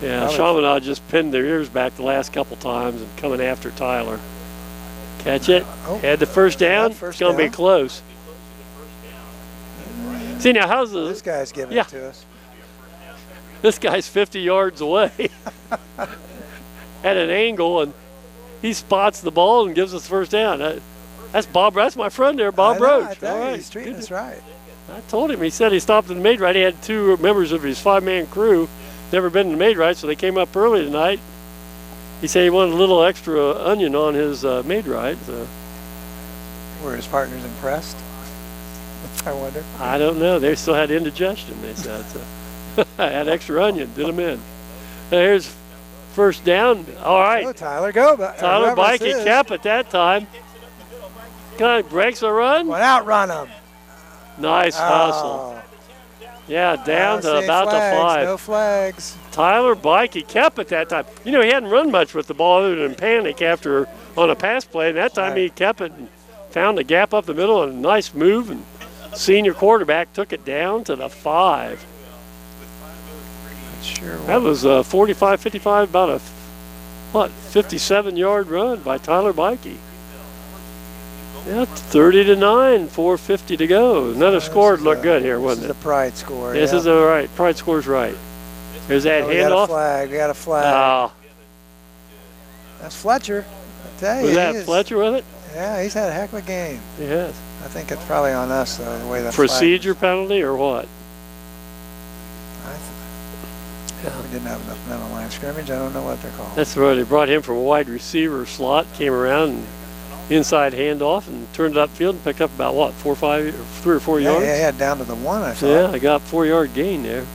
Yeah, Chaminade just pinned their ears back the last couple times and coming after Tyler. Catch it. Had the first down. It's going to be close. See, now, how's this guy's giving it to us? This guy's 50 yards away at an angle, and he spots the ball and gives us the first down. That's Bob. That's my friend there, Bob Roach. All right. He's treating us right. I told him. He said he stopped in the Maid-Rite. He had 2 members of his 5-man crew. Never been in the Maid-Rite, so they came up early tonight. He said he wanted a little extra onion on his Maid-Rite. So. Were his partners impressed? I wonder. I don't know. They still had indigestion, they said. So. I had extra onion, did them in. Now here's first down. All right. Go, Tyler, go. Tyler Bikey kept at that time. Kind of breaks a run. Went out, run him. Nice hustle. Yeah, down to about flags, the 5. No flags. Tyler Bikey kept at that time. You know, he hadn't run much with the ball other than panic after on a pass play. And that time he kept it and found a gap up the middle and a nice move. And senior quarterback took it down to the 5. Sure. That was 45-55, about a 57-yard run by Tyler Bikey. Yeah, 30-9, 4:50 to go. Another score looked good here, wasn't it? This is the pride score. This is all right. Pride score's right. There's that handoff. We got a flag. Oh. That's Fletcher. I tell you, Was that Fletcher with it? Yeah, he's had a heck of a game. He has. I think it's probably on us, though, the way the procedure penalty or what? We didn't have enough men on line of scrimmage. I don't know what they're called. That's right. They brought him from a wide receiver slot, came around and inside handoff and turned it upfield and picked up about what, 3 or 4 yards? Yeah, down to the 1, I thought. Yeah, I got 4-yard gain there.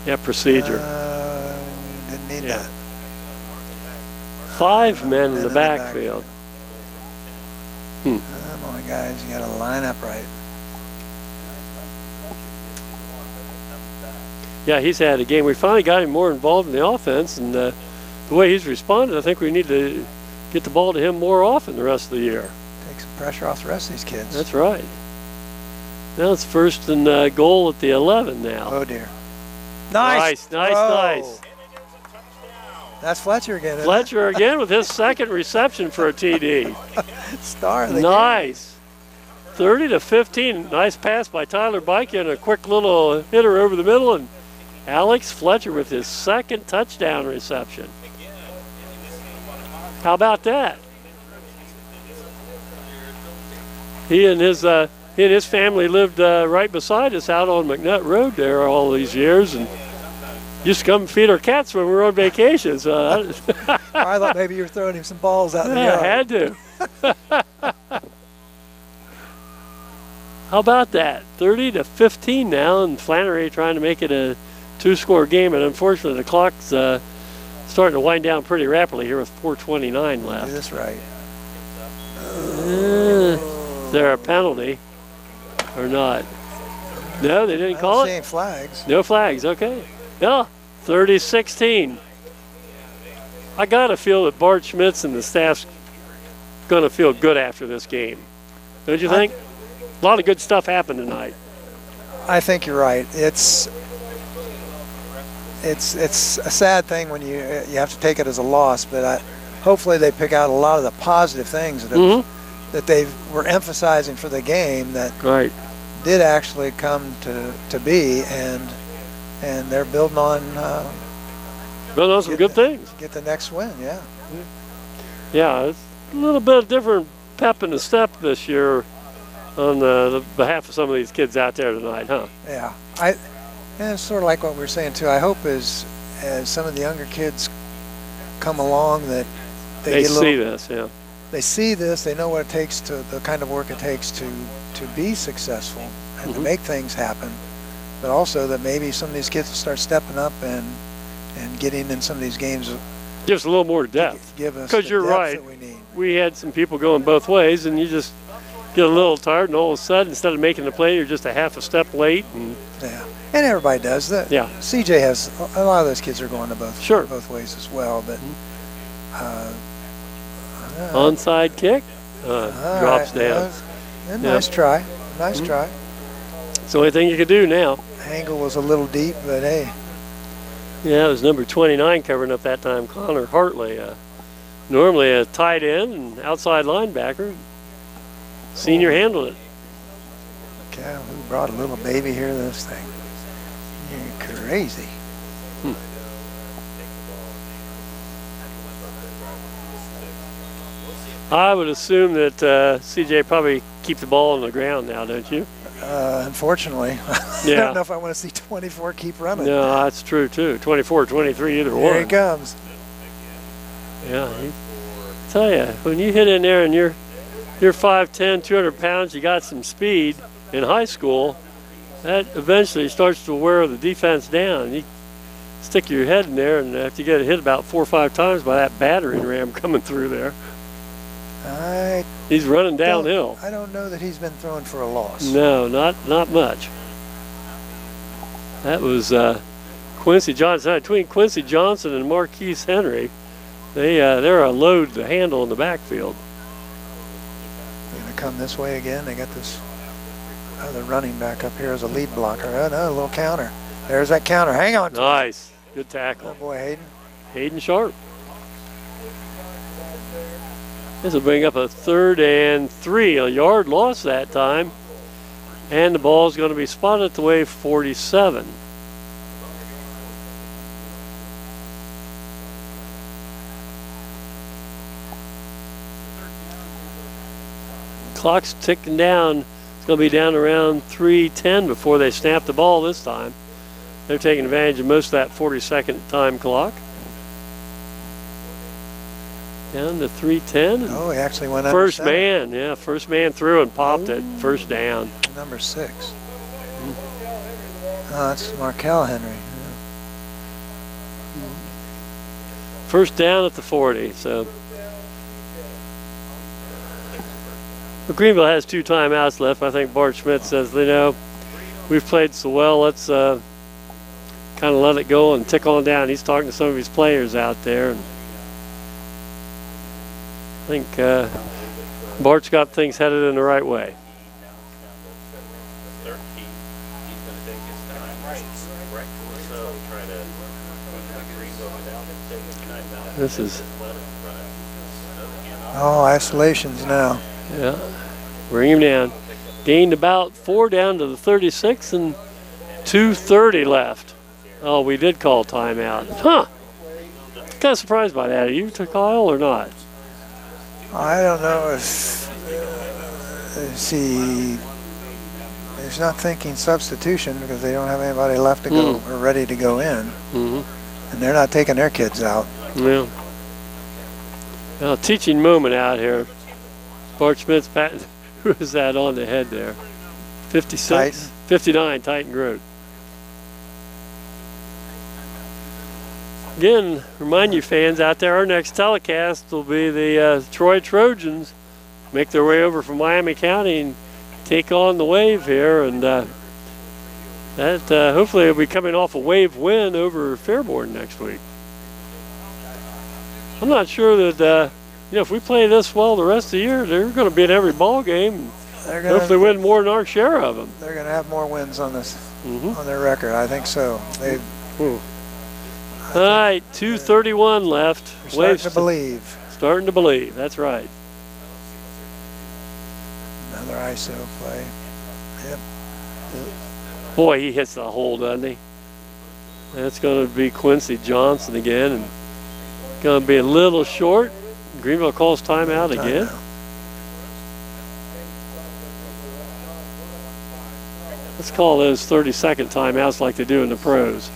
Yeah, procedure. Didn't need that. 5 men in the backfield. Come on, guys, you got to line up right. Yeah, he's had a game. We finally got him more involved in the offense, and the way he's responded, I think we need to get the ball to him more often the rest of the year. Take some pressure off the rest of these kids. That's right. Now it's first and goal at the 11 now. Oh, dear. Nice. Nice. That's Fletcher again. Fletcher again with his second reception for a TD. Star of the nice. 30-15. Nice pass by Tyler Bikey and a quick little hitter over the middle, and Alex Fletcher with his second touchdown reception. How about that? He and his family lived right beside us out on McNutt Road there all these years, and used to come feed our cats when we were on vacation. So I thought maybe you were throwing him some balls out in the yard. I had to. How about that? 30-15 now, and Flannery trying to make it a 2-score game, and unfortunately the clock's starting to wind down pretty rapidly here with 4:29 left. Do this right. Is there a penalty or not? No, they didn't call it? Seeing flags. No flags, okay. No, 30-16. I got to feel that Bart Schmitz and the staff's going to feel good after this game. Don't you think? A lot of good stuff happened tonight. I think you're right. It's a sad thing when you have to take it as a loss, but hopefully they pick out a lot of the positive things that they were emphasizing for the game that did actually come to be, and they're building on some good things. Get the next win, yeah. Yeah, it's a little bit of different pep in the step this year on the behalf of some of these kids out there tonight, huh? Yeah, and it's sort of like what we were saying too. I hope as some of the younger kids come along that they see this, yeah. They see this, they know what it takes the kind of work it takes to be successful and to make things happen, but also that maybe some of these kids will start stepping up and getting in some of these games. Gives a little more depth. Give us because you're right. That we need. We had some people going both ways, and you just get a little tired, and all of a sudden, instead of making the play, you're just a half a step late. And and everybody does that. Yeah. CJ has a lot of those kids are going to both ways as well, but. Onside kick drops down. Nice try. Nice try. It's the only thing you can do now. Angle was a little deep, but hey. Yeah, it was number 29 covering up that time, Connor Hartley. Normally a tight end and outside linebacker. Senior handled it. Cow, who brought a little baby here to this thing? You're crazy. I would assume that CJ probably keep the ball on the ground now, don't you? Unfortunately, I Yeah. don't know if I want to see 24 keep running. No, that's true too. 24, 23, either one. Here he comes. Yeah, tell you, when you hit in there and you're 5'10", 200 pounds, you got some speed in high school, that eventually starts to wear the defense down. You stick your head in there, and after you get hit about 4 or 5 times by that battering ram coming through there, he's running downhill. I don't know that he's been thrown for a loss. No, not much. That was Quincy Johnson. Between Quincy Johnson and Marquise Henry, they're a load to handle in the backfield. They're going to come this way again. They got this other running back up here as a lead blocker. Oh, no, a little counter. There's that counter. Hang on. Nice. Good tackle. Oh, boy, Hayden. Hayden Sharp. This will bring up a 3rd and 3. A yard loss that time. And the ball's going to be spotted at the wave 47. Clock's ticking down. It's going to be down around 3:10 before they snap the ball this time. They're taking advantage of most of that 40-second time clock. Down to 3:10. Oh, he actually went up. First man, yeah, first man through and popped it. First down. Number 6. Oh, that's Markel Henry. First down at the 40. So Greenville has 2 timeouts left. I think Bart Schmidt says, you know, we've played so well. Let's kind of let it go and tick on down. He's talking to some of his players out there. And I think Bart's got things headed in the right way. This is Isolations now. Yeah, bring him down. Gained about 4 down to the 36 and 2:30 left. Oh, we did call timeout. Huh. Kind of surprised by that. Are you, Kyle, or not? I don't know if he's not thinking substitution because they don't have anybody left to go or ready to go in. And they're not taking their kids out. Yeah. Well, teaching moment out here. Bart Schmidt's patent. Who is that on the head there? 56? Titan. 59, Titan Grote. Again, remind you fans out there, our next telecast will be the Troy Trojans make their way over from Miami County and take on the Wave here. And that hopefully will be coming off a Wave win over Fairborn next week. I'm not sure that, if we play this well the rest of the year, they're going to be in every ball game. They're Hopefully win more than our share of them. They're going to have more wins on this on their record. I think so. All right, 2:31 left. Starting to believe. Starting to believe. That's right. Another ISO play. Yep. Boy, he hits the hole, doesn't he? That's going to be Quincy Johnson again, and going to be a little short. Greenville calls timeout again. Let's call those 30-second timeouts like they do in the pros.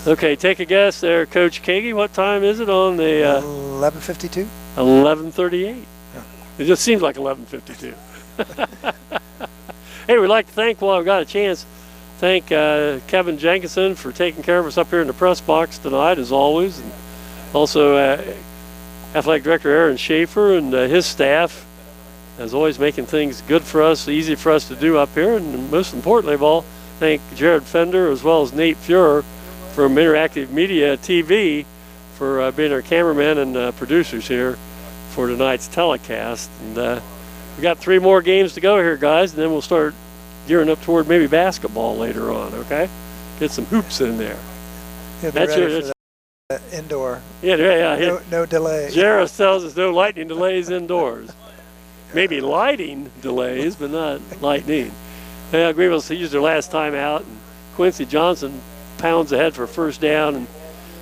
Okay, take a guess there, Coach Kagi. What time is it on the 11:52? 11:38. Yeah. It just seems like 11:52. Hey, we'd like to thank, while I've got a chance, thank Kevin Jenkinson for taking care of us up here in the press box tonight, as always. And also, Athletic Director Aaron Schaefer and his staff, as always, making things good for us, easy for us to do up here. And most importantly of all, thank Jared Fender as well as Nate Fuhrer from Interactive Media TV for being our cameramen and producers here for tonight's telecast. And we got 3 more games to go here, guys, and then we'll start gearing up toward maybe basketball later on, okay? get some hoops in there. He'll be That's ready your- for the indoor. Yeah. No delay. Jarrett tells us no lightning delays indoors. Maybe lighting delays, but not lightning. Yeah, Greenville used their last time out, and Quincy Johnson pounds ahead for first down. And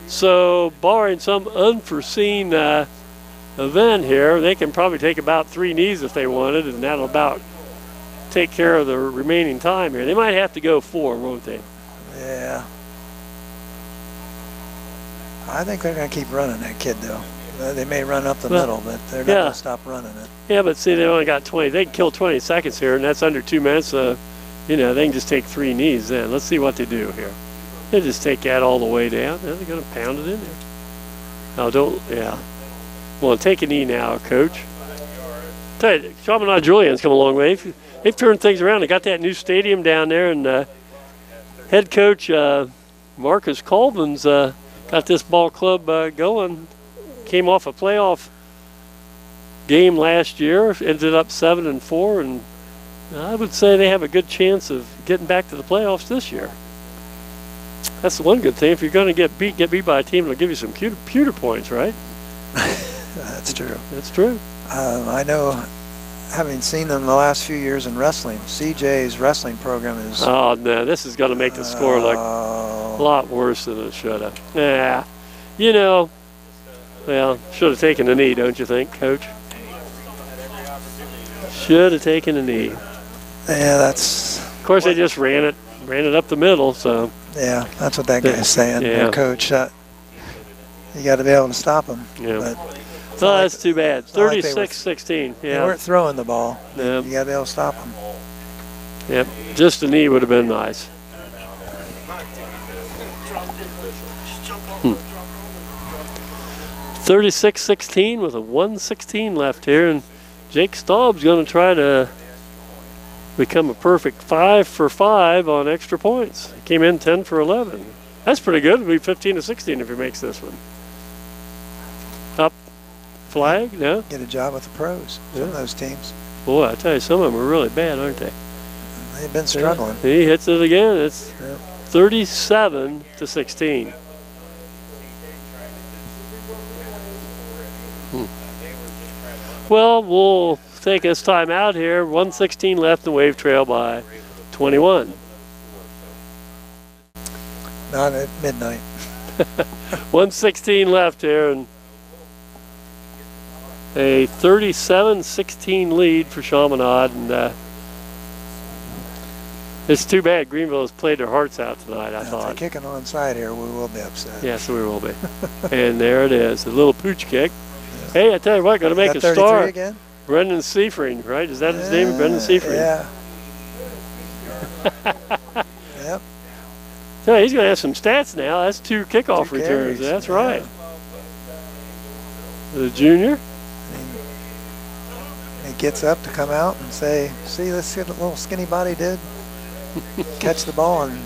so, barring some unforeseen event here, they can probably take about 3 knees if they wanted, and that'll about take care of the remaining time here. They might have to go 4, won't they? Yeah. I think they're going to keep running that kid, though. They may run up the middle, but they're not going to stop running it. Yeah, but see, they only got 20. They can kill 20 seconds here, and that's under 2 minutes. You know, they can just take 3 knees then. Let's see what they do here. They just take that all the way down. Now they're going to pound it in there. No, well, take a knee now, Coach. Tell you, Chaminade Julienne's come a long way. They've turned things around. They got that new stadium down there, and head coach Marcus Colvin's got this ball club going. Came off a playoff game last year, ended up 7-4, and I would say they have a good chance of getting back to the playoffs this year. That's the one good thing. If you're going to get beat by a team, it'll give you some pewter points, right? That's true. That's true. I know, having seen them the last few years in wrestling, CJ's wrestling program is... Oh, no, this is going to make the score look a lot worse than it should have. Yeah, you know, well, should have taken a knee, don't you think, Coach? Should have taken a knee. Yeah, that's... Of course, they just ran it up the middle, so... Yeah, that's what that guy's saying, Yeah. Coach. You got to be able to stop him. Yeah. But Oh, that's too bad. not like they were- 36-16. they Yeah. weren't throwing the ball. Yeah. You got to be able to stop them. Yep. Just a knee would have been nice. 36-16 with a 1:16 left here, and Jake Staub's going to try to become a perfect 5 for 5 on extra points. He came in 10 for 11. That's pretty good. It'll be 15-16 if he makes this one. Up, flag? No. Get a job with the pros. Some of those teams. Boy, I tell you, some of them are really bad, aren't they? They've been struggling. He hits it again. It's Yeah. 37-16. Well, we'll take this time out here. 1:16 left in Wave Trail by 21. Not at midnight. 1:16 left here, and a 37-16 lead for Chaminade. And it's too bad Greenville has played their hearts out tonight, I If they thought. kick an onside here, we will be upset. Yes, we will be. And there it is, a little pooch kick. Hey, I tell you what, going to make Is a that 33 star. again? Brendan Seifring, right? Is that his name? Brendan Seifring. Yeah. Yep. Yeah, he's going to have some stats now. That's 2 kickoff 2 returns. carries, That's yeah. right. The junior. He gets up to come out and say, see, let's see what the little skinny body did. Catch the ball and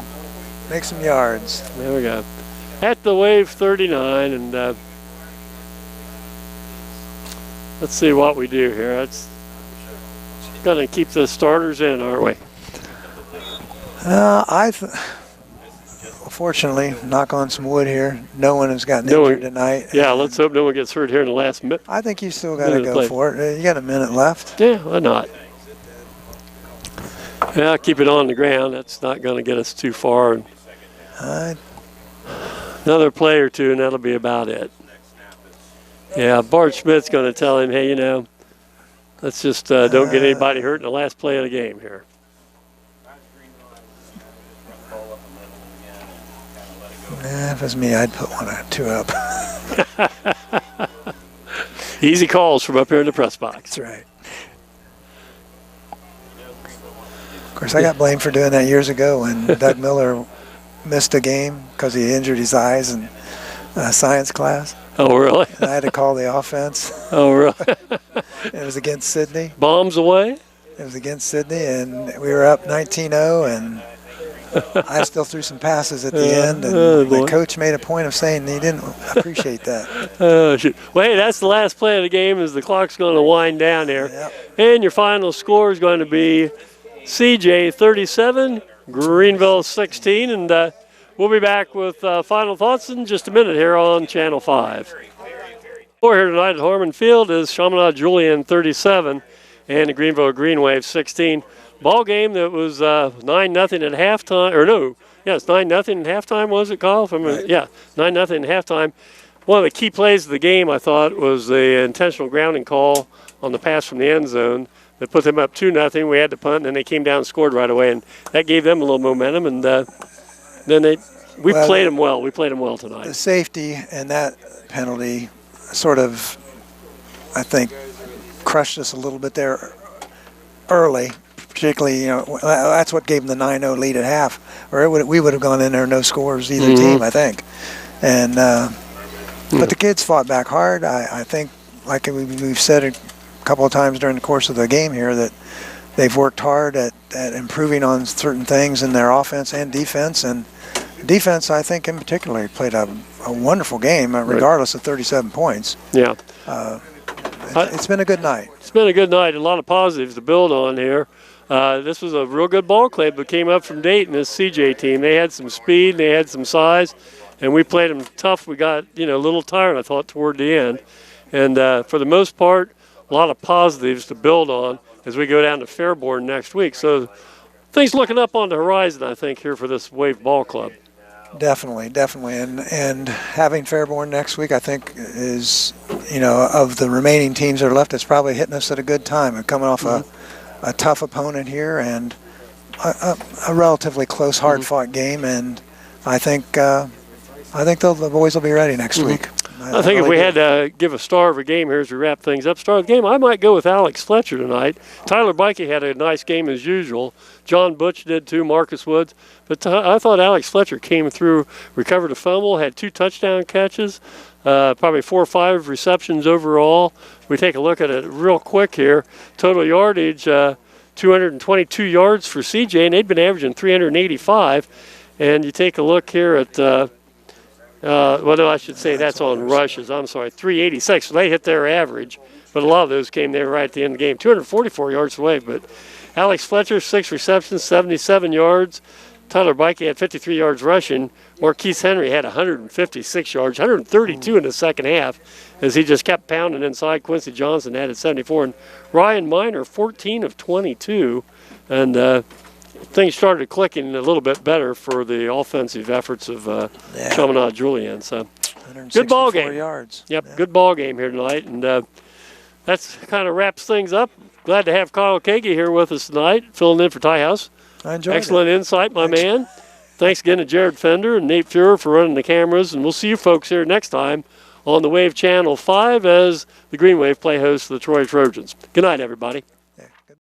make some yards. There we go. At the Wave 39, and let's see what we do here. It's going to keep the starters in, aren't we? Fortunately, knock on some wood here, no one has gotten No one- injured tonight. Yeah, let's hope no one gets hurt here in the last minute. I think you still got to Minute go play. for it. You got a minute left. Yeah, why not? Yeah, keep it on the ground. That's not going to get us too far. Uh, Another play or two, and that'll be about it. Yeah, Bart Schmidt's going to tell him, hey, you know, let's just don't get anybody hurt in the last play of the game here. if it was me, I'd put 1 or 2 up. Easy calls from up here in the press box. That's right. Of course, I got blamed for doing that years ago when Doug Miller missed a game because he injured his eyes in science class. Oh, really? And I had to call the offense. Oh, really? It was against Sydney. Bombs away? It was against Sydney, and we were up 19-0, and I still threw some passes at the end, and the coach made a point of saying he didn't appreciate that. Shoot. Well, hey, that's the last play of the game as the clock's going to wind down here. Yep. And your final score is going to be CJ 37, Greenville 16. And We'll be back with final thoughts in just a minute here on Channel 5. We're here tonight at Harmon Field is Chaminade Julienne 37 and the Greenville Greenwave 16. Ball game that was 9-0 at halftime, or no, yeah, it's 9-0 at halftime, was it, Kyle? Right. Yeah, 9-0 at halftime. One of the key plays of the game, I thought, was the intentional grounding call on the pass from the end zone that put them up 2-0. We had to punt, and then they came down and scored right away, and that gave them a little momentum. And then we played them well. We played them well tonight. The safety and that penalty sort of, I think, crushed us a little bit there early. Particularly, that's what gave them the 9-0 lead at half, or we would have gone in there no scores either team, I think. And but the kids fought back hard. I think, like we've said a couple of times during the course of the game here, that they've worked hard at improving on certain things in their offense and defense. And defense, I think, in particular, played a wonderful game, regardless of 37 points. Yeah. It's been a good night. It's been a good night. A lot of positives to build on here. This was a real good ball club that came up from Dayton, this CJ team. They had some speed, they had some size, and we played them tough. We got, a little tired, I thought, toward the end. And for the most part, a lot of positives to build on as we go down to Fairborn next week. So things looking up on the horizon, I think, here for this Wave Ball Club. Definitely. And having Fairborn next week, I think, is, of the remaining teams that are left, it's probably hitting us at a good time. And coming off a tough opponent here and a relatively close, hard-fought game. And I think the boys will be ready next week. I think if we had to give a star of a game here as we wrap things up, star of the game, I might go with Alex Fletcher tonight. Tyler Bikey had a nice game as usual. John Butch did too, Marcus Woods. But I thought Alex Fletcher came through, recovered a fumble, had 2 touchdown catches, probably 4 or 5 receptions overall. We take a look at it real quick here. Total yardage, 222 yards for CJ, and they'd been averaging 385. And you take a look here at I should say that's on rushes. I'm sorry, 386. So they hit their average, but a lot of those came there right at the end of the game. 244 yards away, but Alex Fletcher, 6 receptions, 77 yards. Tyler Bikey had 53 yards rushing. Marquise Henry had 156 yards, 132 in the second half as he just kept pounding inside. Quincy Johnson had 74. And Ryan Miner, 14 of 22. And things started clicking a little bit better for the offensive efforts of Chaminade Julienne. So good ball game. Yards. Yep, good ball game here tonight. And that's kind of wraps things up. Glad to have Kyle Kagi here with us tonight, filling in for Ty House. I enjoyed Excellent insight, my man. Thanks again to Jared Fender and Nate Fuhrer for running the cameras. And we'll see you folks here next time on the Wave Channel 5 as the Greenwave play host for the Troy Trojans. Good night, everybody.